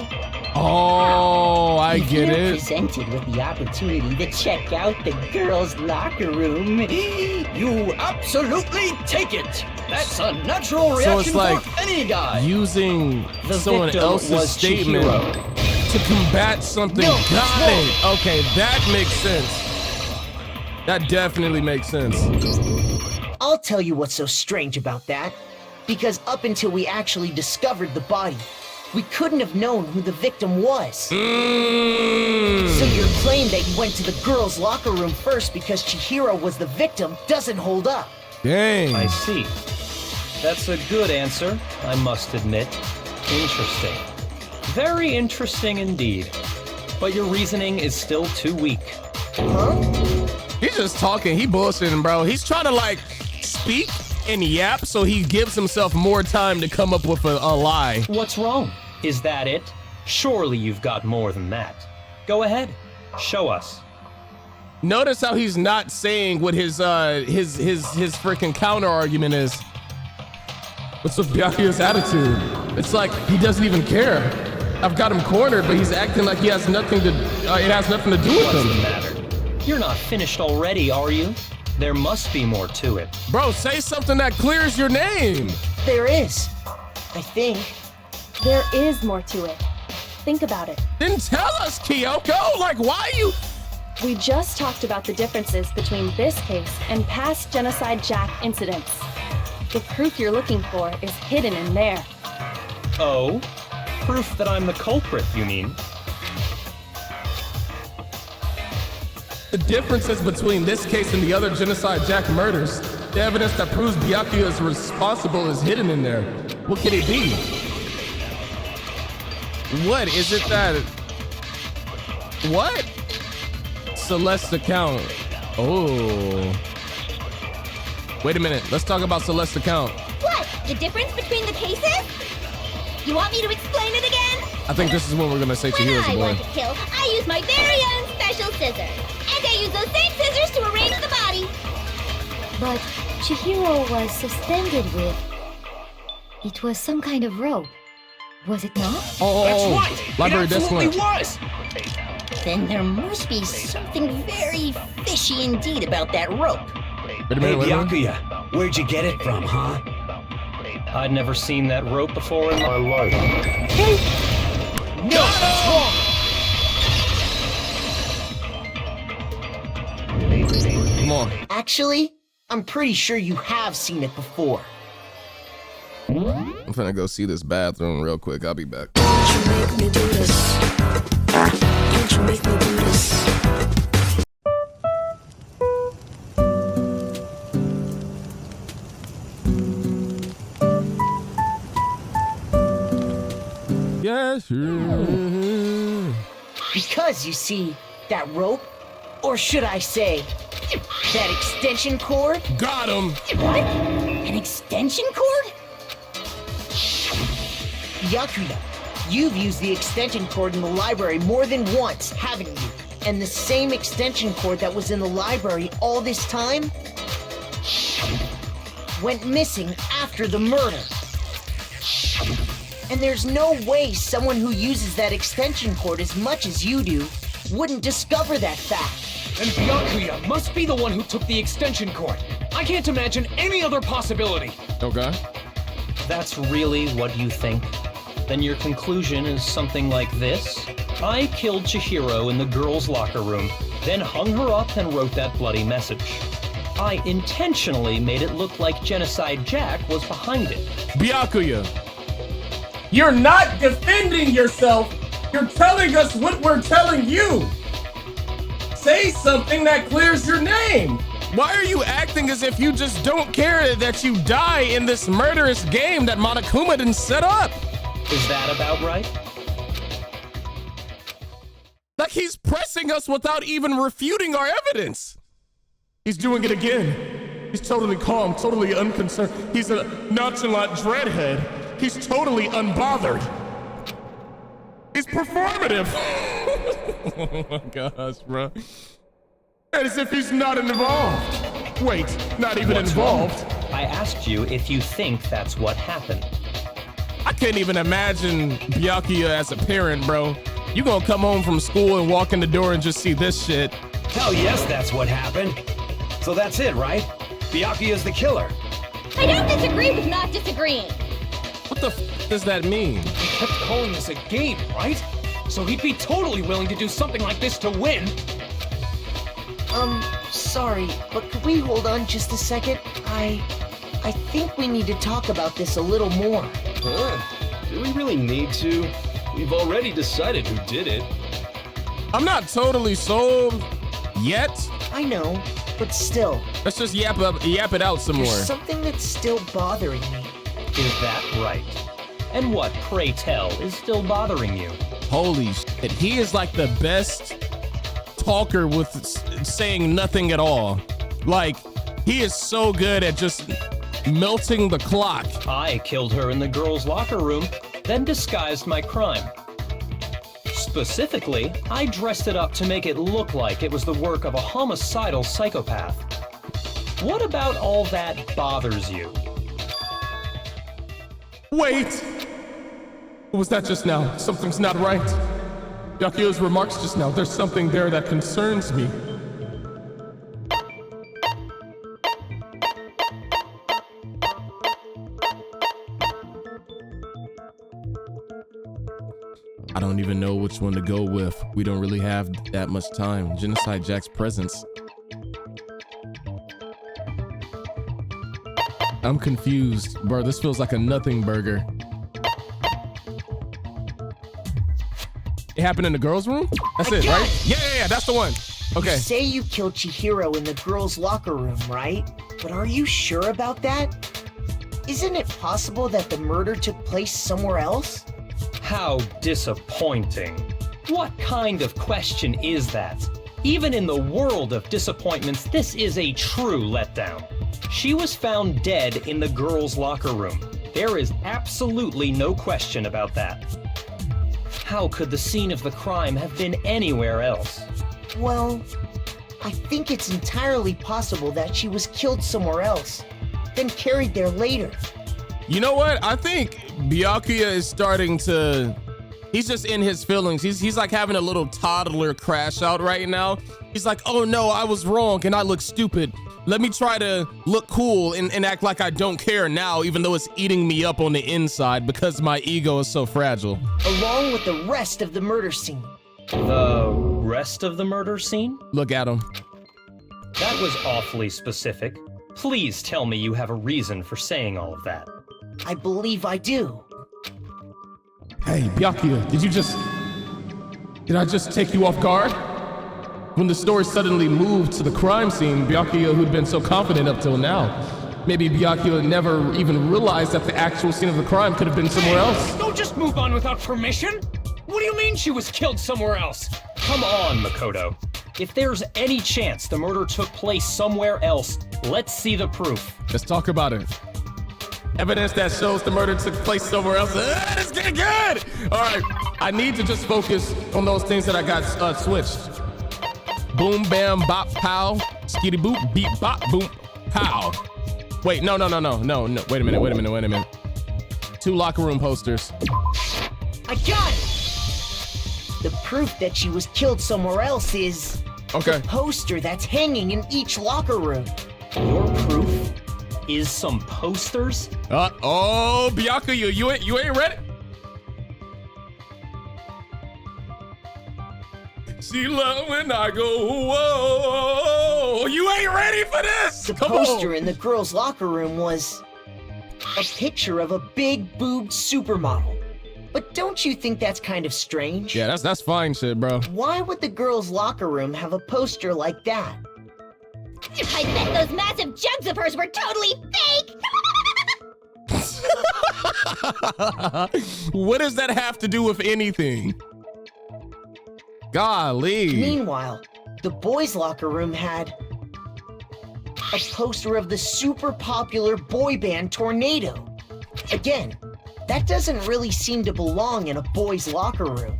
Oh, I If get you're it. presented with the opportunity to check out the girls' locker room, you absolutely take it! That's a natural So reaction it's like for any guy! using The someone victim else's was statement Chihiro. to combat something. No, Got no. it. Okay, that makes sense. That definitely makes sense. I'll tell you what's so strange about that. Because up until we actually discovered the body, we couldn't have known who the victim was. So your claim that you went to the girls' locker room first because Chihiro was the victim doesn't hold up. Dang. I see. That's a good answer, I must admit. Interesting. Very interesting indeed. But your reasoning is still too weak. Huh? He's just talking. He bullshitting, bro. He's trying to like speak and yap, so he gives himself more time to come up with a lie. What's wrong? Is that it? Surely you've got more than that. Go ahead, show us. Notice how he's not saying what his freaking counter argument is. What's with Byakuya's attitude? It's like he doesn't even care. I've got him cornered, but he's acting like he has nothing to. It has nothing to do with him. What's the matter? You're not finished already, are you? There must be more to it. Bro, say something that clears your name. There is. I think. There is more to it. Think about it. Then tell us, Kyoko. Like, why you? We just talked about the differences between this case and past Genocide Jack incidents. The proof you're looking for is hidden in there. Oh? Proof that I'm the culprit, you mean? The differences between this case and the other Genocide Jack murders, the evidence that proves Byakuya is responsible is hidden in there. What could it be? What is it that? What? Celeste's account. Oh. Wait a minute. Let's talk about Celeste's account. What? The difference between the cases? You want me to explain it again? I think this is when we're gonna say Chihiro's a When I boy. want to kill, I use my very own special scissors. And I use those same scissors to arrange the body. But Chihiro was suspended with... It was some kind of rope. Was it not? Oh, That's right! Library It desk absolutely lamp. was! Then there must be something very fishy indeed about that rope. Wait a Hey, minute, wait a minute. Byakuya, where'd you get it from, huh? I'd never seen that rope before in my life. No, that's wrong. Come on. Actually, I'm pretty sure you have seen it before. I'm finna go see this bathroom real quick. I'll be back. Don't you make me do this. Don't you make me do this. Yes, sir. Because you see, that rope, or should I say, that extension cord? Got him. What? An extension cord? Byakuya, you've used the extension cord in the library more than once, haven't you? And the same extension cord that was in the library all this time went missing after the murder. And there's no way someone who uses that extension cord as much as you do wouldn't discover that fact. And Byakuya must be the one who took the extension cord. I can't imagine any other possibility. Okay. That's really what you think? Then your conclusion is something like this? I killed Chihiro in the girls' locker room, then hung her up and wrote that bloody message. I intentionally made it look like Genocide Jack was behind it. Byakuya, you're not defending yourself. You're telling us what we're telling you. Say something that clears your name. Why are you acting as if you just don't care that you die in this murderous game that Monokuma didn't set up? Is that about right? Like he's pressing us without even refuting our evidence. He's doing it again. He's totally calm, totally unconcerned. He's a nonchalant dreadhead. He's totally unbothered. He's performative. Oh my gosh, bro. And as if he's not involved. Wait, not even What's involved. wrong? I asked you if you think that's what happened. I can't even imagine Byakuya as a parent, bro. You gonna come home from school and walk in the door and just see this shit. Hell yes, that's what happened. So that's it, right? Byakuya's the killer. I don't disagree with not disagreeing. What the f does that mean? He kept calling this a game, right? So he'd be totally willing to do something like this to win. Sorry, but could we hold on just a second? I think we need to talk about this a little more. Huh? Do we really need to? We've already decided who did it. I'm not totally sold yet. I know, but still. Let's just yap it out some more. There's something that's still bothering me. Is that right? And what, pray tell, is still bothering you? Holy shit, he is like the best talker with saying nothing at all. Like, he is so good at just melting the clock. I killed her in the girls' locker room, then disguised my crime. Specifically, I dressed it up to make it look like it was the work of a homicidal psychopath. What about all that bothers you? Wait! What was that just now? Something's not right. Byakuya's remarks just now, there's something there that concerns me. I don't even know which one to go with. We don't really have that much time. Genocide Jack's presence. I'm confused. Bro, this feels like a nothing burger. It happened in the girls' room? That's it, right? Yeah, that's the one. Okay. You say you killed Chihiro in the girls' locker room, right? But are you sure about that? Isn't it possible that the murder took place somewhere else? How disappointing. What kind of question is that? Even in the world of disappointments, this is a true letdown. She was found dead in the girls' locker room. There is absolutely no question about that. How could the scene of the crime have been anywhere else? Well, I think it's entirely possible that she was killed somewhere else, then carried there later. You know what? I think Byakuya is starting to... He's just in his feelings. He's like having a little toddler crash out right now. He's like, oh no, I was wrong and I look stupid. Let me try to look cool and act like I don't care now, even though it's eating me up on the inside because my ego is so fragile. Along with the rest of the murder scene. The rest of the murder scene? Look at him. That was awfully specific. Please tell me you have a reason for saying all of that. I believe I do. Hey, Byakuya, did I just take you off guard? When the story suddenly moved to the crime scene, Byakuya, who'd been so confident up till now, maybe Byakuya never even realized that the actual scene of the crime could have been somewhere else. Don't just move on without permission! What do you mean she was killed somewhere else? Come on, Makoto. If there's any chance the murder took place somewhere else, let's see the proof. Let's talk about it. Evidence that shows the murder took place somewhere else. It's getting good! All right, I need to just focus on those things that I got switched. Boom, bam, bop, pow, skitty boop, beep, bop, boom, pow. Wait, no. Wait a minute. 2 locker room posters. I got it! The proof that she was killed somewhere else is the poster that's hanging in each locker room. Your proof is some posters? Oh, Byakuya, you ain't ready? She love when I go, whoa, you ain't ready for this? The poster in the girls' locker room was a picture of a big-boobed supermodel. But don't you think that's kind of strange? Yeah, that's fine shit, bro. Why would the girls' locker room have a poster like that? I bet those massive jugs of hers were totally fake! What does that have to do with anything? Golly. Meanwhile, the boys' locker room had a poster of the super popular boy band Tornado. Again, that doesn't really seem to belong in a boys' locker room.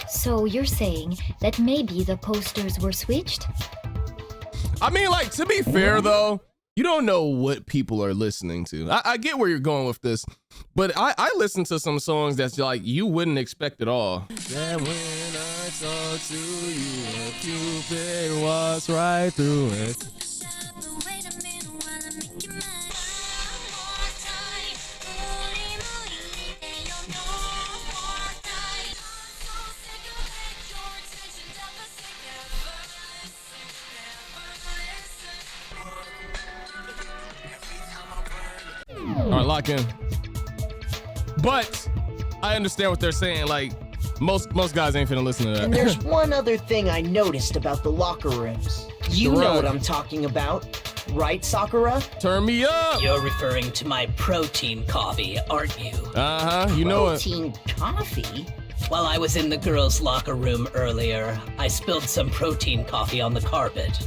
So you're saying that maybe the posters were switched? I mean, like, to be fair, though, you don't know what people are listening to. I get where you're going with this, but I listen to some songs that's like you wouldn't expect at all. That when I talk to you, Cupid was right through it. All right, lock in. But I understand what they're saying. Like, most guys ain't finna listen to that. And there's one other thing I noticed about the locker rooms. You know what I'm talking about, right, Sakura? Turn me up. You're referring to my protein coffee, aren't you? Uh-huh, you know it. Protein coffee? While I was in the girls' locker room earlier, I spilled some protein coffee on the carpet.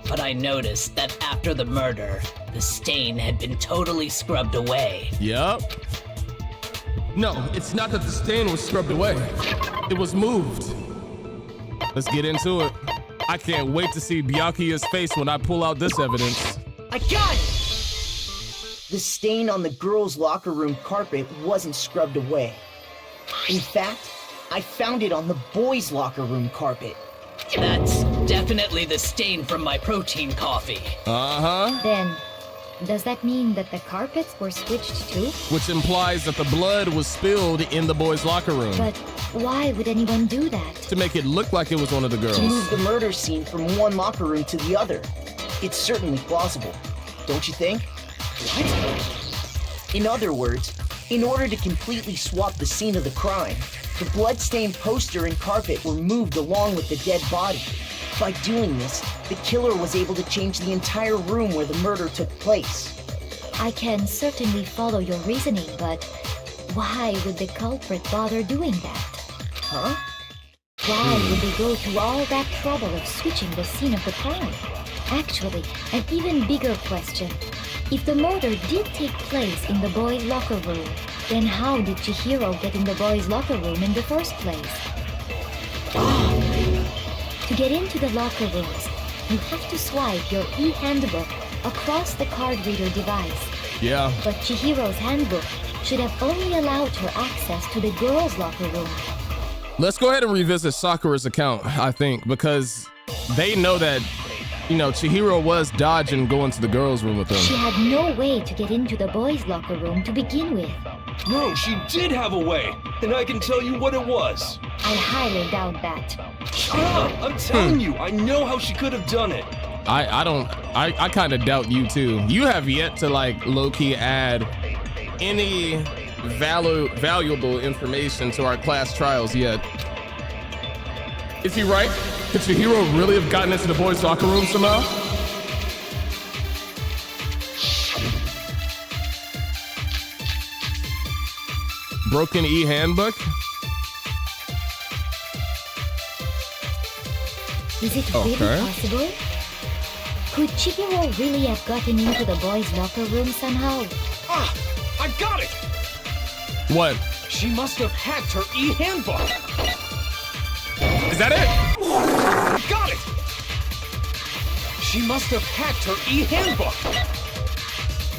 but I noticed that after the murder, the stain had been totally scrubbed away. Yep. No, it's not that the stain was scrubbed away. It was moved. Let's get into it. I can't wait to see Byakuya's face when I pull out this evidence. I got it! The stain on the girls' locker room carpet wasn't scrubbed away. In fact, I found it on the boys' locker room carpet. That's definitely the stain from my protein coffee. Uh-huh. Then, does that mean that the carpets were switched too? Which implies that the blood was spilled in the boys' locker room. But why would anyone do that? To make it look like it was one of the girls. To move the murder scene from one locker room to the other. It's certainly plausible, don't you think? What? In other words, in order to completely swap the scene of the crime, the blood-stained poster and carpet were moved along with the dead body. By doing this, the killer was able to change the entire room where the murder took place. I can certainly follow your reasoning, but why would the culprit bother doing that? Huh? Why would they go to all that trouble of switching the scene of the crime? Actually, an even bigger question. If the murder did take place in the boys' locker room, then how did Chihiro get in the boys' locker room in the first place? To get into the locker rooms, you have to swipe your e-handbook across the card reader device. Yeah. But Chihiro's handbook should have only allowed her access to the girls' locker room. Let's go ahead and revisit Sakura's account, I think, because they know that, you know, Chihiro was dodging going to the girls' room with them. She had no way to get into the boys' locker room to begin with. No, she did have a way, and I can tell you what it was. I highly doubt that. Shut up! I'm telling you, I know how she could have done it. I kind of doubt you too. You have yet to like low-key add any valuable information to our class trials yet. Is he right? Could Chihiro really have gotten into the boys' locker room somehow? Broken e-handbook? Is it really possible? Could Chihiro really have gotten into the boys' locker room somehow? Ah! I got it! What? She must have hacked her e-handbook! Is that it? I got it! She must have hacked her e-handbook!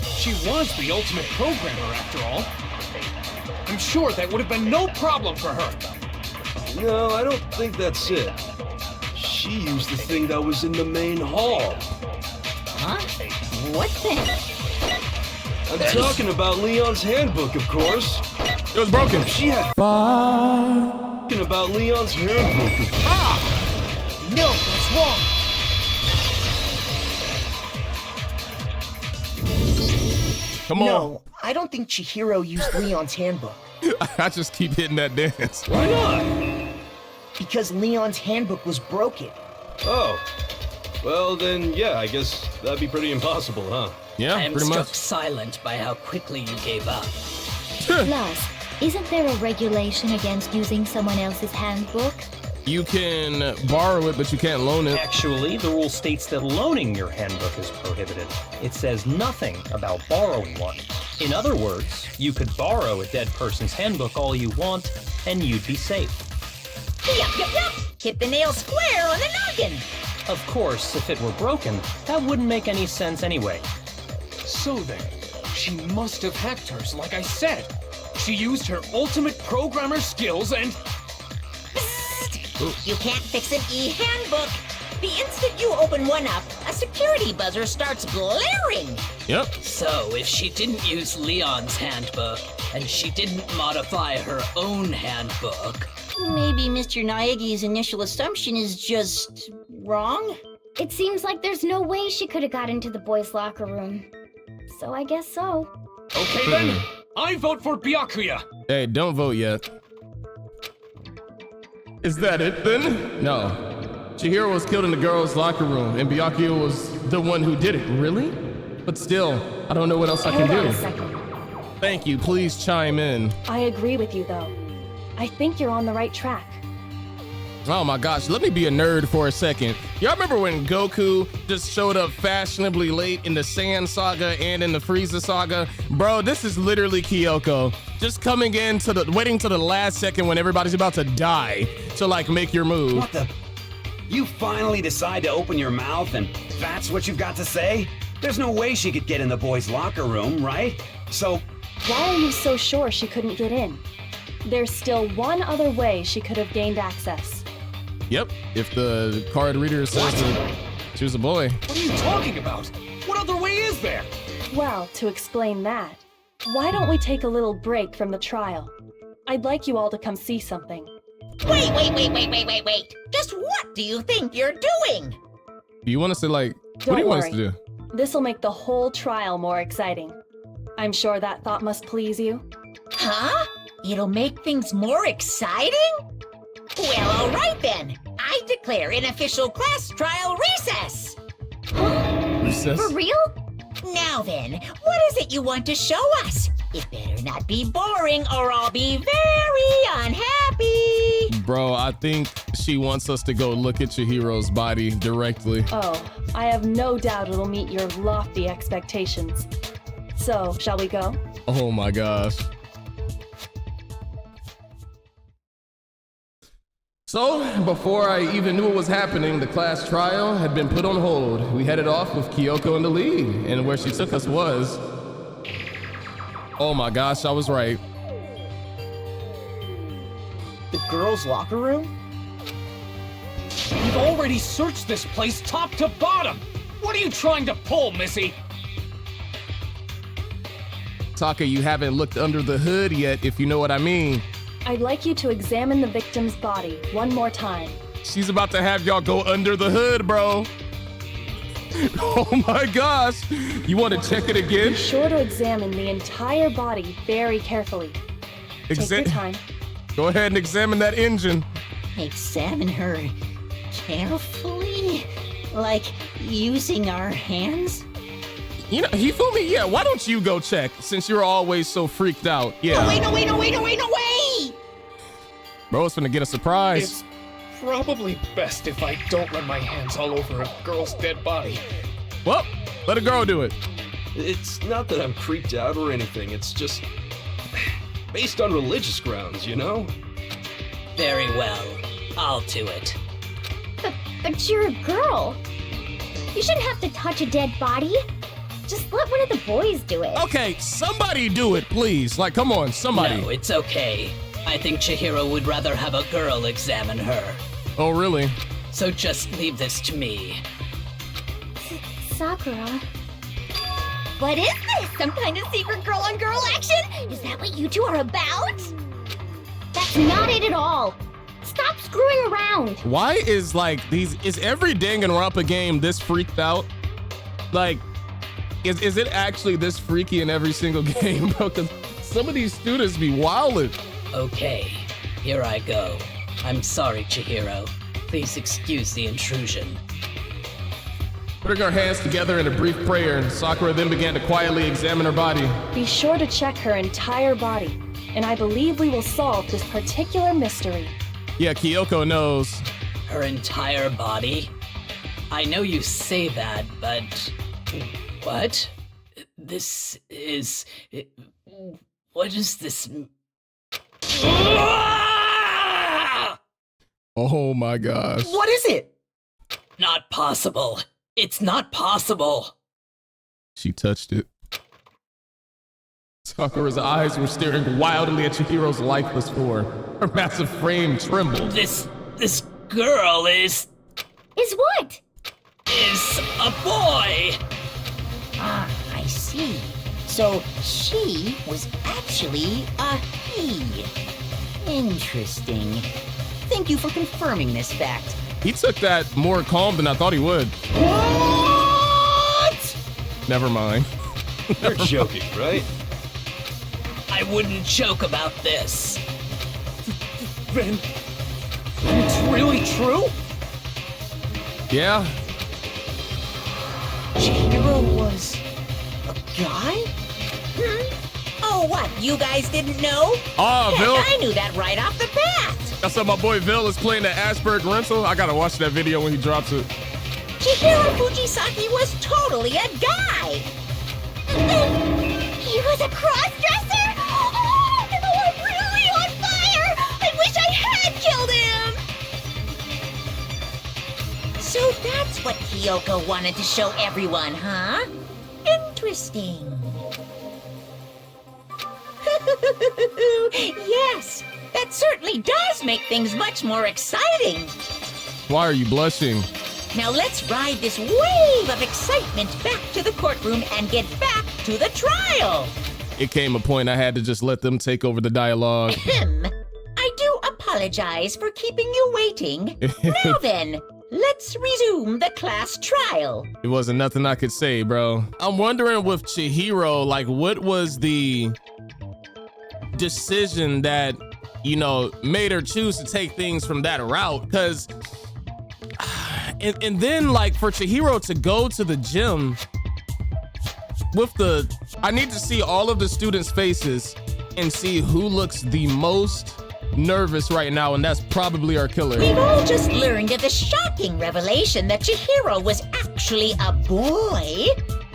She was the ultimate programmer, after all. I'm sure that would have been no problem for her. No, I don't think that's it. She used the thing that was in the main hall. Huh? What thing? I'm talking about Leon's handbook, of course. It was broken. She had talking about Leon's handbook. No, that's wrong. Come on. No, I don't think Chihiro used Leon's handbook. I just keep hitting that dance. Why not? Because Leon's handbook was broken. Oh. Well, then, yeah, I guess that'd be pretty impossible, huh? Yeah, I am pretty struck much. silent by how quickly you gave up. Plus, isn't there a regulation against using someone else's handbook? You can borrow it, but you can't loan it. Actually, the rule states that loaning your handbook is prohibited. It says nothing about borrowing one. In other words, you could borrow a dead person's handbook all you want, and you'd be safe. Yup. Hit the nail square on the noggin. Of course, if it were broken, that wouldn't make any sense anyway. So then, she must have hacked hers, like I said. She used her ultimate programmer skills and... You can't fix an e-handbook. The instant you open one up, a security buzzer starts blaring. Yep. So, if she didn't use Leon's handbook, and she didn't modify her own handbook... Maybe Mr. Naegi's initial assumption is just wrong? It seems like there's no way she could have got into the boys' locker room. So I guess so. Okay then, I vote for Byakuya. Hey, don't vote yet. Is that it then? No. Chihiro was killed in the girls' locker room, and Byakuya was the one who did it. Really? But still, I don't know what else I can Hold on do. a second. Thank you. Please chime in. I agree with you, though. I think you're on the right track. Oh my gosh, let me be a nerd for a second. Y'all remember when Goku just showed up fashionably late in the Saiyan saga and in the Frieza saga? Bro, this is literally Kyoko. Just coming in to waiting till the last second when everybody's about to die to like make your move. What the? You finally decide to open your mouth and that's what you've got to say? There's no way she could get in the boys' locker room, right? So... Why are you so sure she couldn't get in? There's still one other way she could have gained access. Yep, if the card reader says that she was a boy. What are you talking about? What other way is there? Well, to explain that, why don't we take a little break from the trial? I'd like you all to come see something. Wait. Just what do you think you're doing? Do you want us to like, what do you want us to do? This'll make the whole trial more exciting. I'm sure that thought must please you. Huh? It'll make things more exciting? Well, all right then. I declare an official class trial recess. Recess? For real? Now then, what is it you want to show us? It better not be boring or I'll be very unhappy. Bro, I think she wants us to go look at Chihiro's body directly. Oh, I have no doubt it'll meet your lofty expectations. So, shall we go? Oh my gosh. So, before I even knew what was happening, the class trial had been put on hold. We headed off with Kyoko in the lead, and where she took us was... Oh my gosh, I was right. The girls' locker room? You've already searched this place top to bottom! What are you trying to pull, Missy? Taka, you haven't looked under the hood yet, if you know what I mean. I'd like you to examine the victim's body one more time. She's about to have y'all go under the hood, bro. Oh my gosh. You want to check it again? Be sure to examine the entire body very carefully. Take your time. Go ahead and examine that engine. Examine her carefully? Like using our hands? You know, Hifumi, yeah, why don't you go check since you're always so freaked out? Yeah. No way! Bro, it's gonna get a surprise. It's probably best if I don't run my hands all over a girl's dead body. Well, let a girl do it. It's not that I'm creeped out or anything, it's just based on religious grounds, you know? Very well. I'll do it. But you're a girl. You shouldn't have to touch a dead body. Just let one of the boys do it. Okay, somebody do it, please. Like, come on, somebody. No, it's okay. I think Chihiro would rather have a girl examine her. Oh, really? So just leave this to me. Sakura. What is this? Some kind of secret girl-on-girl action? Is that what you two are about? That's not it at all. Stop screwing around. Why is like is every Danganronpa game this freaked out? Like, is it actually this freaky in every single game, bro? Because some of these students be wildin'. Okay, here I go. I'm sorry, Chihiro. Please excuse the intrusion. Putting our hands together in a brief prayer, Sakura then began to quietly examine her body. Be sure to check her entire body, and I believe we will solve this particular mystery. Yeah, Kyoko knows. Her entire body? I know you say that, but... What? This is... What is this... Oh my gosh. What is it? Not possible. It's not possible. She touched it. Sakura's eyes were staring wildly at Chihiro's lifeless form. Her massive frame trembled. This girl is what? Is a boy. Ah, I see. So she was actually a he. Interesting. Thank you for confirming this fact. He took that more calm than I thought he would. What? Never mind. You're joking, right? I wouldn't joke about this. Then it's really true? Yeah. Chihiro was a guy? Oh, what? You guys didn't know? Oh, Heck, Bill. I knew that right off the bat. That's how my boy Vil is playing the Ashburg rental. I gotta watch that video when he drops it. Chihiro Fujisaki was totally a guy. He was a cross-dresser? Oh, I'm really on fire! I wish I had killed him! So that's what Kyoko wanted to show everyone, huh? Interesting. Yes, that certainly does make things much more exciting. Why are you blushing? Now let's ride this wave of excitement back to the courtroom and get back to the trial. It came a point I had to just let them take over the dialogue. I do apologize for keeping you waiting. Now then, let's resume the class trial. It wasn't nothing I could say, bro. I'm wondering with Chihiro, like, what was the decision that, you know, made her choose to take things from that route? Because, and then, like, for Chihiro to go to the gym with the, I need to see all of the students' faces and see who looks the most nervous right now, and that's probably our killer. We've all just learned of the shocking revelation that Chihiro was actually a boy.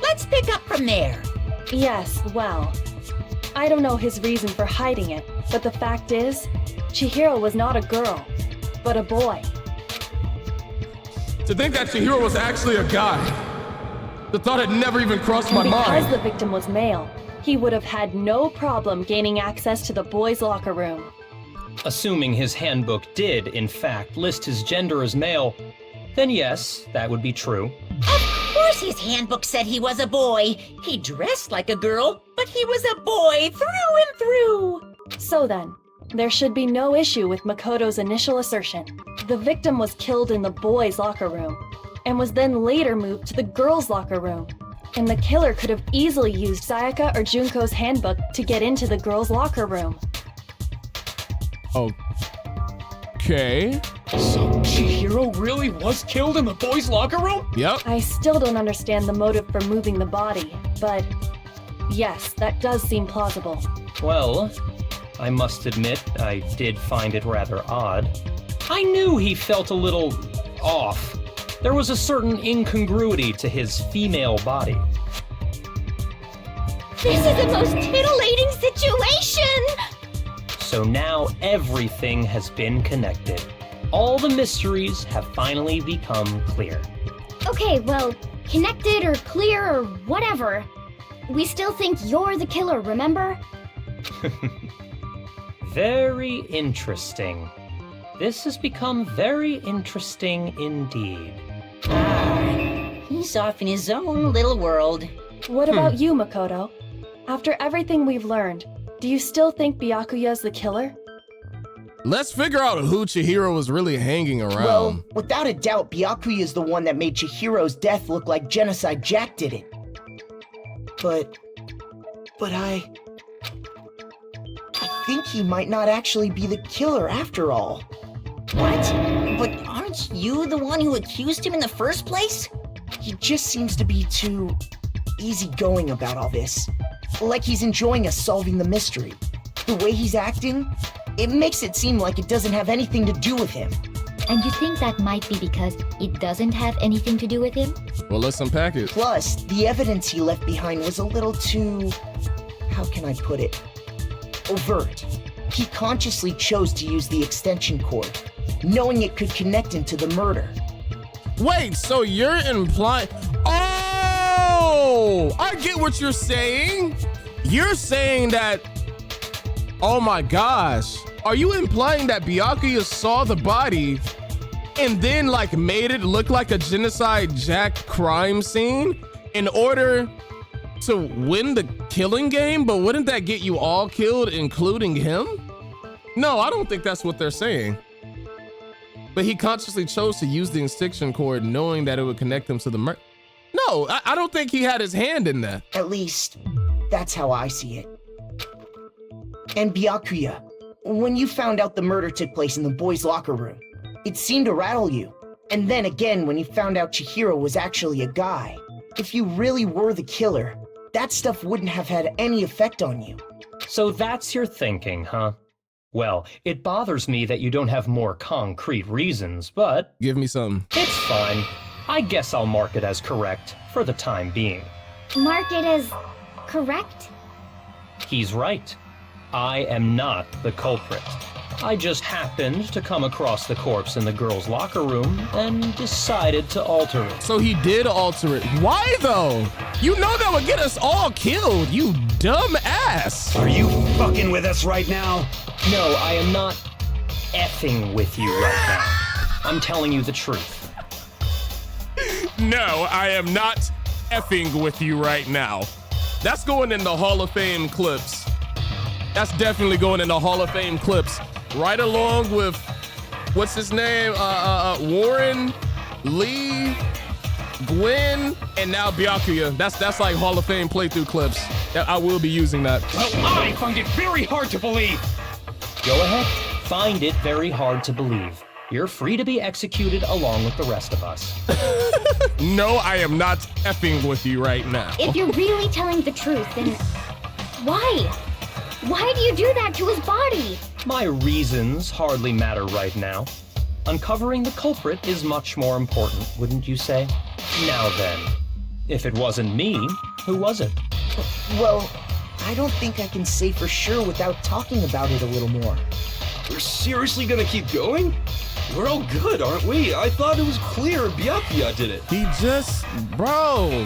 Let's pick up from there. Yes, well, I don't know his reason for hiding it, but the fact is, Chihiro was not a girl, but a boy. To think that Chihiro was actually a guy, the thought had never even crossed my mind. Because the victim was male, he would have had no problem gaining access to the boys' locker room. Assuming his handbook did, in fact, list his gender as male, then yes, that would be true. Of course his handbook said he was a boy. He dressed like a girl, but he was a boy through and through. So then, there should be no issue with Makoto's initial assertion. The victim was killed in the boys' locker room, and was then later moved to the girls' locker room. And the killer could have easily used Sayaka or Junko's handbook to get into the girls' locker room. Okay. So Chihiro really was killed in the boys' locker room? Yep. I still don't understand the motive for moving the body, but yes, that does seem plausible. Well, I must admit, I did find it rather odd. I knew he felt a little off. There was a certain incongruity to his female body. This is the most titillating situation! So now everything has been connected. All the mysteries have finally become clear. Okay, well, connected or clear or whatever. We still think you're the killer, remember? Very interesting. This has become very interesting indeed. He's off in his own little world. What about you, Makoto? After everything we've learned, do you still think Byakuya's the killer? Let's figure out who Chihiro was really hanging around. Well, without a doubt, Byakuya is the one that made Chihiro's death look like Genocide Jack did it. But I think he might not actually be the killer after all. What? But aren't you the one who accused him in the first place? He just seems to be too easygoing about all this. Like he's enjoying us solving the mystery. The way he's acting, it makes it seem like it doesn't have anything to do with him. And you think that might be because it doesn't have anything to do with him? Well, let's unpack it. Plus, the evidence he left behind was a little too... how can I put it? Overt. He consciously chose to use the extension cord, knowing it could connect him to the murder. Wait, so you're implying... Oh! I get what you're saying. You're saying that... Oh my gosh. Are you implying that Byakuya saw the body and then like made it look like a Genocide Jack crime scene in order to win the killing game? But wouldn't that get you all killed, including him? No, I don't think that's what they're saying. But he consciously chose to use the extension cord knowing that it would connect him to the murder. No, I don't think he had his hand in that. At least, that's how I see it. And Byakuya, when you found out the murder took place in the boys' locker room, it seemed to rattle you. And then again, when you found out Chihiro was actually a guy, if you really were the killer, that stuff wouldn't have had any effect on you. So that's your thinking, huh? Well, it bothers me that you don't have more concrete reasons, but... Give me some. It's fine. I guess I'll mark it as correct for the time being. Mark it as correct? He's right. I am not the culprit. I just happened to come across the corpse in the girls' locker room and decided to alter it. So he did alter it. Why though? You know that would get us all killed, you dumb ass. Are you fucking with us right now? No, I am not effing with you right now. I'm telling you the truth. No, I am not effing with you right now. That's going in the Hall of Fame clips. That's definitely going in the Hall of Fame clips. Right along with, what's his name? Warren, Lee, Gwen, and now Byakuya. That's like Hall of Fame playthrough clips. I will be using that. Well, I find it very hard to believe. Go ahead. Find it very hard to believe. You're free to be executed along with the rest of us. No, I am not effing with you right now. If you're really telling the truth, then why? Why do you do that to his body? My reasons hardly matter right now. Uncovering the culprit is much more important, wouldn't you say? Now then, if it wasn't me, who was it? Well, I don't think I can say for sure without talking about it a little more. We're seriously gonna keep going? We're all good, aren't we? I thought it was clear Byakuya did it. He just, bro,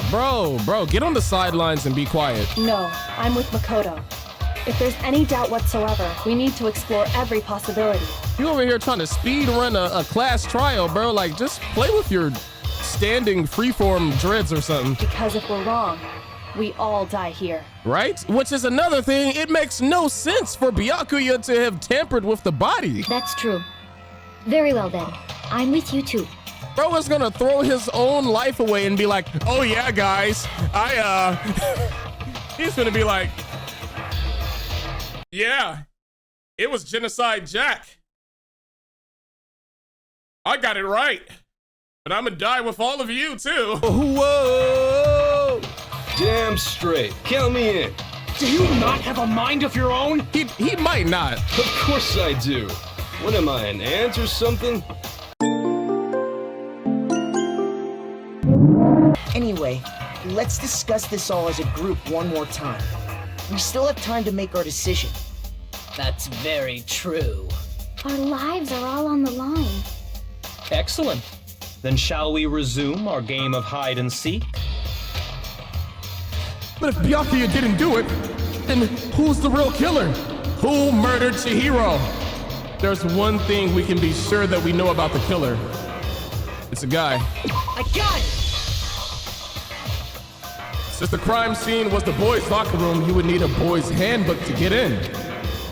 get on the sidelines and be quiet. No, I'm with Makoto. If there's any doubt whatsoever, we need to explore every possibility. You over here trying to speed run a class trial, bro. Like, just play with your standing freeform dreads or something. Because if we're wrong, we all die here. Right? Which is another thing. It makes no sense for Byakuya to have tampered with the body. That's true. Very well then. I'm with you too. Bro is gonna throw his own life away and be like, oh yeah, guys, he's gonna be like, yeah, it was Genocide Jack. I got it right. But I'm gonna die with all of you too. Whoa! Damn straight. Count me in. Do you not have a mind of your own? He might not. Of course I do. What am I, an ant or something? Anyway, let's discuss this all as a group one more time. We still have time to make our decision. That's very true. Our lives are all on the line. Excellent. Then shall we resume our game of hide and seek? But if Byakuya didn't do it, then who's the real killer? Who murdered Chihiro? There's one thing we can be sure that we know about the killer. It's a guy. I got it! Since the crime scene was the boys' locker room, you would need a boys' handbook to get in.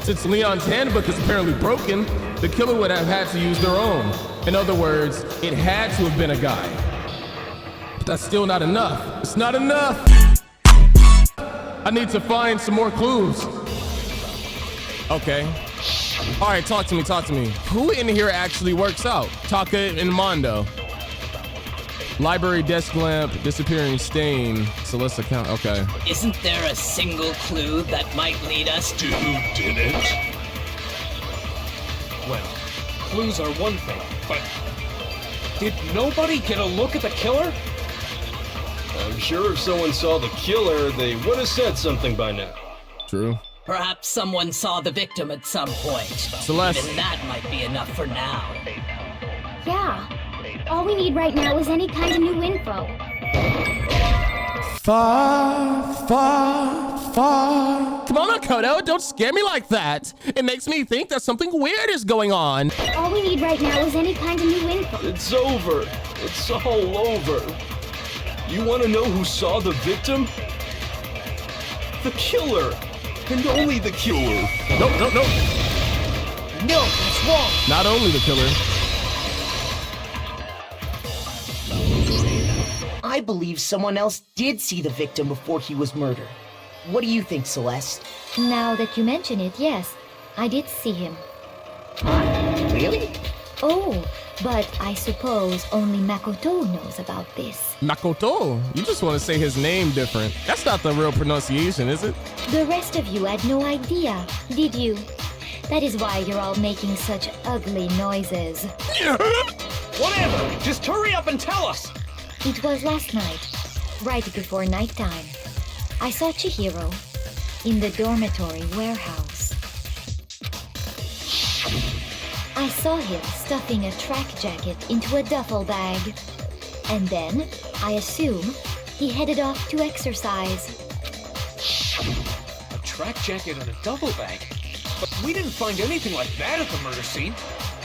Since Leon's handbook is apparently broken, the killer would have had to use their own. In other words, it had to have been a guy. But that's still not enough. It's not enough! I need to find some more clues. Okay. All right, talk to me. Who in here actually works out? Taka and Mondo. Library desk lamp, disappearing stain, Celeste account, okay. Isn't there a single clue that might lead us to who did it? Well, clues are one thing, but did nobody get a look at the killer? I'm sure if someone saw the killer, they would have said something by now. True. Perhaps someone saw the victim at some point. Celeste. Even that might be enough for now. Yeah. All we need right now is any kind of new info. Far. Come on, Makoto, don't scare me like that. It makes me think that something weird is going on. All we need right now is any kind of new info. It's over. It's all over. You want to know who saw the victim? The killer. And only the killer. No. No, that's wrong. Not only the killer. I believe someone else did see the victim before he was murdered. What do you think, Celeste? Now that you mention it, yes, I did see him. Really? Oh, but I suppose only Makoto knows about this. Makoto? You just want to say his name different. That's not the real pronunciation, is it? The rest of you had no idea, did you? That is why you're all making such ugly noises. Whatever! Just hurry up and tell us! It was last night, right before nighttime. I saw Chihiro in the dormitory warehouse. I saw him stuffing a track jacket into a duffel bag. And then, I assume, he headed off to exercise. A track jacket and a duffel bag? But we didn't find anything like that at the murder scene.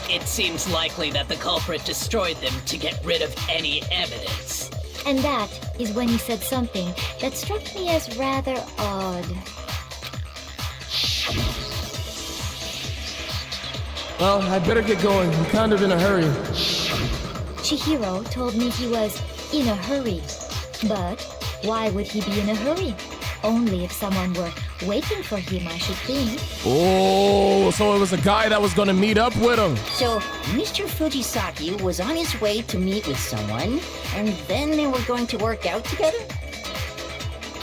It seems likely that the culprit destroyed them to get rid of any evidence. And that is when he said something that struck me as rather odd. Well, I better get going. I'm kind of in a hurry. Chihiro told me he was in a hurry. But why would he be in a hurry? Only if someone were waiting for him, I should think. Oh, so it was a guy that was gonna meet up with him. So, Mr. Fujisaki was on his way to meet with someone, and then they were going to work out together?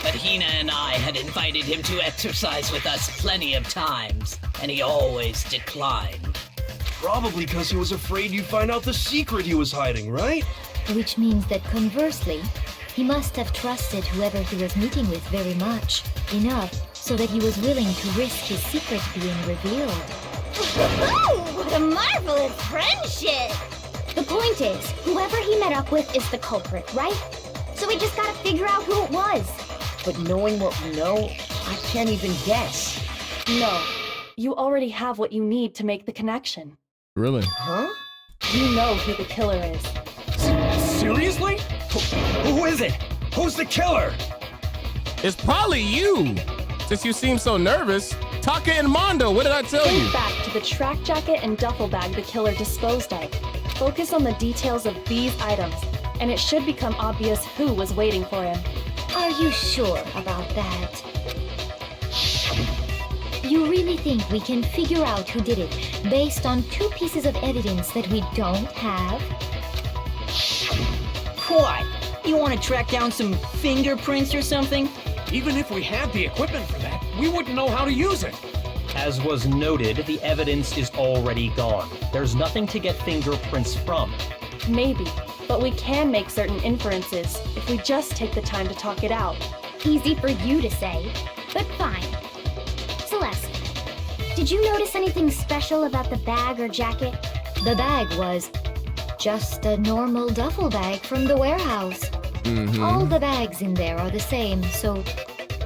But Hina and I had invited him to exercise with us plenty of times, and he always declined. Probably because he was afraid you'd find out the secret he was hiding, right? Which means that conversely, he must have trusted whoever he was meeting with very much, enough so that he was willing to risk his secret being revealed. What a marvelous friendship! The point is, Whoever he met up with is the culprit, right? So we just gotta figure out who it was. But knowing what we know, I can't even guess. No, you already have what you need to make the connection. Really? Huh? You know who the killer is. Seriously? Who is it? Who's the killer? It's probably you. Since you seem so nervous. Taka and Mondo, what did I tell you? Think back to the track jacket and duffel bag the killer disposed of. Focus on the details of these items, and it should become obvious who was waiting for him. are you sure about that? You really think we can figure out who did it based on 2 pieces of evidence that we don't have? What? You want to track down some fingerprints or something? Even if we had the equipment for that, we wouldn't know how to use it. As was noted, the evidence is already gone. There's nothing to get fingerprints from. Maybe, but we can make certain inferences if we just take the time to talk it out. Easy for you to say, but fine. Celeste, did you notice anything special about the bag or jacket? The bag was just a normal duffel bag from the warehouse. All the bags in there are the same, so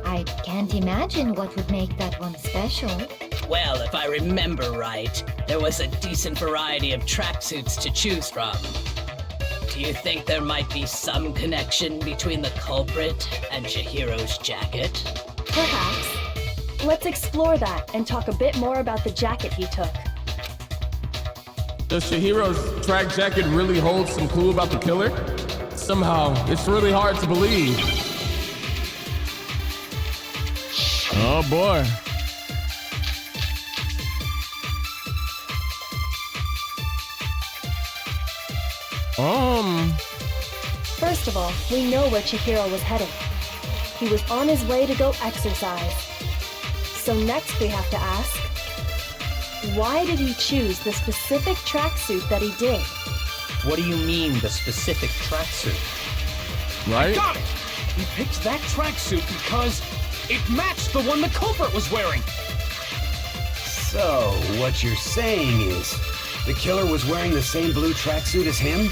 I can't imagine what would make that one special. Well, if I remember right, there was a decent variety of tracksuits to choose from. Do you think there might be some connection between the culprit and Chihiro's jacket? Perhaps. Let's explore that and talk a bit more about the jacket he took. Does Chihiro's track jacket really hold some clue about the killer? Somehow, it's really hard to believe. Oh boy. First of all, we know where Chihiro was heading. He was on his way to go exercise. So next we have to ask, why did he choose the specific tracksuit that he did? What do you mean, the specific tracksuit? Right? I got it! He picked that tracksuit because it matched the one the culprit was wearing. So, what you're saying is, the killer was wearing the same blue tracksuit as him?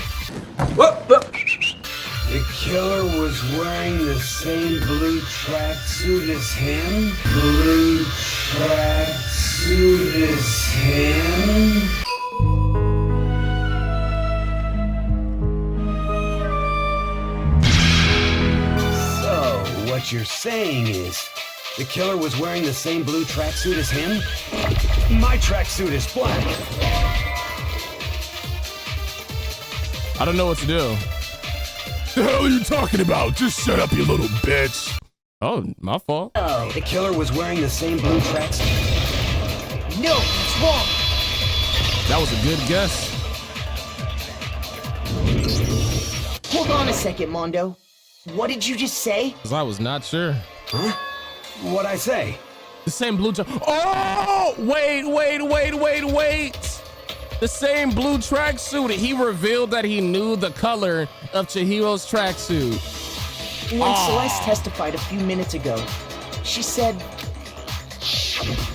What? The killer was wearing the same blue tracksuit as him? Blue tracksuit as him? So, what you're saying is, the killer was wearing the same blue tracksuit as him? My tracksuit is black. I don't know what to do. The hell are you talking about? Just shut up, you little bitch. Oh, my fault. Oh, the killer was wearing the same blue tracksuit. No, it's wrong. That was a good guess. Hold on a second, Mondo. What did you just say? Because I was not sure. Huh? What'd I say? The same blue oh, wait. The same blue tracksuit. He revealed that he knew the color of Chihiro's tracksuit. When Celeste testified a few minutes ago, she said,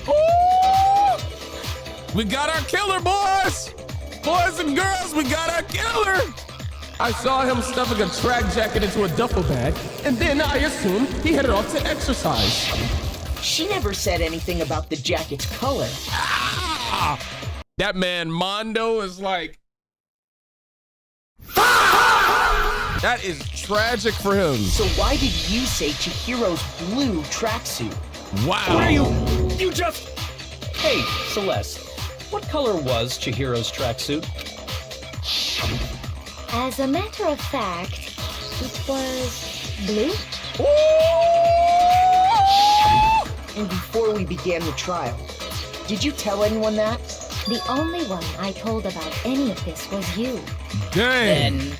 "Ooh, we got our killer, boys! Boys and girls, we got our killer!" I saw him stuffing a track jacket into a duffel bag, and then I assumed he headed off to exercise. She never said anything about the jacket's color. That man Mondo is like, that is tragic for him. So why did you say Chihiro's blue tracksuit? Wow. What are you just... Hey, Celeste, what color was Chihiro's tracksuit? As a matter of fact, it was blue. And before we began the trial, did you tell anyone that? The only one I told about any of this was you. Dang. Then,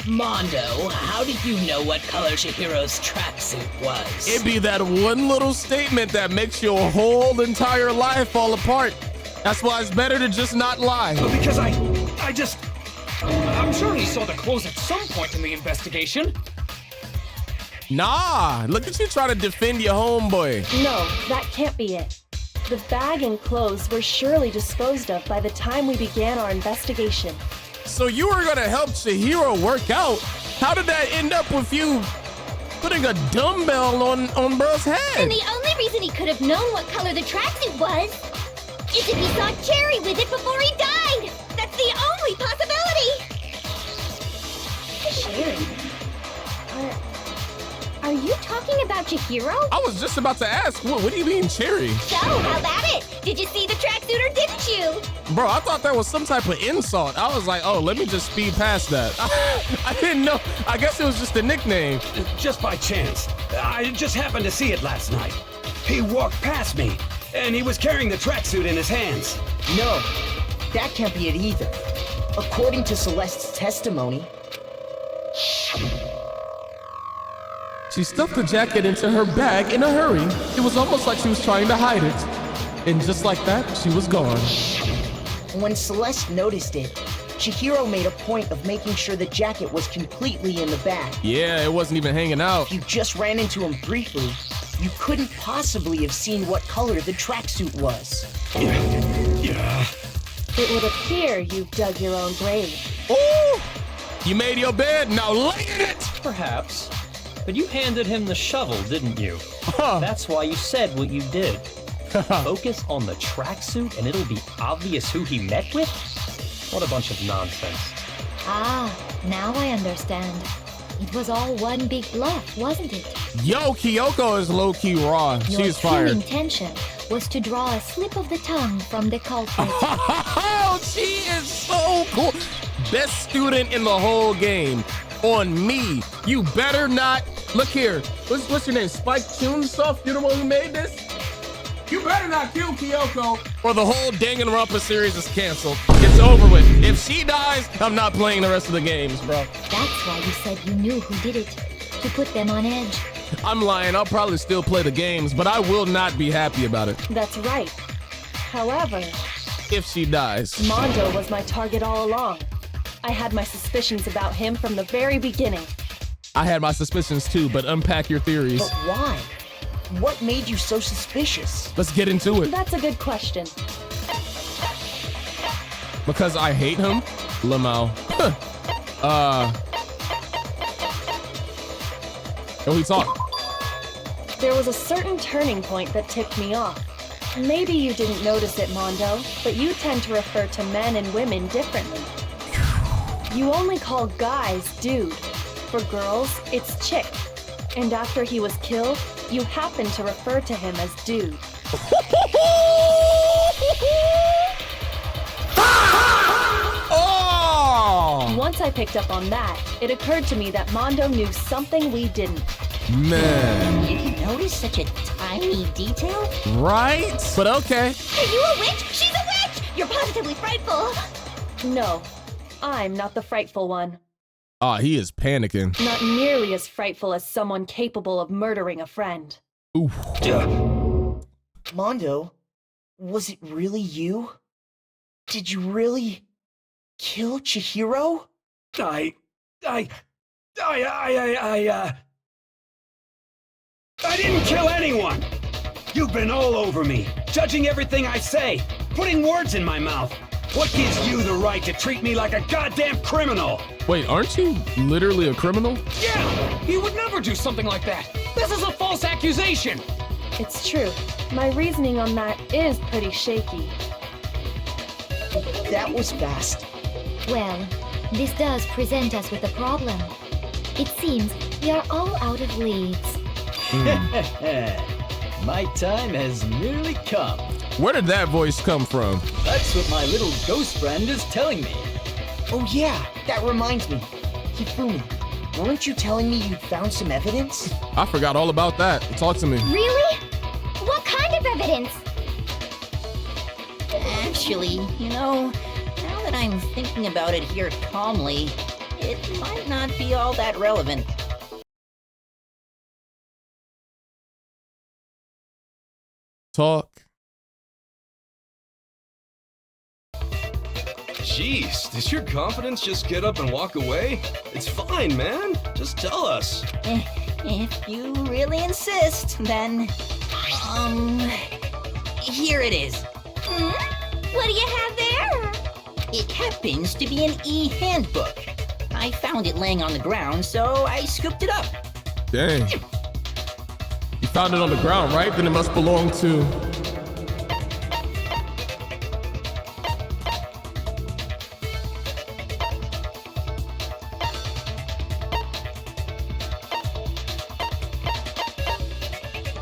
Mondo, how did you know what color Chihiro's tracksuit was? It be that one little statement that makes your whole entire life fall apart. That's why it's better to just not lie. Because I'm sure he saw the clothes at some point in the investigation. Nah, look at you trying to defend your homeboy. No, that can't be it. The bag and clothes were surely disposed of by the time we began our investigation. So you were gonna help Chihiro work out? How did that end up with you putting a dumbbell on bro's head? And the only reason he could have known what color the tracksuit was is if he saw Cherry with it before he died. That's the only possibility. Cherry? Are you talking about Chihiro? I was just about to ask, what do you mean, Cherry? So, how about it? Did you see the tracksuit or didn't you? Bro, I thought that was some type of insult. I was like, oh, let me just speed past that. I didn't know. I guess it was just a nickname. Just by chance. I just happened to see it last night. He walked past me, and he was carrying the tracksuit in his hands. No, that can't be it either. According to Celeste's testimony, she stuffed the jacket into her bag in a hurry. It was almost like she was trying to hide it. And just like that, she was gone. When Celeste noticed it, Chihiro made a point of making sure the jacket was completely in the bag. Yeah, it wasn't even hanging out. If you just ran into him briefly, you couldn't possibly have seen what color the tracksuit was. Yeah. It would appear you've dug your own grave. Ooh! You made your bed, now lay in it! Perhaps. But you handed him the shovel, didn't you? That's why you said what you did. Focus on the tracksuit and it'll be obvious who he met with? What a bunch of nonsense. Ah, now I understand. It was all one big bluff, wasn't it? Yo, Kyoko is low-key raw. Your She's true fired. intention was to draw a slip of the tongue from the culprit. Oh, she is so cool. Best student in the whole game. On me. You better not. Look here. What's your name? Spike Chunsoft? You the one who made this? You better not kill Kyoko, or the whole Danganronpa series is canceled. It's over with. If she dies, I'm not playing the rest of the games, bro. That's why you said you knew who did it. To put them on edge. I'm lying. I'll probably still play the games, but I will not be happy about it. That's right. However, if she dies. Mondo was my target all along. I had my suspicions about him from the very beginning. I had my suspicions too, but unpack your theories. But why? What made you so suspicious? Let's get into it. That's a good question. Because I hate him? Lamau. Oh, he talked. There was a certain turning point that tipped me off. Maybe you didn't notice it, Mondo, but you tend to refer to men and women differently. You only call guys dude. For girls, it's chick. And after he was killed, you happen to refer to him as dude. Oh! Once I picked up on that, it occurred to me that Mondo knew something we didn't. Man. You didn't notice such a tiny detail? Right? But okay. Are you a witch? She's a witch! You're positively frightful! No, I'm not the frightful one. Ah, he is panicking. Not nearly as frightful as someone capable of murdering a friend. Oof. Mondo, was it really you? Did you really kill Chihiro? I didn't kill anyone! You've been all over me, judging everything I say, putting words in my mouth. What gives you the right to treat me like a goddamn criminal? Wait, aren't you literally a criminal? Yeah! He would never do something like that! This is a false accusation! It's true. My reasoning on that is pretty shaky. That was fast. Well, this does present us with a problem. It seems we are all out of leads. My time has nearly come. Where did that voice come from? That's what my little ghost friend is telling me. Oh yeah, that reminds me. Hifumi, weren't you telling me you'd found some evidence? I forgot all about that. Talk to me. Really? What kind of evidence? Actually, now that I'm thinking about it here calmly, it might not be all that relevant. Talk. Jeez, does your confidence just get up and walk away? It's fine, man. Just tell us. If you really insist, then... here it is. What do you have there? It happens to be an e-handbook. I found it laying on the ground, so I scooped it up. Dang. You found it on the ground, right? Then it must belong to...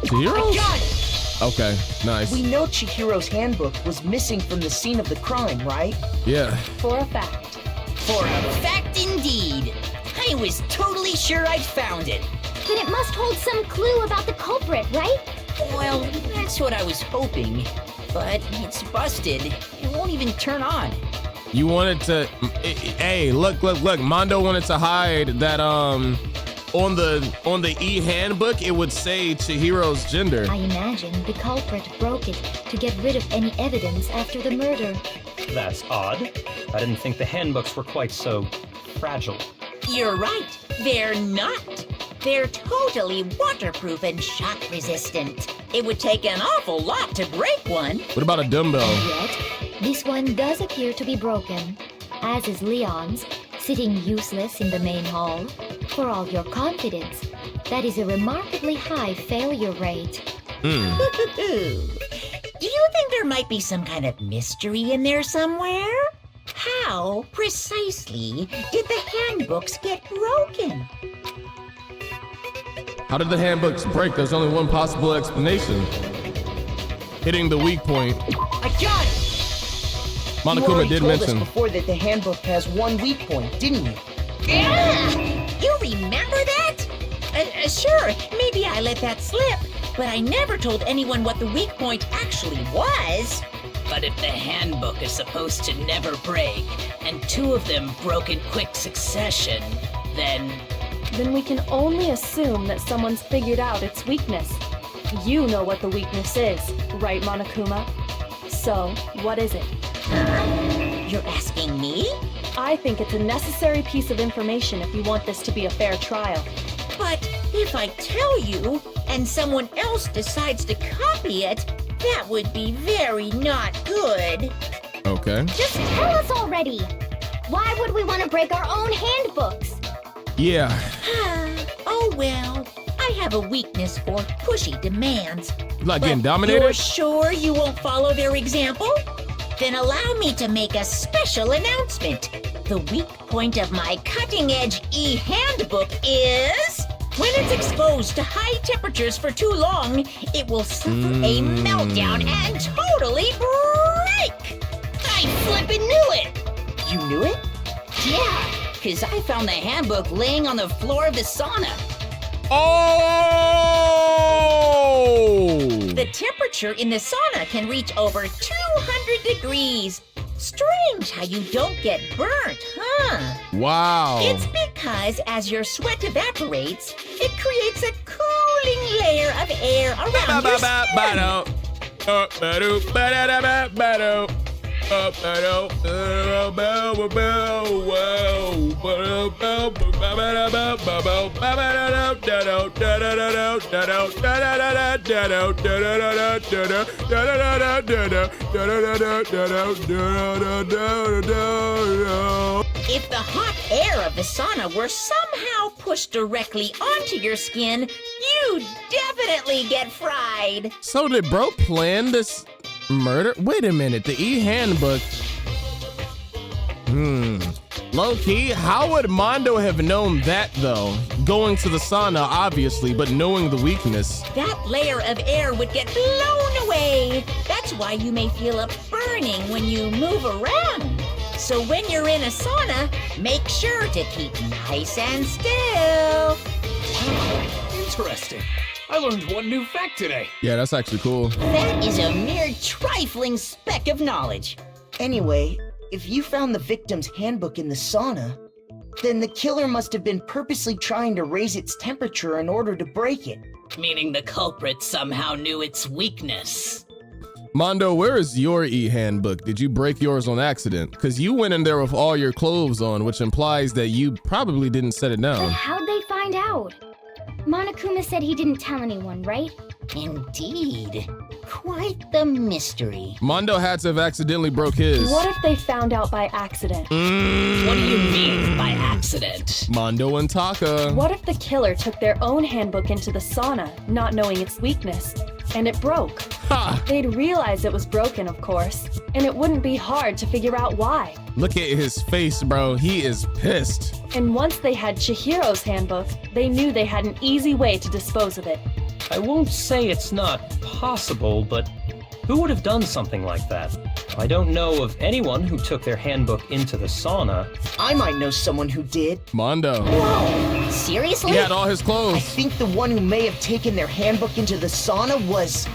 Chihiro? Okay, nice. We know Chihiro's handbook was missing from the scene of the crime, right? Yeah. For a fact. For a fact indeed. I was totally sure I'd found it. Then it must hold some clue about the culprit, right? Well, that's what I was hoping. But it's busted. It won't even turn on. You wanted to... Hey, look. Mondo wanted to hide that, on the e-handbook, it would say Chihiro's gender. I imagine the culprit broke it to get rid of any evidence after the murder. That's odd. I didn't think the handbooks were quite so fragile. You're right. They're not. They're totally waterproof and shock resistant. It would take an awful lot to break one. What about a dumbbell? And yet, this one does appear to be broken, as is Leon's, sitting useless in the main hall. For all your confidence, that is a remarkably high failure rate. Do you think there might be some kind of mystery in there somewhere? How, precisely, did the handbooks get broken? How did the handbooks break? There's only one possible explanation. Hitting the weak point. I got it! Monokuma did mention. You told us before that the handbook has one weak point, didn't you? Yeah! You remember that? Sure, maybe I let that slip, but I never told anyone what the weak point actually was. But if the handbook is supposed to never break, and two of them broke in quick succession, then we can only assume that someone's figured out its weakness. You know what the weakness is, right, Monokuma? So, what is it? You're asking me? I think it's a necessary piece of information if you want this to be a fair trial. But if I tell you, and someone else decides to copy it, that would be very not good. Okay. Just tell us already. Why would we want to break our own handbooks? Yeah. Oh well, I have a weakness for pushy demands. Like getting dominated? You're sure you won't follow their example? Then allow me to make a special announcement. The weak point of my cutting-edge e-handbook is... when it's exposed to high temperatures for too long, it will suffer a meltdown and totally break! I flippin' knew it! You knew it? Yeah, because I found the handbook laying on the floor of the sauna. Oh! The temperature in the sauna can reach over 200 degrees. Strange how you don't get burnt, huh? Wow. It's because as your sweat evaporates, it creates a cooling layer of air around your skin. If the hot air of the sauna were somehow pushed directly onto your skin, you'd definitely get fried. So did bro plan this murder? Wait a minute, the e-handbook. Low-key, how would Mondo have known that though? Going to the sauna, obviously, but knowing the weakness. That layer of air would get blown away. That's why you may feel a burning when you move around. So when you're in a sauna, make sure to keep nice and still. Interesting. I learned one new fact today. Yeah, that's actually cool. That is a mere trifling speck of knowledge. Anyway, if you found the victim's handbook in the sauna, then the killer must have been purposely trying to raise its temperature in order to break it. Meaning the culprit somehow knew its weakness. Mondo, where is your e-handbook? Did you break yours on accident? Because you went in there with all your clothes on, which implies that you probably didn't set it down. But how'd they find out? Monokuma said he didn't tell anyone, right? Indeed. Quite the mystery. Mondo had to have accidentally broke his. What if they found out by accident? What do you mean by accident? Mondo and Taka. What if the killer took their own handbook into the sauna, not knowing its weakness, and it broke? Ha! They'd realize it was broken, of course, and it wouldn't be hard to figure out why. Look at his face, bro. He is pissed. And once they had Chihiro's handbook, they knew they had an easy way to dispose of it. I won't say it's not possible, but who would have done something like that? I don't know of anyone who took their handbook into the sauna. I might know someone who did. Mondo. Whoa, seriously? He had all his clothes. I think the one who may have taken their handbook into the sauna was...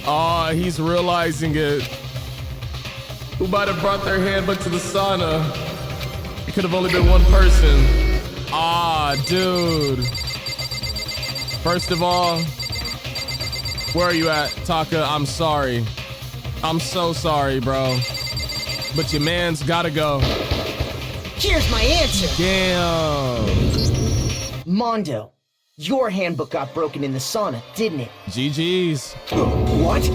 Oh, he's realizing it. Who might have brought their handbook to the sauna? It could have only been one person. Ah, dude. First of all, where are you at, Taka? I'm sorry. I'm so sorry, bro. But your man's gotta go. Here's my answer. Damn. Mondo, your handbook got broken in the sauna, didn't it? GG's. What?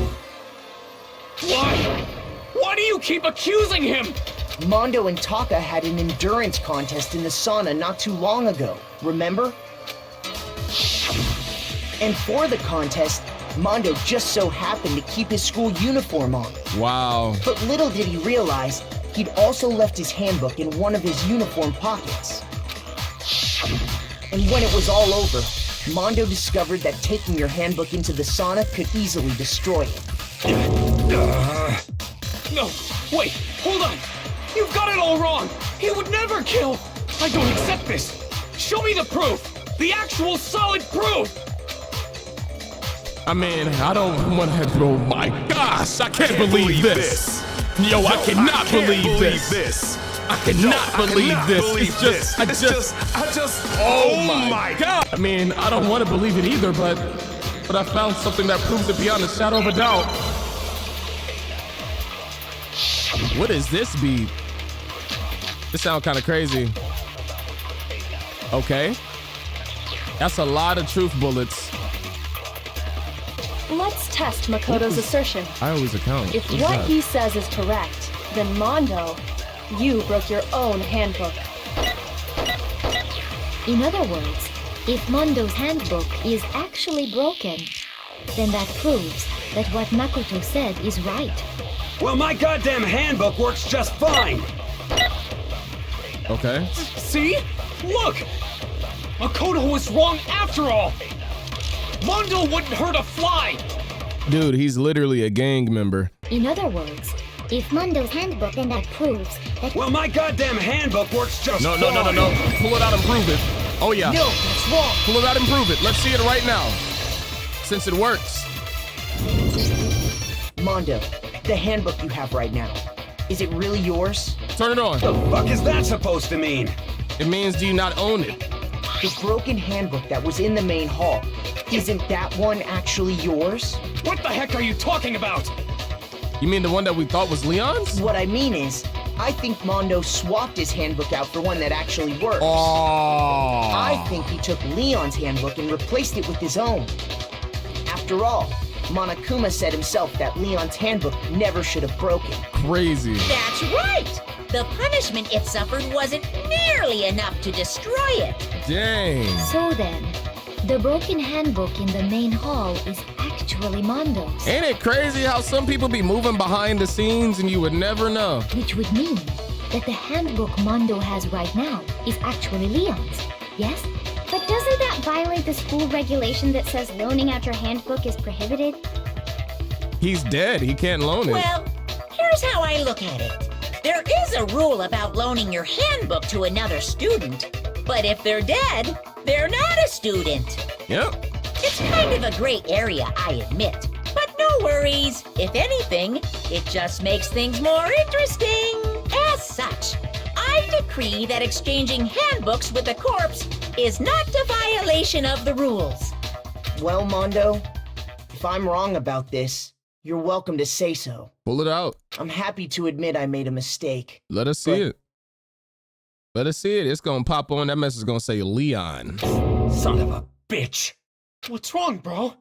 Why? Why do you keep accusing him? Mondo and Taka had an endurance contest in the sauna not too long ago, remember? And for the contest, Mondo just so happened to keep his school uniform on. Wow. But little did he realize, he'd also left his handbook in one of his uniform pockets. And when it was all over, Mondo discovered that taking your handbook into the sauna could easily destroy it. No, wait, hold on. You've got it all wrong. He would never kill. I don't accept this. Show me the proof. The actual solid proof. I mean, I don't want to. Oh my gosh, I can't believe this. Yo, I cannot believe this. I cannot believe this. It's just, I just, oh my God. I mean, I don't want to believe it either, but I found something that proves it beyond a shadow of a doubt. What is this beat? This sounds kind of crazy. Okay. That's a lot of truth bullets. Let's test Makoto's assertion. I always account. If what he says is correct, then Mondo, you broke your own handbook. In other words, if Mondo's handbook is actually broken, then that proves that what Makoto said is right. Well, my goddamn handbook works just fine. Okay. See? Look! Makoto was wrong after all! Mondo wouldn't hurt a fly! Dude, he's literally a gang member. In other words, if Mondo's handbook, then that proves that... Well, my goddamn handbook works just fine. No. Pull it out and prove it. Oh, yeah. No, that's wrong. Pull it out and prove it. Let's see it right now. Since it works. Mondo, the handbook you have right now, is it really yours? Turn it on. The fuck is that supposed to mean? It means do you not own it? The broken handbook that was in the main hall, Isn't that one actually yours? What the heck are you talking about? You mean the one that we thought was Leon's? What I mean is, I think Mondo swapped his handbook out for one that actually works. Oh. I think he took Leon's handbook and replaced it with his own. After all, Monokuma said himself that Leon's handbook never should have broken. Crazy. That's right! The punishment it suffered wasn't nearly enough to destroy it. Dang. So then, the broken handbook in the main hall is actually Mondo's. Ain't it crazy how some people be moving behind the scenes and you would never know? Which would mean that the handbook Mondo has right now is actually Leon's, yes? But doesn't that violate the school regulation that says loaning out your handbook is prohibited? He's dead. He can't loan it. Well, here's how I look at it. There is a rule about loaning your handbook to another student, but if they're dead, they're not a student. Yep. It's kind of a gray area, I admit. But no worries. If anything, it just makes things more interesting. As such, I decree that exchanging handbooks with a corpse is not a violation of the rules. Well, Mondo, if I'm wrong about this, you're welcome to say so. Pull it out. I'm happy to admit I made a mistake. Let us see it. Let us see it. It's gonna pop on. That message is gonna say Leon. Son of a bitch. What's wrong, bro?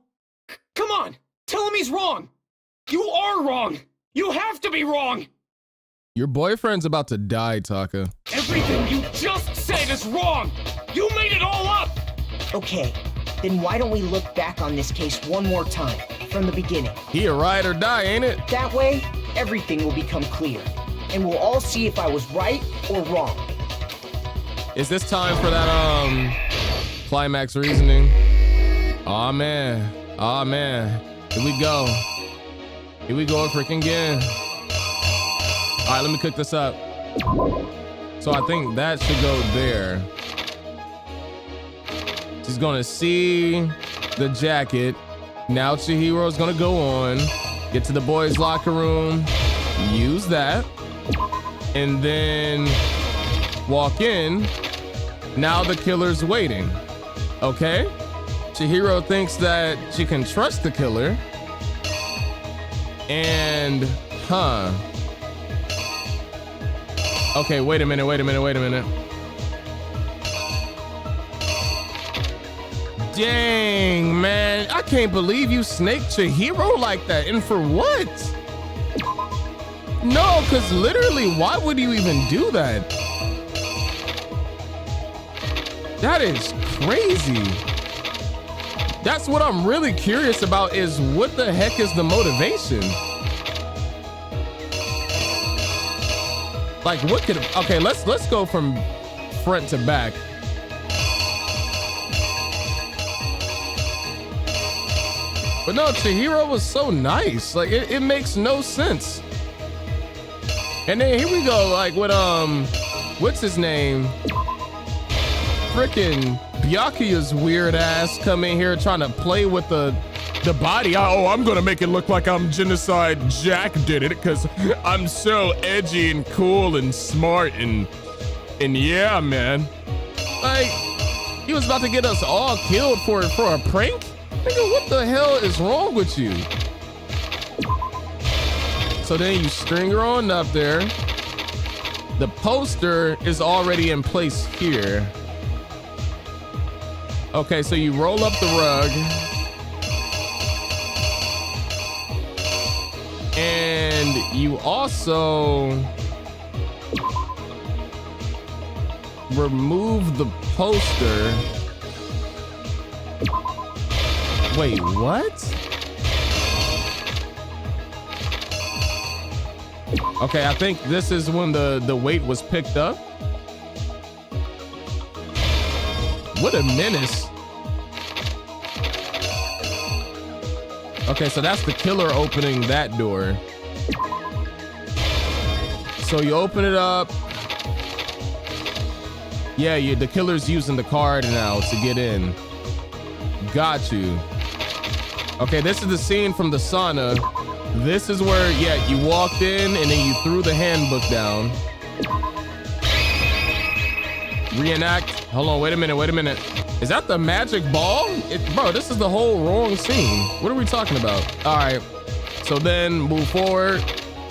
Come on, tell him he's wrong. You are wrong. You have to be wrong. Your boyfriend's about to die, Taka. Everything you just said is wrong. You made it all up. Okay, then why don't we look back on this case one more time, from the beginning? He a ride or die, ain't it? That way, everything will become clear, and we'll all see if I was right or wrong. Is this time for that, climax reasoning? Aw, man. Aw, man. Here we go. Here we go freaking again. All right, let me cook this up. So I think that should go there. She's gonna see the jacket. Now Chihiro's gonna go on, get to the boys' locker room, use that, and then walk in. Now the killer's waiting, okay? Chihiro thinks that she can trust the killer. And, okay, wait a minute. Dang, man, I can't believe you snaked Chihiro like that. And for what? No, because literally, why would you even do that? That is crazy. That's what I'm really curious about, is what the heck is the motivation? Like, what could, okay, let's go from front to back. But no, Chihiro was so nice. Like, it makes no sense. And then here we go, like, with, what's his name? Frickin' Byakuya's weird ass come in here trying to play with the body. Oh, I'm gonna make it look like I'm Genocide Jack did it because I'm so edgy and cool and smart and yeah, man. Like, he was about to get us all killed for a prank? Nigga, what the hell is wrong with you? So then you string her on up there. The poster is already in place here. Okay, so you roll up the rug. And you also remove the poster. Wait, what? Okay, I think this is when the weight was picked up. What a menace. Okay, so that's the killer opening that door. So you open it up. Yeah, the killer's using the card now to get in. Got you. Okay, this is the scene from the sauna. This is where, yeah, you walked in and then you threw the handbook down. Reenact. Hold on, wait a minute. Is that the magic ball? Bro, this is the whole wrong scene. What are we talking about? All right, so then move forward.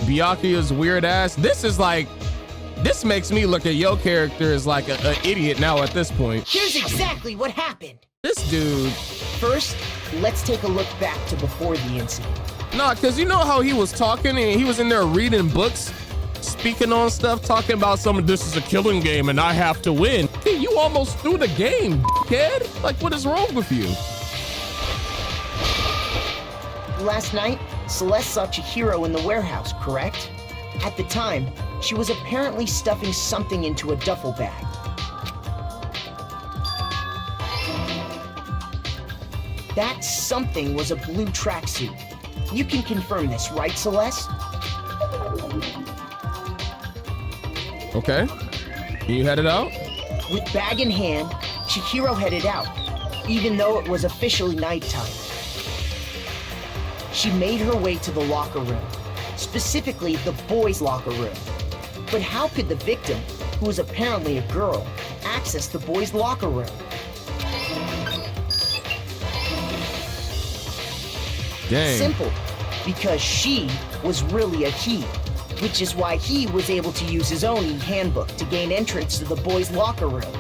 Byakuya's weird ass. This makes me look at your character as like an idiot now at this point. Here's exactly what happened. This dude. First, let's take a look back to before the incident. Nah, cause you know how he was talking and he was in there reading books, speaking on stuff, talking about this is a killing game and I have to win. Hey, you almost threw the game, kid. Like, what is wrong with you? Last night, Celeste saw Chihiro in the warehouse, correct? At the time, she was apparently stuffing something into a duffel bag. That something was a blue tracksuit. You can confirm this, right, Celeste? Okay. You headed out? With bag in hand, Chihiro headed out, even though it was officially nighttime. She made her way to the locker room, specifically the boys' locker room. But how could the victim, who was apparently a girl, access the boys' locker room? Dang. Simple, because she was really a he, which is why he was able to use his own handbook to gain entrance to the boys' locker room.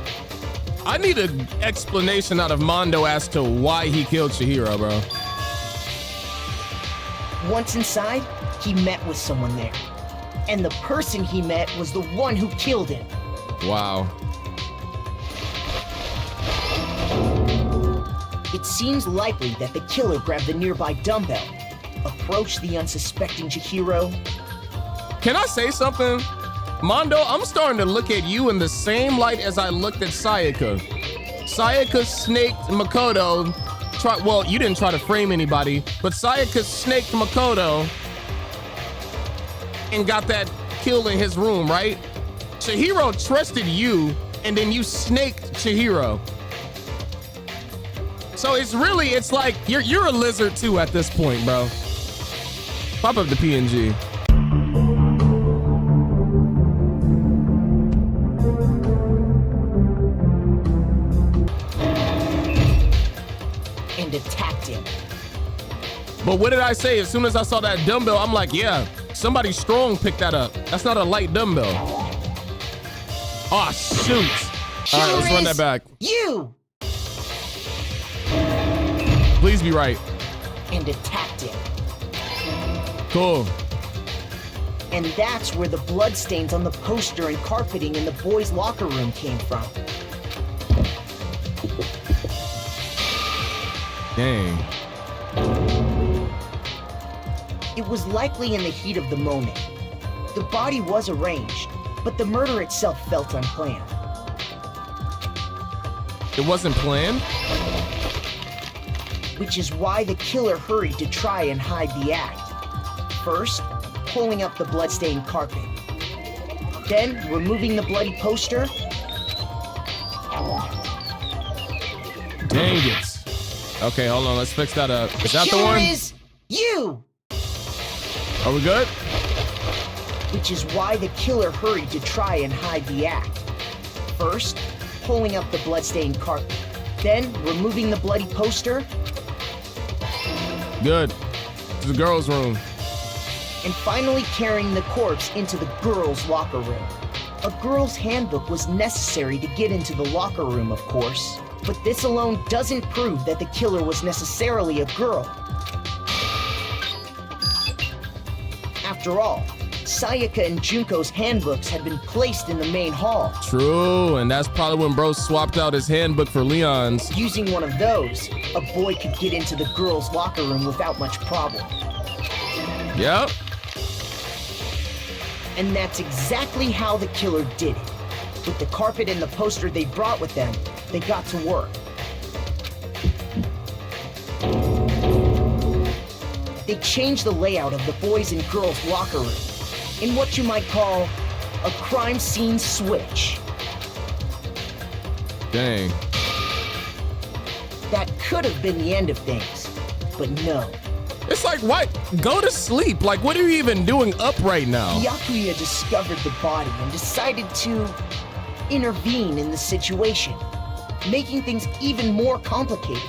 I need an explanation out of Mondo as to why he killed Chihiro, bro. Once inside, he met with someone there. And the person he met was the one who killed him. Wow. It seems likely that the killer grabbed the nearby dumbbell, approached the unsuspecting Chihiro. Can I say something? Mondo, I'm starting to look at you in the same light as I looked at Sayaka. Sayaka snaked Makoto. Well, you didn't try to frame anybody, but Sayaka snaked Makoto and got that kill in his room, right? Chihiro trusted you, and then you snaked Chihiro. So it's like you're a lizard too at this point, bro. Pop up the PNG. And attacked him. But what did I say? As soon as I saw that dumbbell, I'm like, yeah, somebody strong picked that up. That's not a light dumbbell. Oh, shoot. All right, let's run that back. You! Please be right. And attacked him. Cool. And that's where the bloodstains on the poster and carpeting in the boys' locker room came from. Dang. It was likely in the heat of the moment. The body was arranged, but the murder itself felt unplanned. It wasn't planned? Which is why the killer hurried to try and hide the act. First, pulling up the bloodstained carpet. Then, removing the bloody poster. Dang it. Okay, hold on, let's fix that up. Is that the one? Is you! Are we good? Which is why the killer hurried to try and hide the act. First, pulling up the bloodstained carpet. Then, removing the bloody poster. Good. To the girls' room. And finally carrying the corpse into the girls' locker room. A girl's handbook was necessary to get into the locker room, of course. But this alone doesn't prove that the killer was necessarily a girl. After all, Sayaka and Junko's handbooks had been placed in the main hall. True, and that's probably when bro swapped out his handbook for Leon's. Using one of those, a boy could get into the girls' locker room without much problem. Yep. And that's exactly how the killer did it. With the carpet and the poster they brought with them, they got to work. They changed the layout of the boys' and girls' locker room in what you might call a crime scene switch. Dang. That could have been the end of things, but no. It's like, what? Go to sleep. Like, what are you even doing up right now? Byakuya discovered the body and decided to intervene in the situation. making things even more complicated.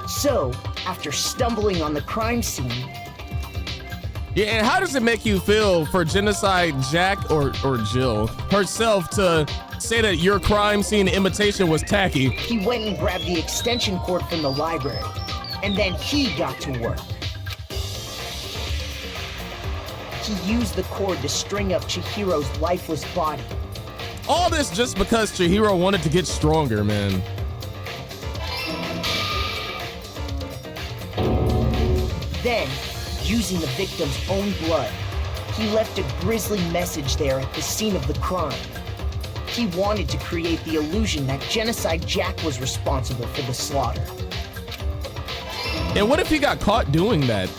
So, after stumbling on the crime scene... Yeah, and how does it make you feel for Genocide Jack or Jill herself to say that your crime scene imitation was tacky? He went and grabbed the extension cord from the library, and then he got to work. He used the cord to string up Chihiro's lifeless body. All this just because Chihiro wanted to get stronger, man. Then, using the victim's own blood, he left a grisly message there at the scene of the crime. He wanted to create the illusion that Genocide Jack was responsible for the slaughter. And what if he got caught doing that?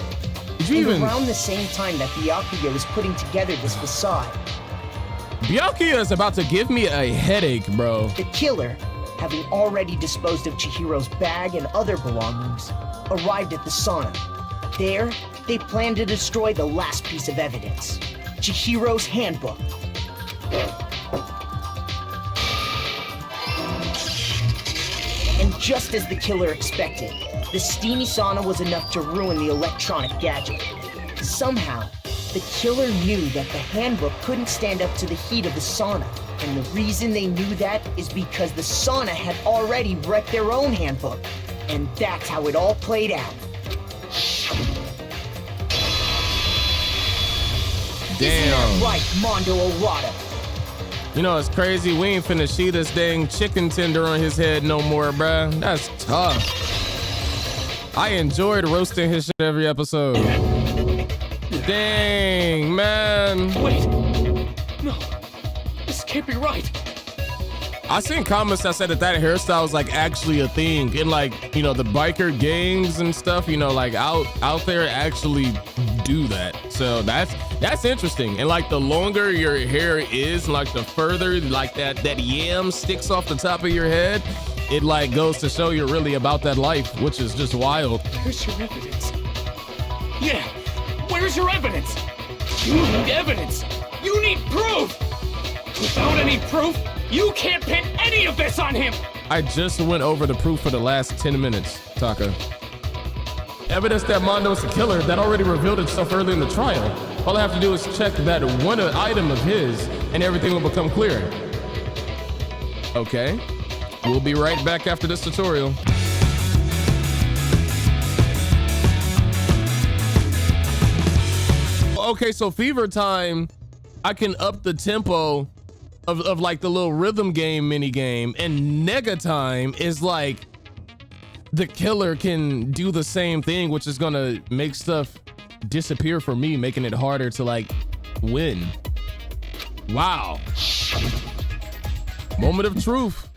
Did you even... Around the same time that Byakuya was putting together this facade, Byakuya is about to give me a headache, bro. The killer, having already disposed of Chihiro's bag and other belongings, arrived at the sauna. There, they planned to destroy the last piece of evidence, Chihiro's handbook. And just as the killer expected, the steamy sauna was enough to ruin the electronic gadget. Somehow, the killer knew that the handbook couldn't stand up to the heat of the sauna. And the reason they knew that is because the sauna had already wrecked their own handbook. And that's how it all played out. Damn. Isn't that right, Mondo Orada? You know, it's crazy. We ain't finna see this dang chicken tender on his head no more, bruh. That's tough. I enjoyed roasting his shit every episode. Dang, man. Wait. No. This can't be right. I seen comments that said that hairstyle is like actually a thing in like, you know, the biker gangs and stuff, you know, like out there actually do that. So that's interesting. And like the longer your hair is, like the further like that yam sticks off the top of your head, it like goes to show you're really about that life, which is just wild. Where's your evidence? Yeah, where's your evidence? You need evidence. You need proof. Without any proof, you can't pin any of this on him! I just went over the proof for the last 10 minutes, Taka. Evidence that Mondo is the killer that already revealed itself early in the trial. All I have to do is check that one item of his and everything will become clear. Okay, we'll be right back after this tutorial. Okay, so Fever Time, I can up the tempo of like the little rhythm game mini game, and Nega Time is like the killer can do the same thing, which is gonna make stuff disappear for me, making it harder to like win. Wow. Moment of truth.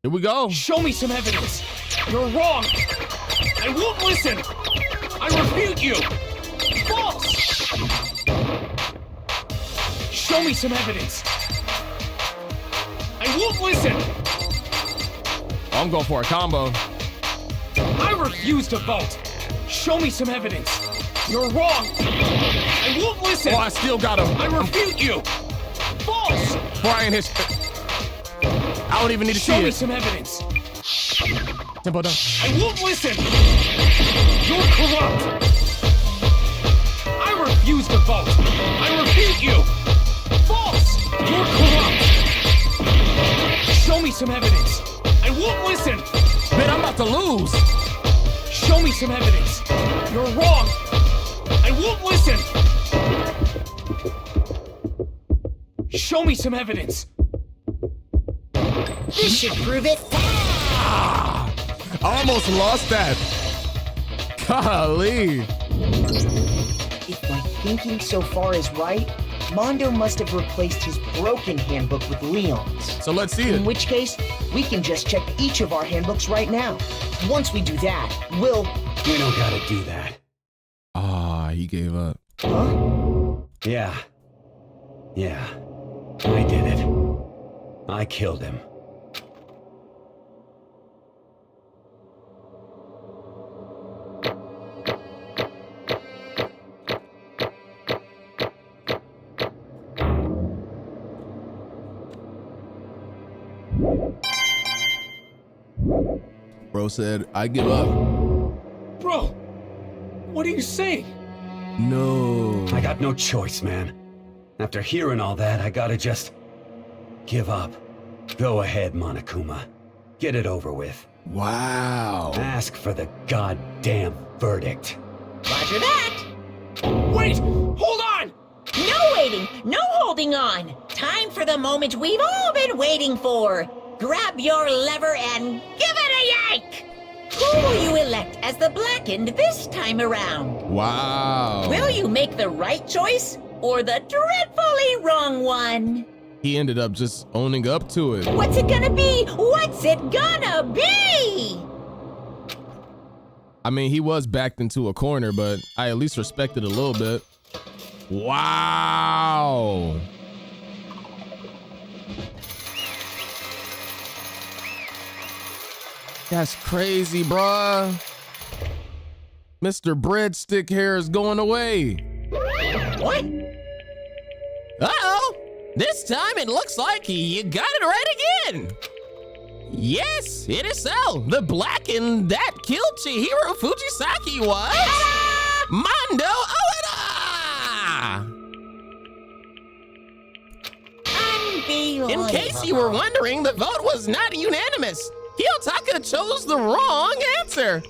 Here we go. Show me some evidence. You're wrong. I won't listen. I refute you. False. Show me some evidence. I won't listen. I'm going for a combo. I refuse to vote. Show me some evidence. You're wrong. I won't listen. Oh, I still got him. I refute you. False. Brian his. I don't even need to see it. Show me some evidence. Tempo down. I won't listen. You're corrupt. I refuse to vote. I refute you. False. You're corrupt. Show me some evidence. I won't listen. Man, I'm about to lose. Show me some evidence. You're wrong. I won't listen. Show me some evidence. This should prove it. I almost lost that. Golly. If my thinking so far is right, Mondo must have replaced his broken handbook with Leon's. So let's see it. In which case, we can just check each of our handbooks right now. Once we do that, we'll... We don't gotta do that. Ah, he gave up. Huh? Yeah. I did it. I killed him. Bro said, I give up. Bro, what are you saying? No. I got no choice, man. After hearing all that, I gotta just give up. Go ahead, Monokuma. Get it over with. Wow. Ask for the goddamn verdict. Roger that. Wait! Hold on! No waiting! No holding on! Time for the moment we've all been waiting for! Grab your lever and give it a yank! Who will you elect as the Blackened this time around? Wow. Will you make the right choice or the dreadfully wrong one? He ended up just owning up to it. What's it gonna be? What's it gonna be? I mean, he was backed into a corner, but I at least respected a little bit. Wow. That's crazy, bruh. Mr. Breadstick hair is going away. What? Uh-oh. This time it looks like you got it right again. Yes, it is so. The Blackened that killed Chihiro Fujisaki was Mondo Oda. In case you were wondering, the vote was not unanimous. Kiyotaka chose the wrong answer.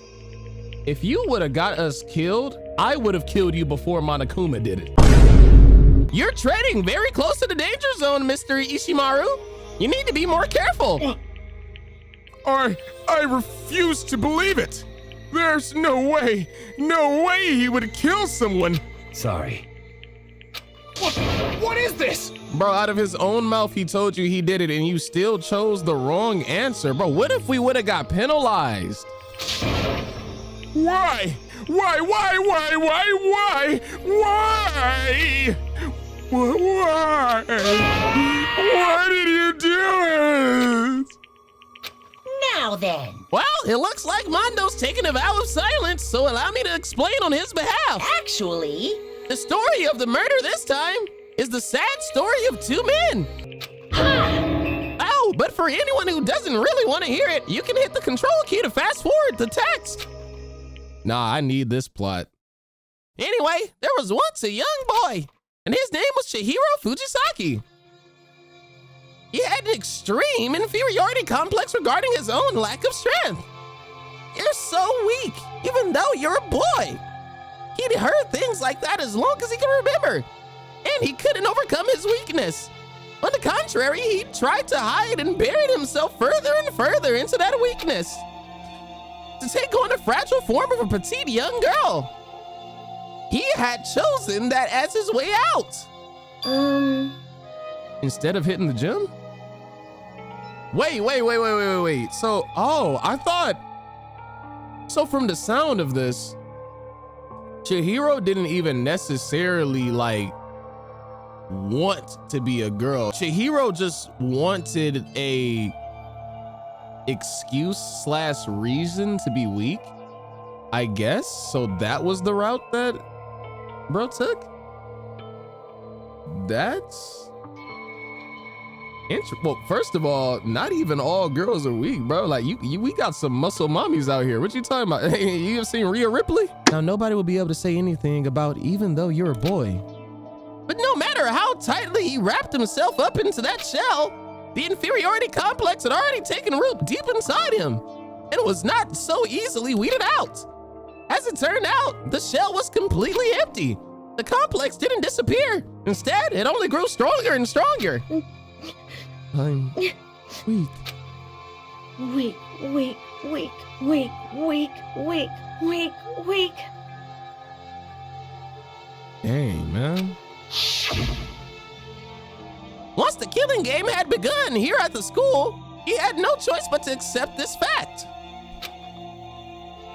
If you would have got us killed, I would have killed you before Monokuma did it. You're treading very close to the danger zone, Mr. Ishimaru. You need to be more careful. I refuse to believe it. There's no way he would kill someone. Sorry. What is this? Bro, out of his own mouth, he told you he did it and you still chose the wrong answer. Bro, what if we would have got penalized? Why? Why did you do it? Now then. Well, it looks like Mondo's taking a vow of silence, so allow me to explain on his behalf. Actually, the story of the murder this time is the sad story of two men. Oh, but for anyone who doesn't really want to hear it, you can hit the control key to fast forward the text. Nah, I need this plot. Anyway, there was once a young boy, and his name was Chihiro Fujisaki. He had an extreme inferiority complex regarding his own lack of strength. You're so weak, even though you're a boy. He'd heard things like that as long as he could remember, and he couldn't overcome his weakness. On the contrary, he tried to hide and buried himself further and further into that weakness, to take on the fragile form of a petite young girl. He had chosen that as his way out. Instead of hitting the gym? Wait. So, I thought, so from the sound of this, Chihiro didn't even necessarily like want to be a girl. Chihiro just wanted a excuse/reason to be weak, I guess. So that was the route that bro took. That's interesting. Well, first of all, not even all girls are weak, bro. Like we got some muscle mommies out here. What you talking about? You have seen Rhea Ripley? Now nobody will be able to say anything about even though you're a boy. But no matter how tightly he wrapped himself up into that shell, the inferiority complex had already taken root deep inside him and was not so easily weeded out. As it turned out, the shell was completely empty. The complex didn't disappear. Instead, it only grew stronger and stronger. I'm weak. Weak. Dang, man. Once the killing game had begun here at the school, he had no choice but to accept this fact.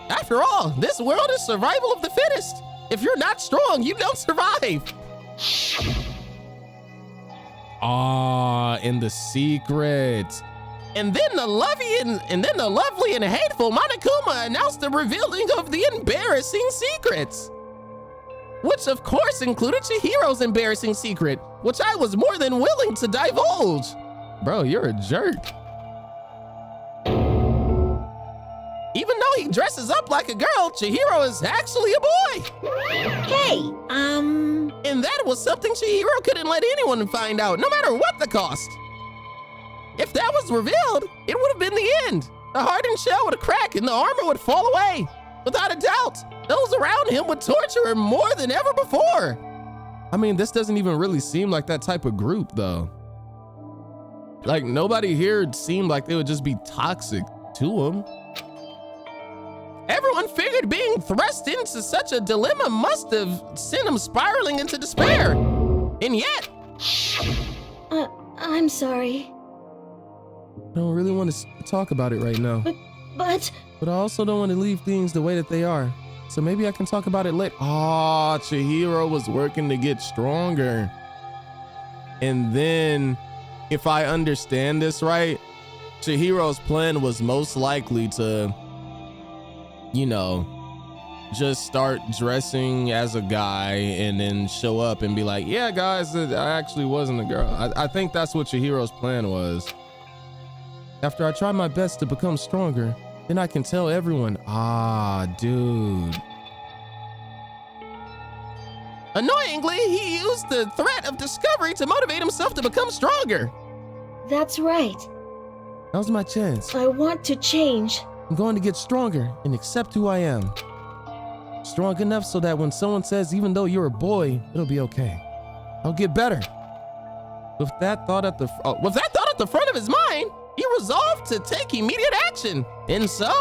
After all, this world is survival of the fittest. If you're not strong, you don't survive. In the secret. And then the lovely and hateful Monokuma announced the revealing of the embarrassing secrets. Which of course included Chihiro's embarrassing secret, which I was more than willing to divulge. Bro, you're a jerk. Even though he dresses up like a girl, Chihiro is actually a boy. Hey, And that was something Chihiro couldn't let anyone find out, no matter what the cost. If that was revealed, it would have been the end. The hardened shell would crack and the armor would fall away. Without a doubt, those around him would torture him more than ever before. I mean, this doesn't even really seem like that type of group, though. Like, nobody here seemed like they would just be toxic to him. Everyone figured being thrust into such a dilemma must have sent him spiraling into despair. And yet... I'm sorry. I don't really want to talk about it right now. But I also don't want to leave things the way that they are. So maybe I can talk about it later. Ah, Chihiro was working to get stronger. And then, if I understand this right, Chihiro's plan was most likely to, you know, just start dressing as a guy and then show up and be like, yeah, guys, I actually wasn't a girl. I think that's what Chihiro's plan was. After I try my best to become stronger, then I can tell everyone, ah, dude. Annoyingly, he used the threat of discovery to motivate himself to become stronger. that's right. Now's my chance. I want to change. I'm going to get stronger and accept who I am. Strong enough so that when someone says, even though you're a boy, it'll be okay. I'll get better. With that thought at the front of his mind, he resolved to take immediate action. And so,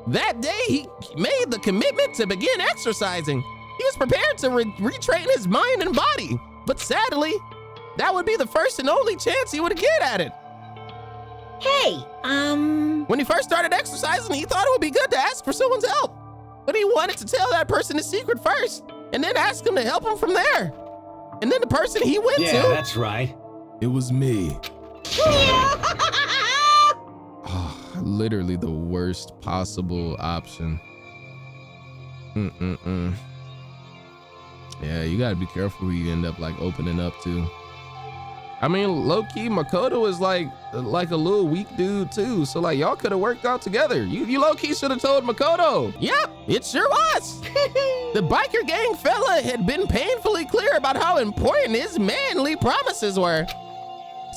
that day he made the commitment to begin exercising. He was prepared to retrain his mind and body. But sadly, that would be the first and only chance he would get at it. Hey, When he first started exercising, he thought it would be good to ask for someone's help. But he wanted to tell that person his secret first, and then ask him to help him from there. And then the person he went to... Yeah, that's right. It was me. Literally the worst possible option. Yeah, you gotta be careful who you end up like opening up to. I mean, low-key, Makoto is like a little weak dude too. So like y'all could have worked out together. You low-key should have told Makoto. Yep, it sure was. The biker gang fella had been painfully clear about how important his manly promises were.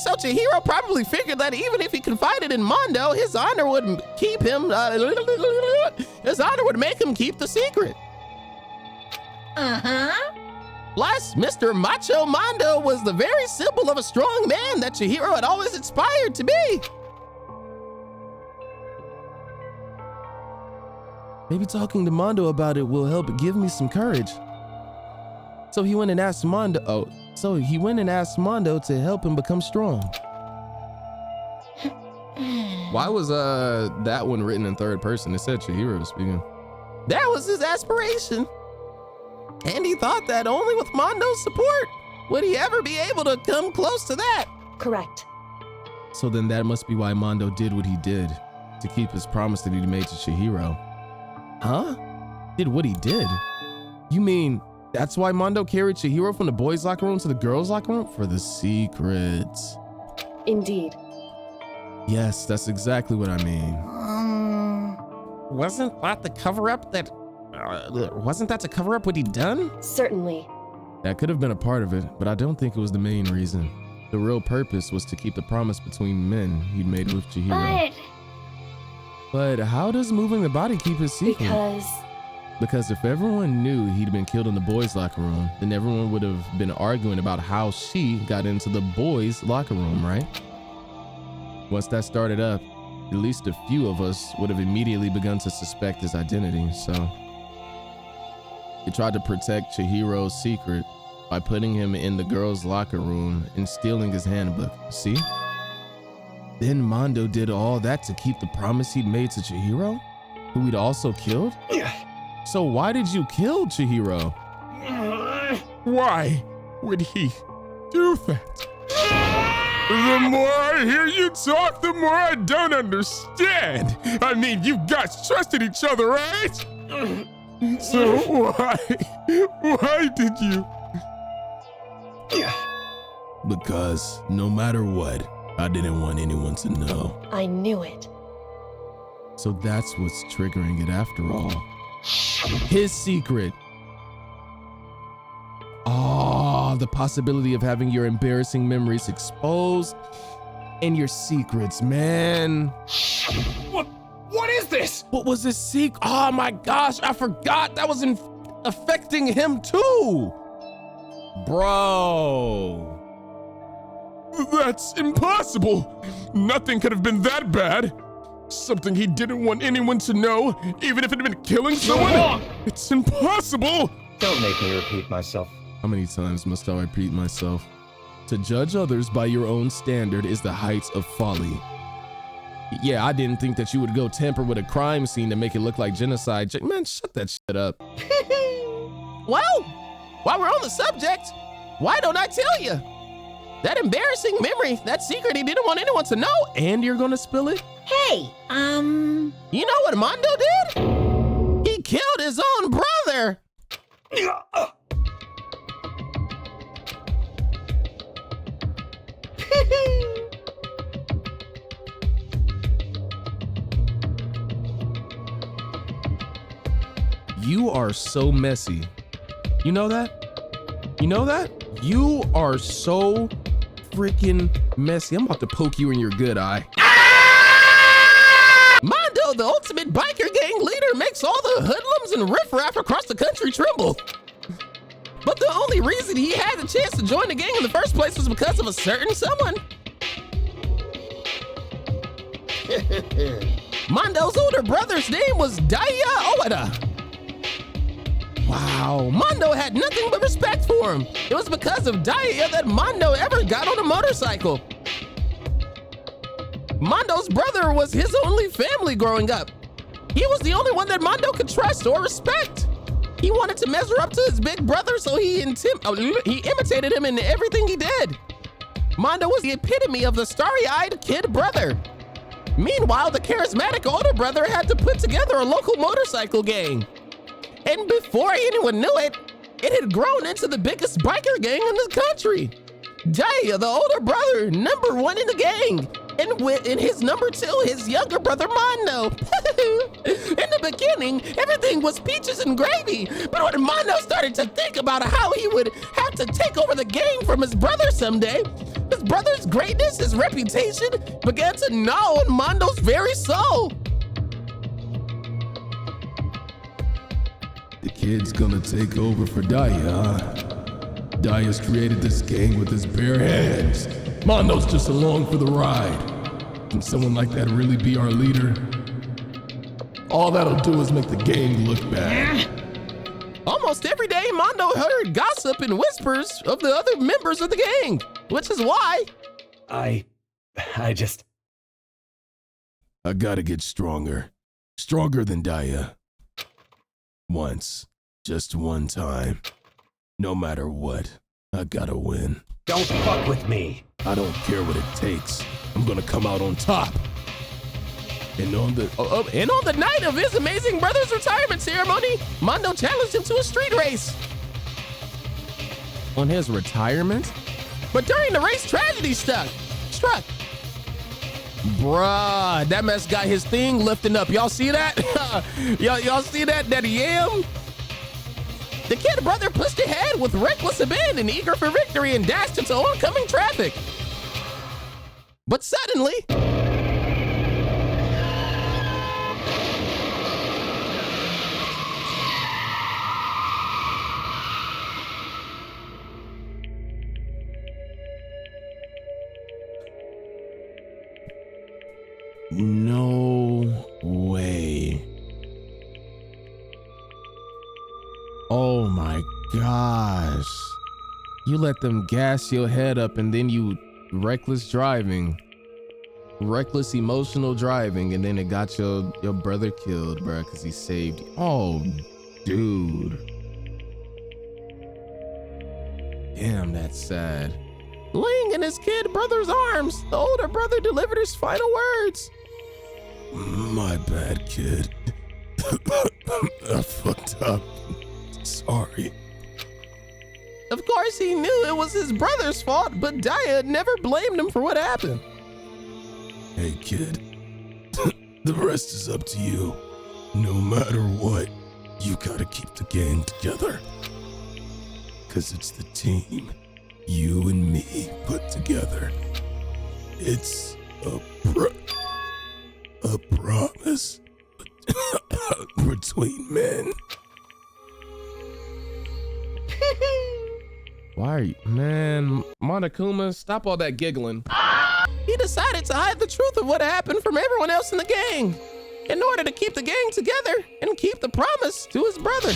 So Chihiro probably figured that even if he confided in Mondo, his honor would keep him, his honor would make him keep the secret. Plus, Mr. Macho Mondo was the very symbol of a strong man that Chihiro had always aspired to be. Maybe talking to Mondo about it will help give me some courage. So he went and asked Mondo to help him become strong. Why was that one written in third person? It said Chihiro speaking. That was his aspiration. And he thought that only with Mondo's support would he ever be able to come close to that. Correct. So then that must be why Mondo did what he did, to keep his promise that he made to Chihiro. Huh? Did what he did? You mean that's why Mondo carried Chihiro from the boys' locker room to the girls' locker room? For the secrets. Indeed. Yes, that's exactly what I mean. Wasn't that to cover up what he'd done? Certainly. That could have been a part of it, but I don't think it was the main reason. The real purpose was to keep the promise between men he'd made with Chihiro. But how does moving the body keep his secret? Because if everyone knew he'd been killed in the boys' locker room, then everyone would have been arguing about how she got into the boys' locker room, right? Once that started up, at least a few of us would have immediately begun to suspect his identity, so he tried to protect Chihiro's secret by putting him in the girls' locker room and stealing his handbook. See? Then Mondo did all that to keep the promise he'd made to Chihiro, who he'd also killed? So why did you kill Chihiro? Why would he do that? The more I hear you talk, the more I don't understand. I mean, you guys trusted each other, right? So why did you? Because no matter what, I didn't want anyone to know. I knew it. So that's what's triggering it after all. His secret. Oh, the possibility of having your embarrassing memories exposed and your secrets, man. What is this? What was his secret? Oh my gosh, I forgot that was affecting him too. Bro. That's impossible. Nothing could have been that bad. Something he didn't want anyone to know, even if it had been killing someone. It's impossible. Don't make me repeat myself. How many times must I repeat myself? To judge others by your own standard is the heights of folly. Yeah, I didn't think that you would go tamper with a crime scene to make it look like Genocide Jack. Man, shut that shit up. Well, while we're on the subject, why don't I tell you? That embarrassing memory, that secret he didn't want anyone to know. And you're gonna spill it? Hey, you know what Mondo did? He killed his own brother. You are so messy. You know that? You know that? You are so freaking messy. I'm about to poke you in your good eye. Mondo, the ultimate biker gang leader, makes all the hoodlums and riffraff across the country tremble. But the only reason he had the chance to join the gang in the first place was because of a certain someone. Mondo's older brother's name was Daya Owada. Wow, Mondo had nothing but respect for him. It was because of Daya that Mondo ever got on a motorcycle. Mondo's brother was his only family growing up. He was the only one that Mondo could trust or respect. He wanted to measure up to his big brother, so he imitated him in everything he did. Mondo was the epitome of the starry-eyed kid brother. Meanwhile, the charismatic older brother had to put together a local motorcycle gang. And before anyone knew it, it had grown into the biggest biker gang in the country. Daya, the older brother, #1 in the gang. And in his #2, his younger brother, Mondo. In the beginning, everything was peaches and gravy. But when Mondo started to think about how he would have to take over the gang from his brother someday, his brother's greatness, his reputation, began to gnaw on Mondo's very soul. The kid's gonna take over for Daya, huh? Daya's created this gang with his bare hands. Mondo's just along for the ride. Can someone like that really be our leader? All that'll do is make the gang look bad. Almost every day, Mondo heard gossip and whispers of the other members of the gang, which is why... I gotta get stronger. Stronger than Daya. Once. Just one time. No matter what, I gotta win. Don't fuck with me. I don't care what it takes. I'm gonna come out on top. And on the night of his amazing brother's retirement ceremony, Mondo challenged him to a street race. On his retirement? But during the race, tragedy struck. Bruh, that mess got his thing lifting up. Y'all see that? y'all see that yam? The kid brother pushed ahead with reckless abandon, eager for victory, and dashed into oncoming traffic. But suddenly... No way. Oh my gosh. You let them gas your head up and then you reckless emotional driving, and then it got your brother killed, bruh, because he saved you. Oh, dude. Damn, that's sad. Laying in his kid brother's arms, the older brother delivered his final words. My bad, kid. I fucked up. Sorry. Of course, he knew it was his brother's fault, but Daya never blamed him for what happened. Hey, kid. The rest is up to you. No matter what, you gotta keep the gang together. 'Cause it's the team you and me put together. It's a promise between men. Why are you, man, Monokuma, stop all that giggling. He decided to hide the truth of what happened from everyone else in the gang in order to keep the gang together and keep the promise to his brother.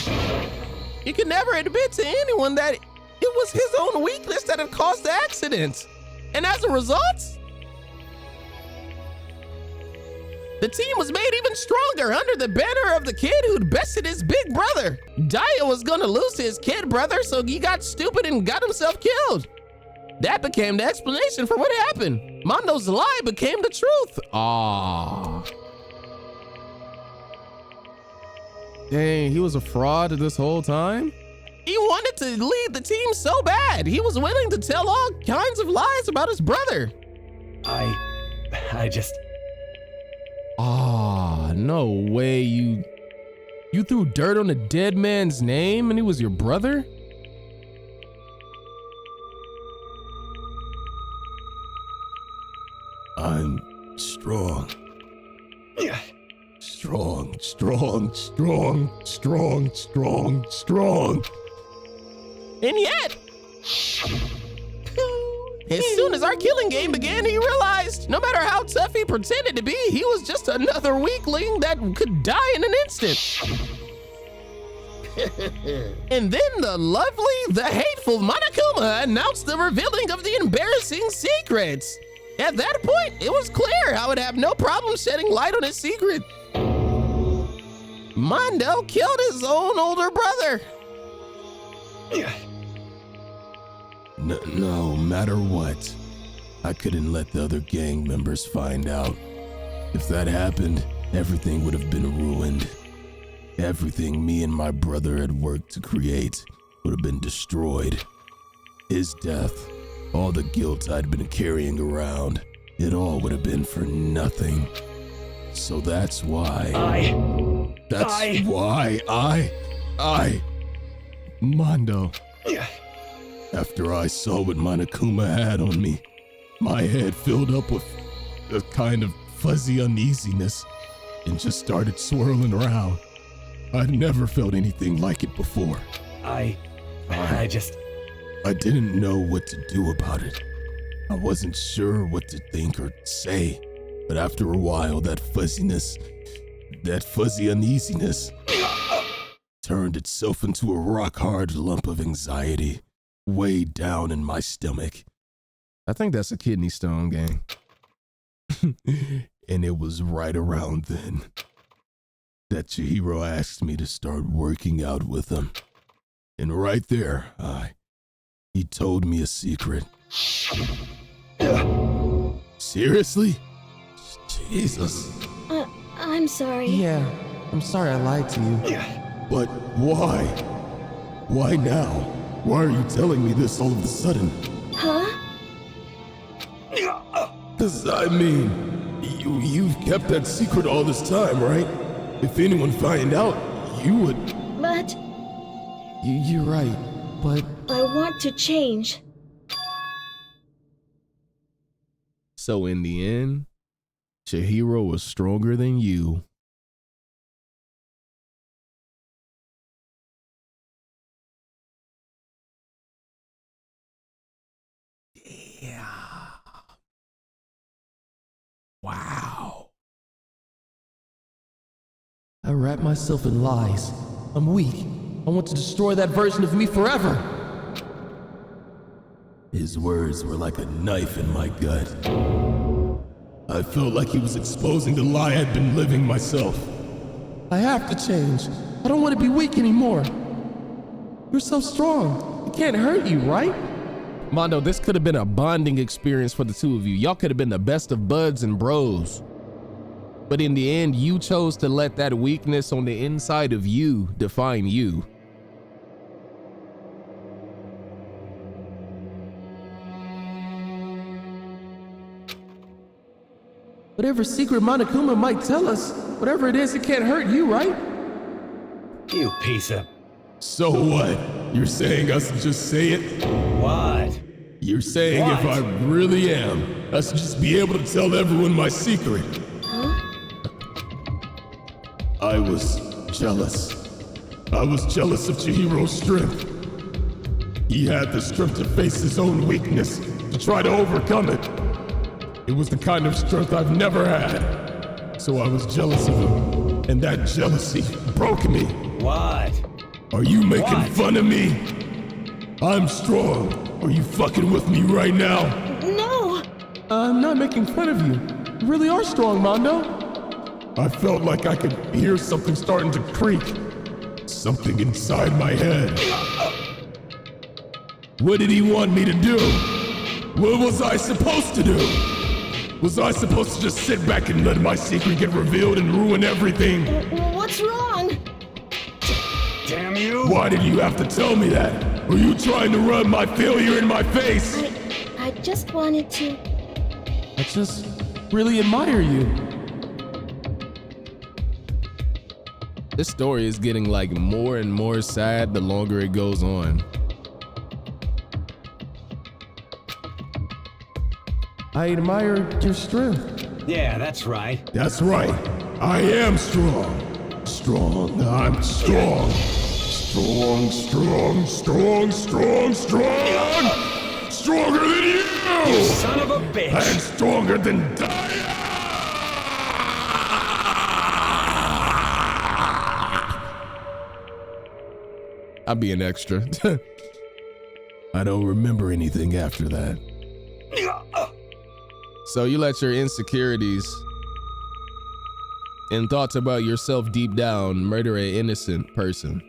He could never admit to anyone that it was his own weakness that had caused the accident. And as a result, the team was made even stronger under the banner of the kid who'd bested his big brother. Daya was gonna lose to his kid brother, so he got stupid and got himself killed. That became the explanation for what happened. Mondo's lie became the truth. Aww. Dang, he was a fraud this whole time? He wanted to lead the team so bad. He was willing to tell all kinds of lies about his brother. I just... Ah, no way. You threw dirt on a dead man's name and he was your brother? I'm strong. Strong, strong, strong, strong, strong, strong. And yet, as soon as our killing game began, he realized no matter how tough he pretended to be, he was just another weakling that could die in an instant. And then the hateful Monokuma announced the revealing of the embarrassing secrets. At that point, it was clear I would have no problem shedding light on his secret. Mondo killed his own older brother. No matter what, I couldn't let the other gang members find out. If that happened, everything would have been ruined. Everything me and my brother had worked to create would have been destroyed. His death, all the guilt I'd been carrying around, it all would have been for nothing. So that's why Mondo. After I saw what Monokuma had on me, my head filled up with a kind of fuzzy uneasiness and just started swirling around. I'd never felt anything like it before. I didn't know what to do about it. I wasn't sure what to think or say, but after a while, that fuzzy uneasiness turned itself into a rock-hard lump of anxiety way down in my stomach. I think that's a kidney stone, gang. And it was right around then that Chihiro asked me to start working out with him. And right there, he told me a secret. Seriously? Jesus. I'm sorry. Yeah, I'm sorry I lied to you. But why? Why now? Why are you telling me this all of a sudden? Huh? 'Cause I mean, you've kept that secret all this time, right? If anyone find out, you would... But... You're right, but... I want to change. So in the end, Chihiro was stronger than you. Yeah. Wow. I wrap myself in lies. I'm weak. I want to destroy that version of me forever. His words were like a knife in my gut. I felt like he was exposing the lie I'd been living myself. I have to change. I don't want to be weak anymore. You're so strong. It can't hurt you, right? Mondo, this could have been a bonding experience for the two of you. Y'all could have been the best of buds and bros. But in the end, you chose to let that weakness on the inside of you define you. Whatever secret Monokuma might tell us, whatever it is, it can't hurt you, right? You piece of... So what? You're saying us just say it? What? You're saying if I really am, us just be able to tell everyone my secret? I was jealous. I was jealous of Chihiro's strength. He had the strength to face his own weakness, to try to overcome it. It was the kind of strength I've never had. So I was jealous of him, and that jealousy broke me. What? Are you making fun of me? I'm strong. Are you fucking with me right now? No! I'm not making fun of you. You really are strong, Mondo. I felt like I could hear something starting to creak. Something inside my head. What did he want me to do? What was I supposed to do? Was I supposed to just sit back and let my secret get revealed and ruin everything? What's wrong? Damn you! Why did you have to tell me that? Were you trying to rub my failure in my face? I just wanted to... I just really admire you. This story is getting like more and more sad the longer it goes on. I admire your strength. Yeah, that's right. That's right. I am strong. Strong. I'm strong. Strong, strong, strong, strong, strong. Stronger than you! You son of a bitch! And stronger than I'll be an extra. I don't remember anything after that. So you let your insecurities and thoughts about yourself deep down murder an innocent person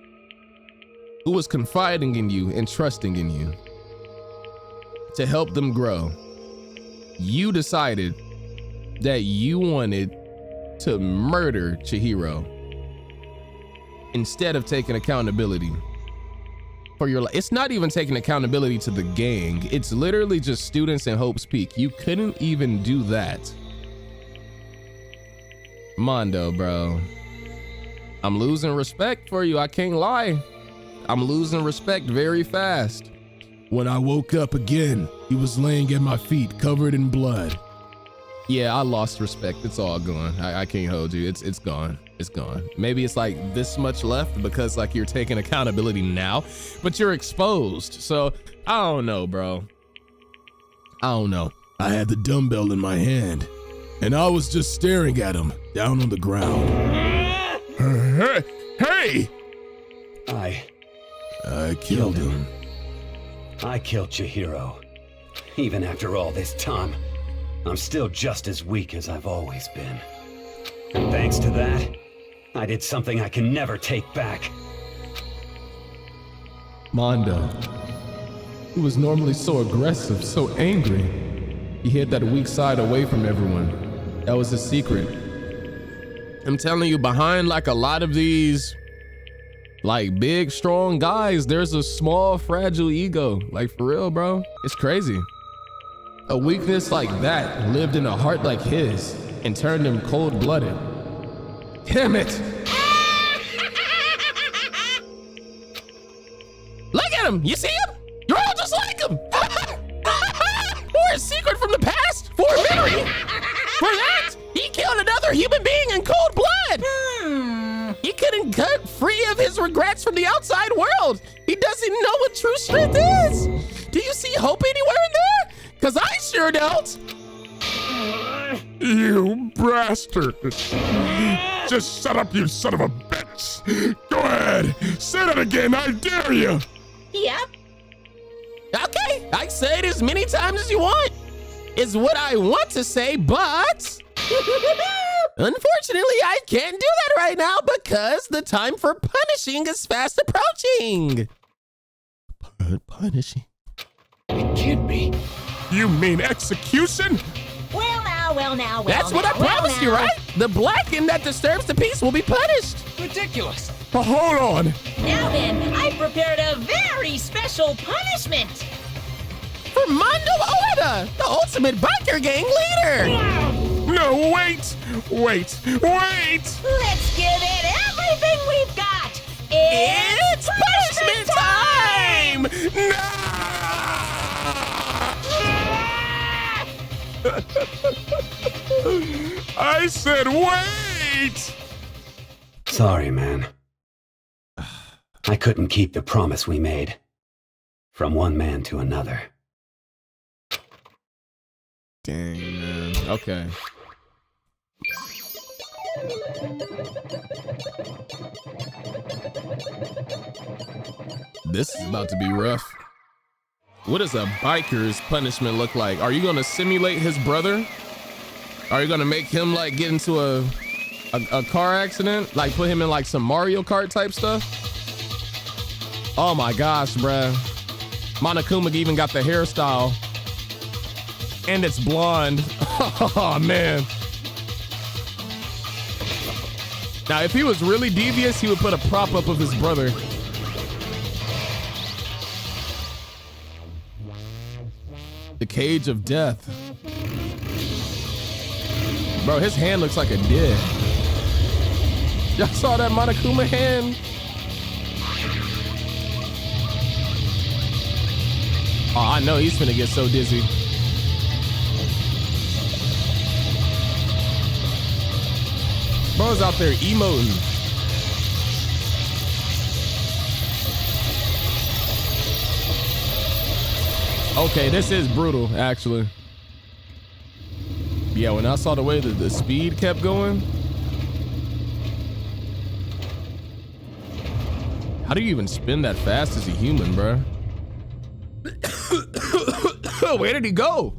who was confiding in you and trusting in you to help them grow. You decided that you wanted to murder Chihiro instead of taking accountability for your life. It's not even taking accountability to the gang. It's literally just students in Hope's Peak. You couldn't even do that. Mondo, bro. I'm losing respect for you. I can't lie. I'm losing respect very fast. When I woke up again, he was laying at my feet, covered in blood. Yeah, I lost respect. It's all gone. I can't hold you. It's gone. It's gone. Maybe it's like this much left because like you're taking accountability now, but you're exposed. So I don't know, bro. I don't know. I had the dumbbell in my hand and I was just staring at him down on the ground. Hey! I killed him. I killed Chihiro. Even after all this time, I'm still just as weak as I've always been. And thanks to that, I did something I can never take back. Mondo. He was normally so aggressive, so angry. He hid that weak side away from everyone. That was his secret. I'm telling you, behind like a lot of these like big, strong guys, there's a small, fragile ego. Like for real, bro. It's crazy. A weakness like that lived in a heart like his and turned him cold-blooded. Damn it! Look at him! You see him? You're all just like him! Or a secret from the past? For memory! For that, he killed another human being in cold blood! He couldn't cut free of his regrets from the outside world! He doesn't know what true strength is! Do you see hope anywhere in there? Cause I sure don't! You bastard! Just shut up, you son of a bitch! Go ahead! Say that again, I dare you! Yep. Okay, I say it as many times as you want. It's what I want to say, but unfortunately, I can't do that right now because the time for punishing is fast approaching. Punishing? It can't be. You mean execution? Well now. That's what I promised you, right? The blackened that disturbs the peace will be punished. Ridiculous. Hold on. Now then, I prepared a very special punishment. For Mondo Oeda, the ultimate biker gang leader. No, wait! Wait! Let's give it everything we've got! It's punishment time! I said wait! Sorry, man. I couldn't keep the promise we made. From one man to another. Dang, man. Okay. This is about to be rough. What does a biker's punishment look like? Are you gonna simulate his brother? Are you gonna make him like get into a car accident? Like put him in like some Mario Kart type stuff? Oh my gosh, bruh. Monokuma even got the hairstyle. And it's blonde. Oh man. Now if he was really devious, he would put a prop up of his brother. The cage of death. Bro, his hand looks like a dick. Y'all saw that Monokuma hand? Oh, I know he's finna get so dizzy. Bro's out there emoting. Okay, this is brutal, actually. Yeah, when I saw the way that the speed kept going. How do you even spin that fast as a human, bro? Where did he go?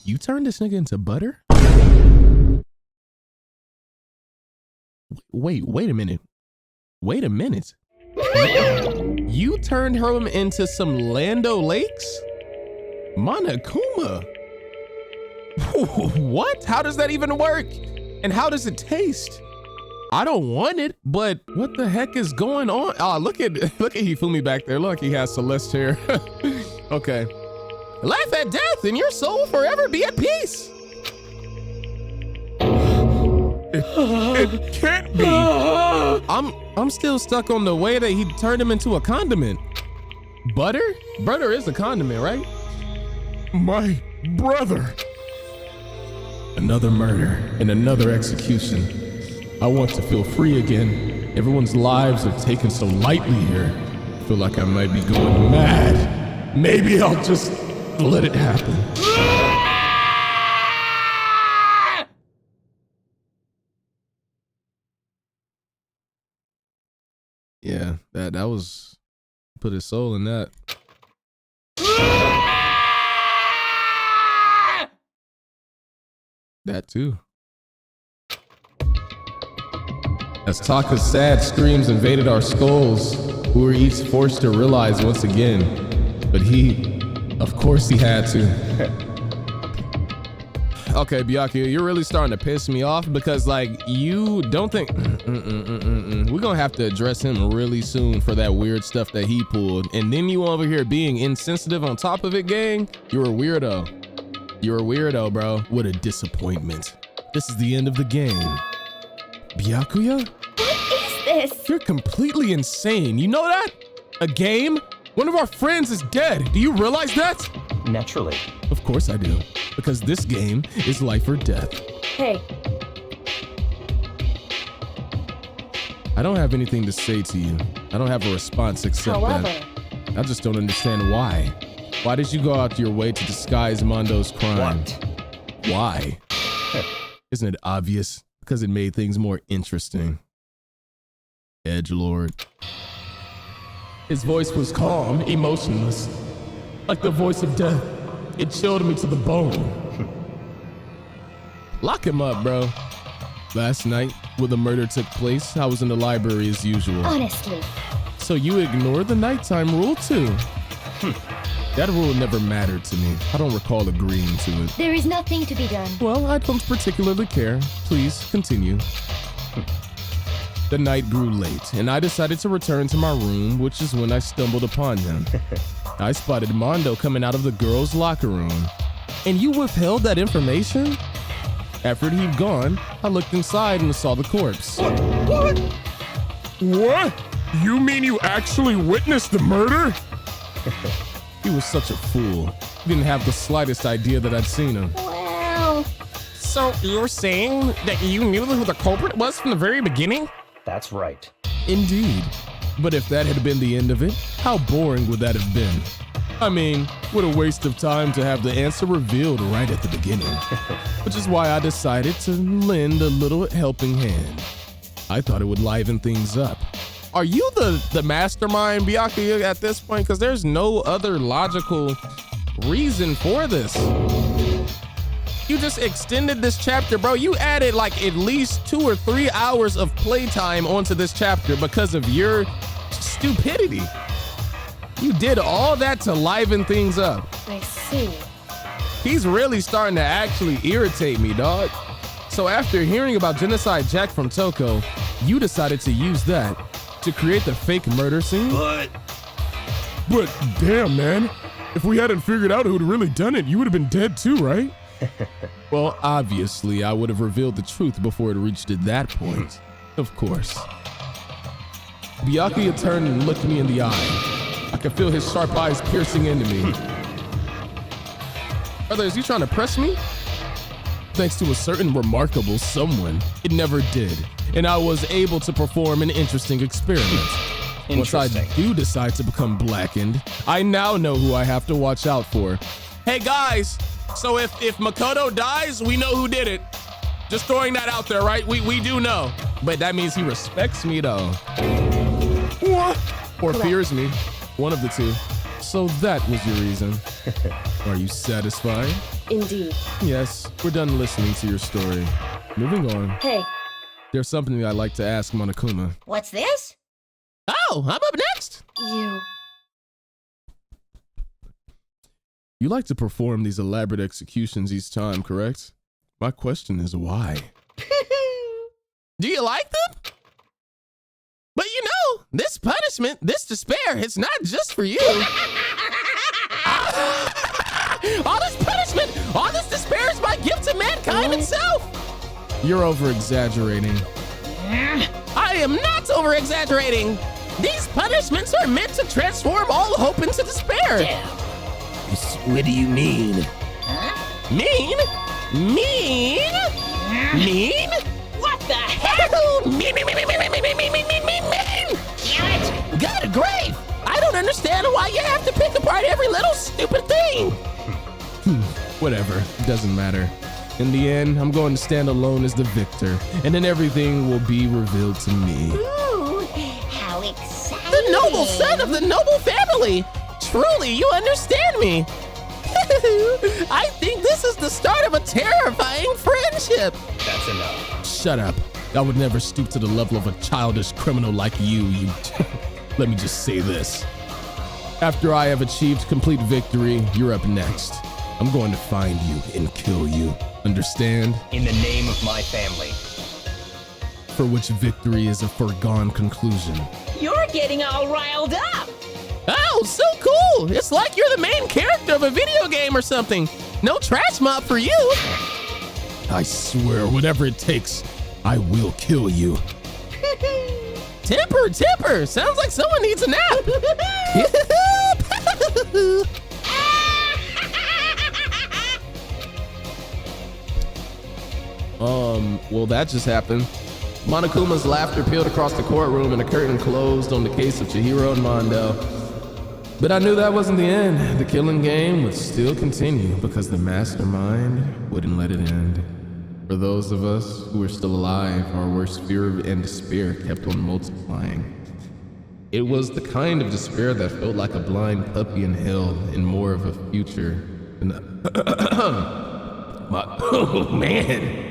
You turned this nigga into butter? Wait a minute. Wait a minute. You turned him into some Lando Lakes? Monokuma? What? How does that even work? And how does it taste? I don't want it, but what the heck is going on? Oh, look at Hifumi back there. Look, he has Celeste here. Okay. Laugh at death and your soul forever be at peace. It can't be. I'm still stuck on the way that he turned him into a condiment. Butter? Butter is a condiment, right? My brother. Another murder and another execution. I want to feel free again. Everyone's lives are taken so lightly here. I feel like I might be going mad. Maybe I'll just let it happen. Yeah, that was put his soul in that. That too. As Taka's sad screams invaded our skulls, we were each forced to realize once again, but of course he had to. Okay, Byakuya, you're really starting to piss me off because like you don't think, we're gonna have to address him really soon for that weird stuff that he pulled. And then you over here being insensitive on top of it, gang. You're a weirdo. You're a weirdo, bro. What a disappointment. This is the end of the game. Byakuya? What is this? You're completely insane. You know that? A game? One of our friends is dead. Do you realize that? Naturally. Of course I do. Because this game is life or death. Hey. I don't have anything to say to you. I don't have a response except that I just don't understand why. Why did you go out your way to disguise Mondo's crime? What? Why? Isn't it obvious? Because it made things more interesting. Edgelord. His voice was calm, emotionless, like the voice of death. It chilled me to the bone. Lock him up, bro. Last night, when the murder took place, I was in the library as usual. Honestly. So you ignore the nighttime rule too? That rule never mattered to me. I don't recall agreeing to it. There is nothing to be done. Well, I don't particularly care. Please continue. The night grew late, and I decided to return to my room, which is when I stumbled upon him. I spotted Mondo coming out of the girls' locker room. And you withheld that information? After he'd gone, I looked inside and saw the corpse. What? What? You mean you actually witnessed the murder? He was such a fool. He didn't have the slightest idea that I'd seen him. Well, so you're saying that you knew who the culprit was from the very beginning? That's right. Indeed. But if that had been the end of it, how boring would that have been? I mean, what a waste of time to have the answer revealed right at the beginning. Which is why I decided to lend a little helping hand. I thought it would liven things up. Are you the mastermind, Byakuya, at this point? Because there's no other logical reason for this. You just extended this chapter, bro. You added like at least 2 or 3 hours of playtime onto this chapter because of your stupidity. You did all that to liven things up. I see. He's really starting to actually irritate me, dog. So after hearing about Genocide Jack from Toko, you decided to use that to create the fake murder scene? But damn, man. If we hadn't figured out who'd really done it, you would have been dead too, right? Well, obviously, I would have revealed the truth before it reached that point. Of course. Byakuya turned and looked me in the eye. I could feel his sharp eyes piercing into me. Brother, is he trying to press me? Thanks to a certain remarkable someone, it never did, and I was able to perform an interesting experiment. Once I do decide to become blackened, I now know who I have to watch out for. Hey guys, so if Makoto dies, we know who did it. Just throwing that out there, right? We do know. But that means he respects me though. What? Or fears me. One of the two. So that was your reason. Are you satisfied? Indeed. Yes, we're done listening to your story. Moving on. Hey. There's something I'd like to ask Monokuma. What's this? Oh, I'm up next. You like to perform these elaborate executions each time, correct? My question is why? Do you like them? But you know, this punishment, this despair, it's not just for you. All this punishment, all this despair is my gift to mankind itself. You're over-exaggerating. I am not over-exaggerating. These punishments are meant to transform all hope into despair. Damn. What do you mean? Mean? Mean? Mean? What the hell? Mean. Good grief! I don't understand why you have to pick apart every little stupid thing. Whatever, doesn't matter. In the end, I'm going to stand alone as the victor, and then everything will be revealed to me. Ooh, how exciting! The noble son of the noble family! Truly, you understand me. I think this is the start of a terrifying friendship. That's enough. Shut up. I would never stoop to the level of a childish criminal like you. Let me just say this. After I have achieved complete victory, you're up next. I'm going to find you and kill you. Understand? In the name of my family. For which victory is a foregone conclusion. You're getting all riled up. Oh, so cool! It's like you're the main character of a video game or something. No trash mob for you. I swear, whatever it takes, I will kill you. Tipper! Sounds like someone needs a nap. Well, that just happened. Monokuma's laughter peeled across the courtroom and a curtain closed on the case of Chihiro and Mondo. But I knew that wasn't the end. The killing game would still continue because the mastermind wouldn't let it end. For those of us who were still alive, our worst fear and despair kept on multiplying. It was the kind of despair that felt like a blind puppy in hell and more of a future than oh man.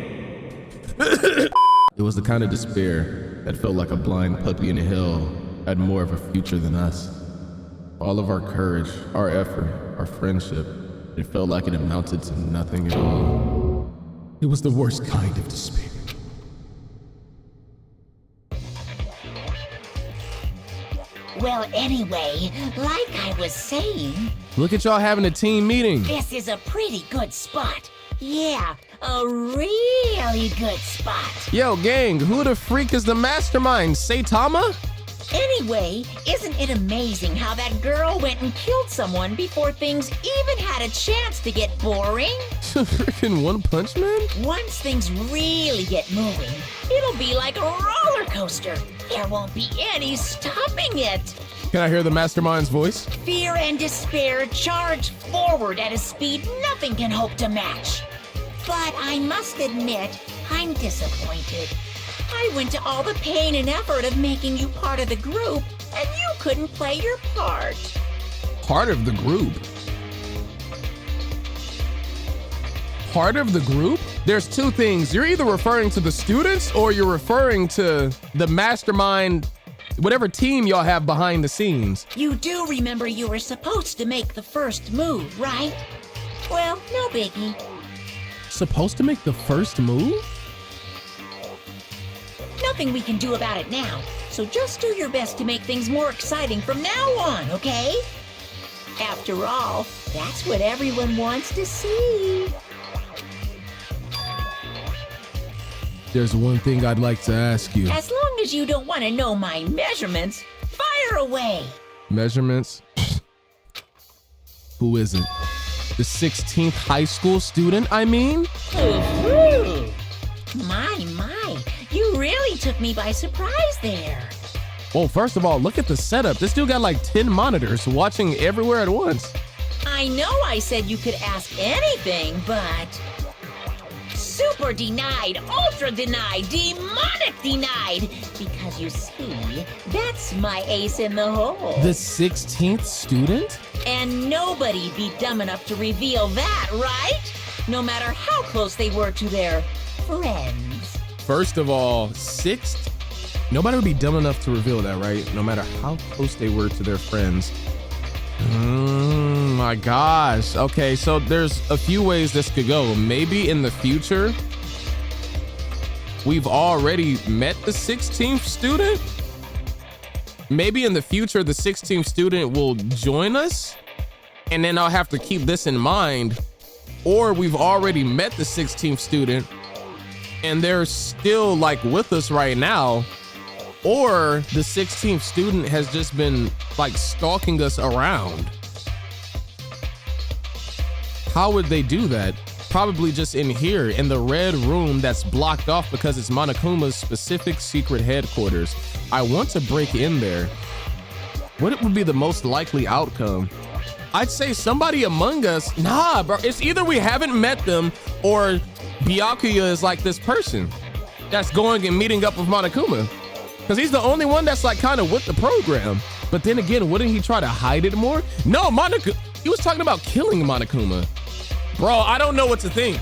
It was the kind of despair that felt like a blind puppy in hell had more of a future than us. All of our courage, our effort, our friendship, it felt like it amounted to nothing at all. It was the worst kind of despair. Well, anyway, like I was saying, Look at y'all having a team meeting. this is a pretty good spot. Yeah, a really good spot. Yo, gang, who the freak is the mastermind? Saitama? Anyway, isn't it amazing how that girl went and killed someone before things even had a chance to get boring? Freaking One Punch Man? Once things really get moving, it'll be like a roller coaster. There won't be any stopping it. Can I hear the mastermind's voice? Fear and despair charge forward at a speed nothing can hope to match. But I must admit, I'm disappointed. I went to all the pain and effort of making you part of the group, and you couldn't play your part. Part of the group? Part of the group? There's two things. You're either referring to the students or you're referring to the mastermind, whatever team y'all have behind the scenes. You do remember you were supposed to make the first move, right? Well, no biggie. Supposed to make the first move? Nothing we can do about it now, so just do your best to make things more exciting from now on, okay? After all, that's what everyone wants to see. There's one thing I'd like to ask you. As long as you don't want to know my measurements, fire away. Measurements? Who is it? The 16th high school student, I mean? Ooh. My, you really took me by surprise there. Well, first of all, look at the setup. This dude got like 10 monitors watching everywhere at once. I know I said you could ask anything, but... super denied, ultra denied, demonic denied. Because you see, that's my ace in the hole. The 16th student? And nobody'd be dumb enough to reveal that, right? No matter how close they were to their friends. First of all, sixth? Nobody would be dumb enough to reveal that, right? No matter how close they were to their friends. My gosh. Okay, so there's a few ways this could go. Maybe in the future, we've already met the 16th student. Maybe in the future, the 16th student will join us, and then I'll have to keep this in mind. Or we've already met the 16th student, and they're still like with us right now. Or the 16th student has just been like stalking us around. How would they do that? Probably just in here in the red room that's blocked off because it's Monokuma's specific secret headquarters. I want to break in there. What would be the most likely outcome? I'd say somebody among us. Nah, bro, it's either we haven't met them or Byakuya is like this person that's going and meeting up with Monokuma. Because he's the only one that's like kind of with the program. But then again, wouldn't he try to hide it more? No, Monokuma, he was talking about killing Monokuma. Bro, I don't know what to think.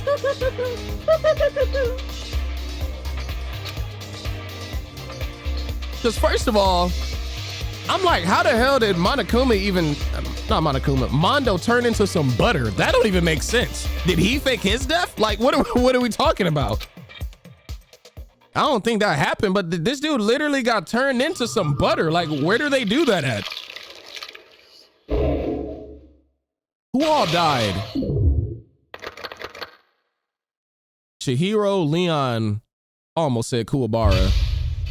Because first of all, I'm like, how the hell did Monokuma even, not Monokuma, Mondo turn into some butter? That don't even make sense. Did he fake his death? Like, what are we talking about? I don't think that happened, but this dude literally got turned into some butter. Like, where do they do that at? Who all died? Chihiro, Leon, almost said Kuwabara,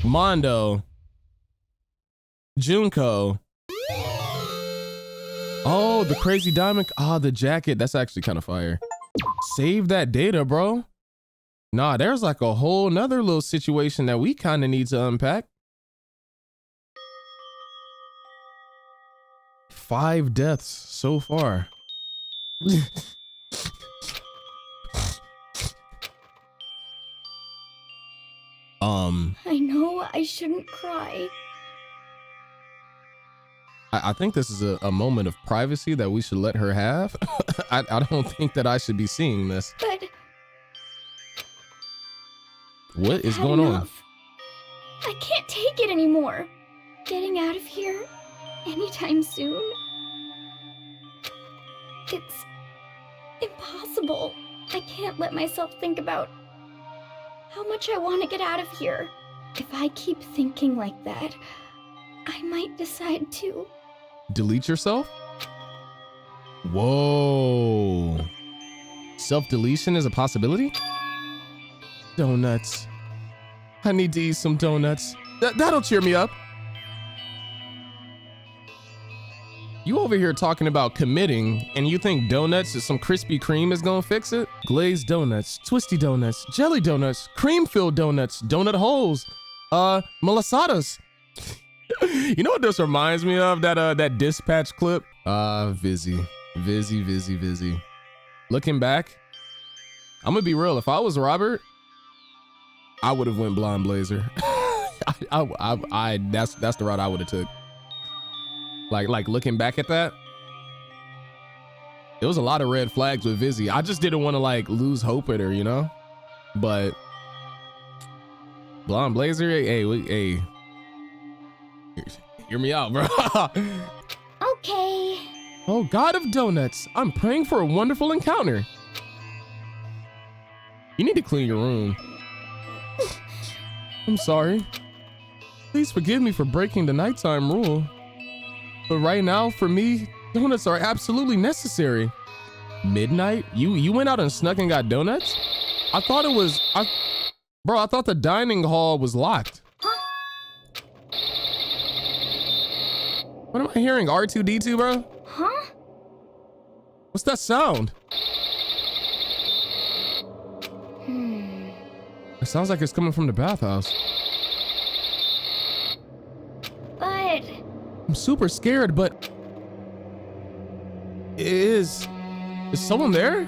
Mondo, Junko. Oh, the crazy diamond. Ah, the jacket. That's actually kind of fire. Save that data, bro. Nah, there's like a whole nother little situation that we kind of need to unpack. 5 deaths so far. I know I shouldn't cry. I think this is a moment of privacy that we should let her have. I don't think that I should be seeing this. But what is going on? I can't take it anymore. Getting out of here anytime soon. It's impossible. I can't let myself think about how much I want to get out of here. If I keep thinking like that, I might decide to. Delete yourself? Whoa. Self-deletion is a possibility? Donuts. I need to eat some donuts. That'll cheer me up. You over here talking about committing, and you think donuts is some Krispy Kreme is gonna fix it? Glazed donuts, twisty donuts, jelly donuts, cream-filled donuts, donut holes, malasadas. You know what this reminds me of? That dispatch clip? Vizzy. Looking back, I'm gonna be real. If I was Robert, I would have went Blonde Blazer. That's the route I would have took. Like looking back at that, there was a lot of red flags with Vizzy. I just didn't want to like lose hope with her, you know? But Blonde Blazer, hey, hear me out, bro. Okay. Oh, God of Donuts, I'm praying for a wonderful encounter. You need to clean your room. I'm sorry. Please forgive me for breaking the nighttime rule. But right now, for me, donuts are absolutely necessary. Midnight? You went out and snuck and got donuts? I thought it was, bro, I thought the dining hall was locked. What am I hearing? R2-D2, bro? Huh? What's that sound? It sounds like it's coming from the bathhouse. But I'm super scared, but is someone there?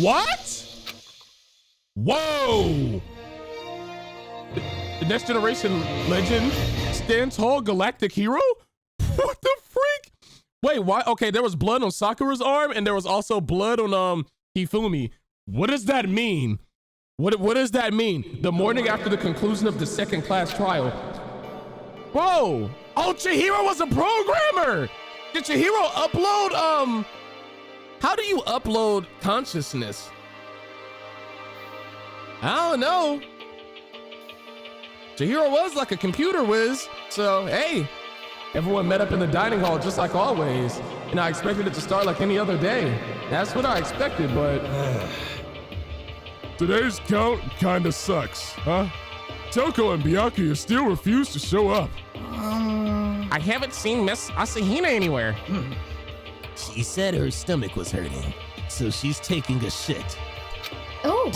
What? Whoa! The next generation legend stands tall, galactic hero? What the freak? Wait, why? Okay, there was blood on Sakura's arm, and there was also blood on Hifumi. What does that mean? What does that mean? The morning after the conclusion of the second class trial. Whoa! Oh, Chihiro was a programmer! Did Chihiro upload, how do you upload consciousness? I don't know. Chihiro was like a computer whiz, so hey, everyone met up in the dining hall just like always, and I expected it to start like any other day. That's what I expected, but today's count kinda sucks, huh? Toko and Byakuya still refuse to show up. I haven't seen Miss Asahina anywhere. She said her stomach was hurting, so she's taking a shit. Oh.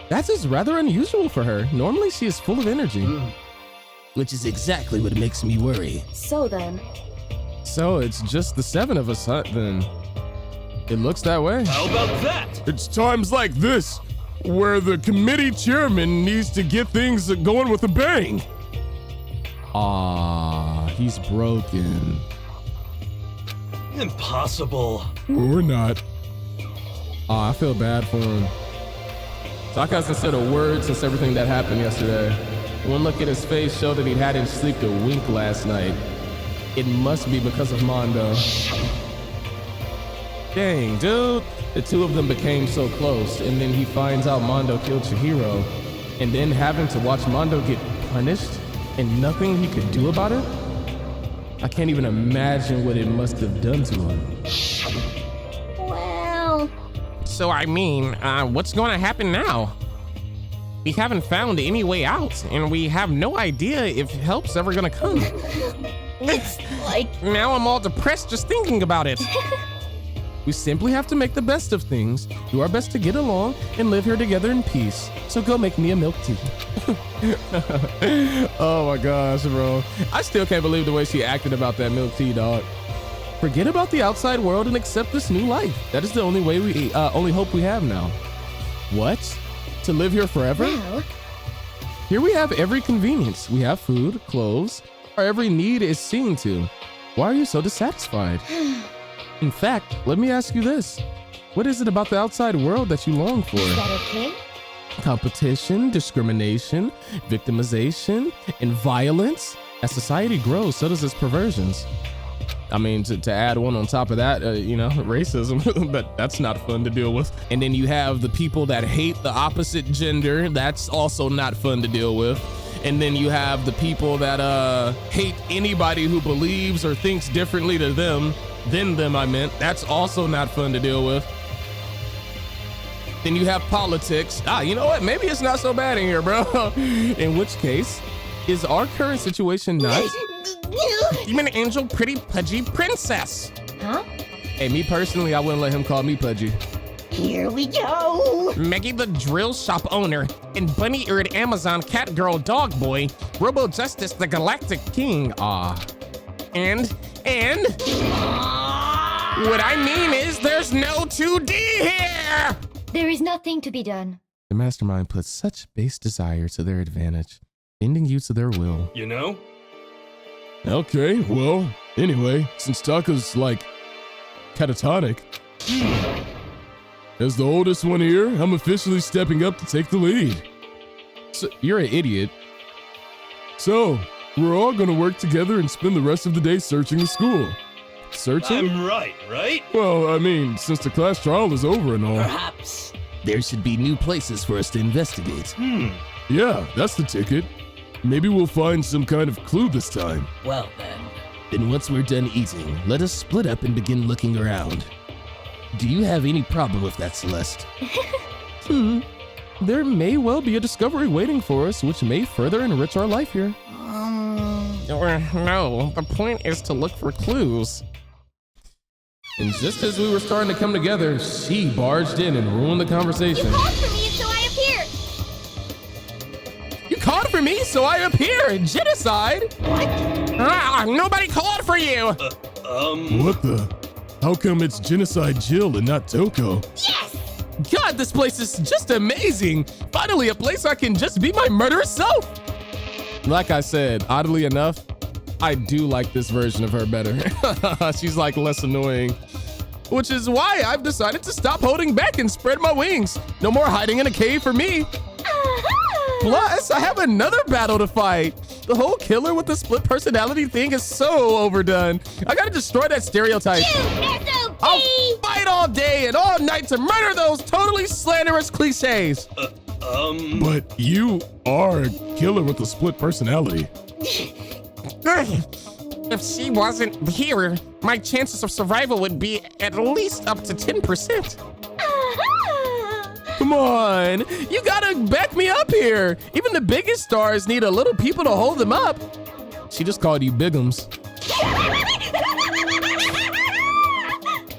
That is rather unusual for her. Normally she is full of energy. Which is exactly what makes me worry. So then. So it's just the 7 of us, huh, then? It looks that way. How about that? It's times like this where the committee chairman needs to get things going with a bang. Ah, he's broken. Impossible. Or not. Ah, I feel bad for him. Taka hasn't said a word since everything that happened yesterday. One look at his face showed that he hadn't slept a wink last night. It must be because of Mondo. Dang, dude. The two of them became so close, and then he finds out Mondo killed Chihiro, and then having to watch Mondo get punished and nothing he could do about it? I can't even imagine what it must have done to him. Well. So I mean, what's going to happen now? We haven't found any way out, and we have no idea if help's ever gonna come. It's like... Now I'm all depressed just thinking about it. We simply have to make the best of things, do our best to get along, and live here together in peace. So go make me a milk tea. Oh my gosh, bro. I still can't believe the way she acted about that milk tea, dog. Forget about the outside world and accept this new life. That is the only way only hope we have now. What? To live here forever? Well. Here we have every convenience. We have food, clothes. Our every need is seen to. Why are you so dissatisfied? In fact, let me ask you this. What is it about the outside world that you long for? Is that okay? Competition, discrimination, victimization, and violence. As society grows, so does its perversions. I mean, to add one on top of that, you know, racism, but that's not fun to deal with. And then you have the people that hate the opposite gender. That's also not fun to deal with. And then you have the people that hate anybody who believes or thinks differently than them, I meant. That's also not fun to deal with. Then you have politics. You know what? Maybe it's not so bad in here, bro. In which case, is our current situation nice? Demon angel, pretty pudgy princess. Huh? Hey, me personally, I wouldn't let him call me pudgy. Here we go. Meggie the drill shop owner and bunny-eared Amazon cat girl dog boy, Robo Justice the galactic king. And what I mean is there's no 2D here. There is nothing to be done. The mastermind puts such base desire to their advantage, bending you to their will. You know? Okay, well, anyway, since Tako's like catatonic, as the oldest one here, I'm officially stepping up to take the lead. So, you're an idiot. So, we're all gonna work together and spend the rest of the day searching the school. Searching? I'm right? Well, I mean, since the class trial is over and all. Perhaps there should be new places for us to investigate. Yeah, that's the ticket. Maybe we'll find some kind of clue this time. Well Then once we're done eating, let us split up and begin looking around. Do you have any problem with that, Celeste? There may well be a discovery waiting for us, which may further enrich our life here. No, the point is to look for clues. And just as we were starting to come together, she barged in and ruined the conversation. You called for me, so I appeared. You called for me, so I appear. Genocide? What? Nobody called for you. What the? How come it's Genocide Jill and not Toko? Yes! God, this place is just amazing. Finally, a place I can just be my murderous self. Like I said, oddly enough, I do like this version of her better. She's like less annoying, which is why I've decided to stop holding back and spread my wings. No more hiding in a cave for me. Plus, I have another battle to fight. The whole killer with the split personality thing is so overdone. I gotta destroy that stereotype. I'll fight all day and all night to murder those totally slanderous cliches. But you are a killer with a split personality. If she wasn't here, my chances of survival would be at least up to 10%. Come on, you gotta back me up here. Even the biggest stars need a little people to hold them up. She just called you Bigums.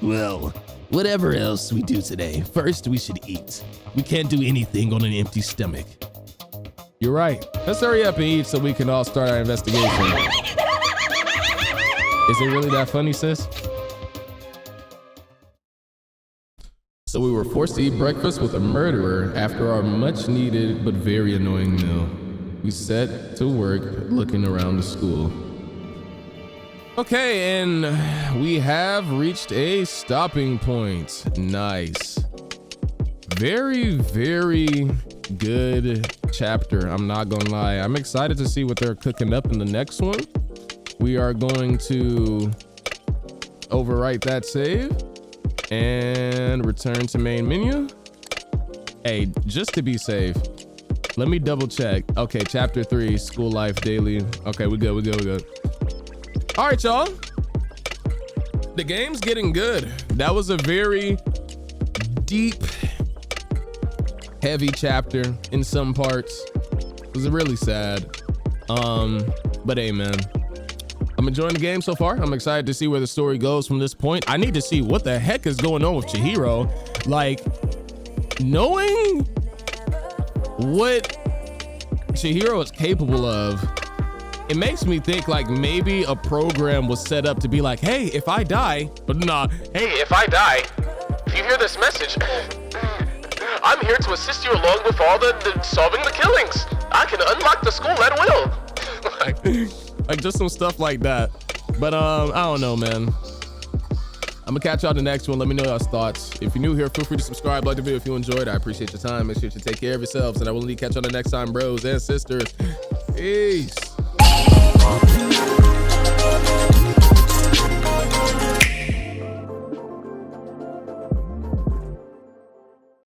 Well, whatever else we do today, first we should eat. We can't do anything on an empty stomach. You're right. Let's hurry up and eat so we can all start our investigation. Is it really that funny, sis? So we were forced to eat breakfast with a murderer after our much needed but very annoying meal. We set to work looking around the school. Okay, and we have reached a stopping point. Nice. Very, very good chapter. I'm not gonna lie. I'm excited to see what they're cooking up in the next one. We are going to overwrite that save and return to main menu. Hey, just to be safe, let me double check. Okay, chapter 3, school life daily. Okay, we good. All right, y'all. The game's getting good. That was a very deep, heavy chapter in some parts. It was really sad. But hey, man, I'm enjoying the game so far. I'm excited to see where the story goes from this point. I need to see what the heck is going on with Chihiro. Like, knowing what Chihiro is capable of, it makes me think like maybe a program was set up to be like, hey, if I die, but nah, hey, if I die, if you hear this message, I'm here to assist you along with all the solving the killings. I can unlock the school at will. like just some stuff like that. But I don't know, man. I'm gonna catch y'all in the next one. Let me know y'all's thoughts. If you're new here, feel free to subscribe, like the video if you enjoyed. I appreciate your time. Make sure to take care of yourselves, and I will indeed catch y'all the next time, bros and sisters. Peace.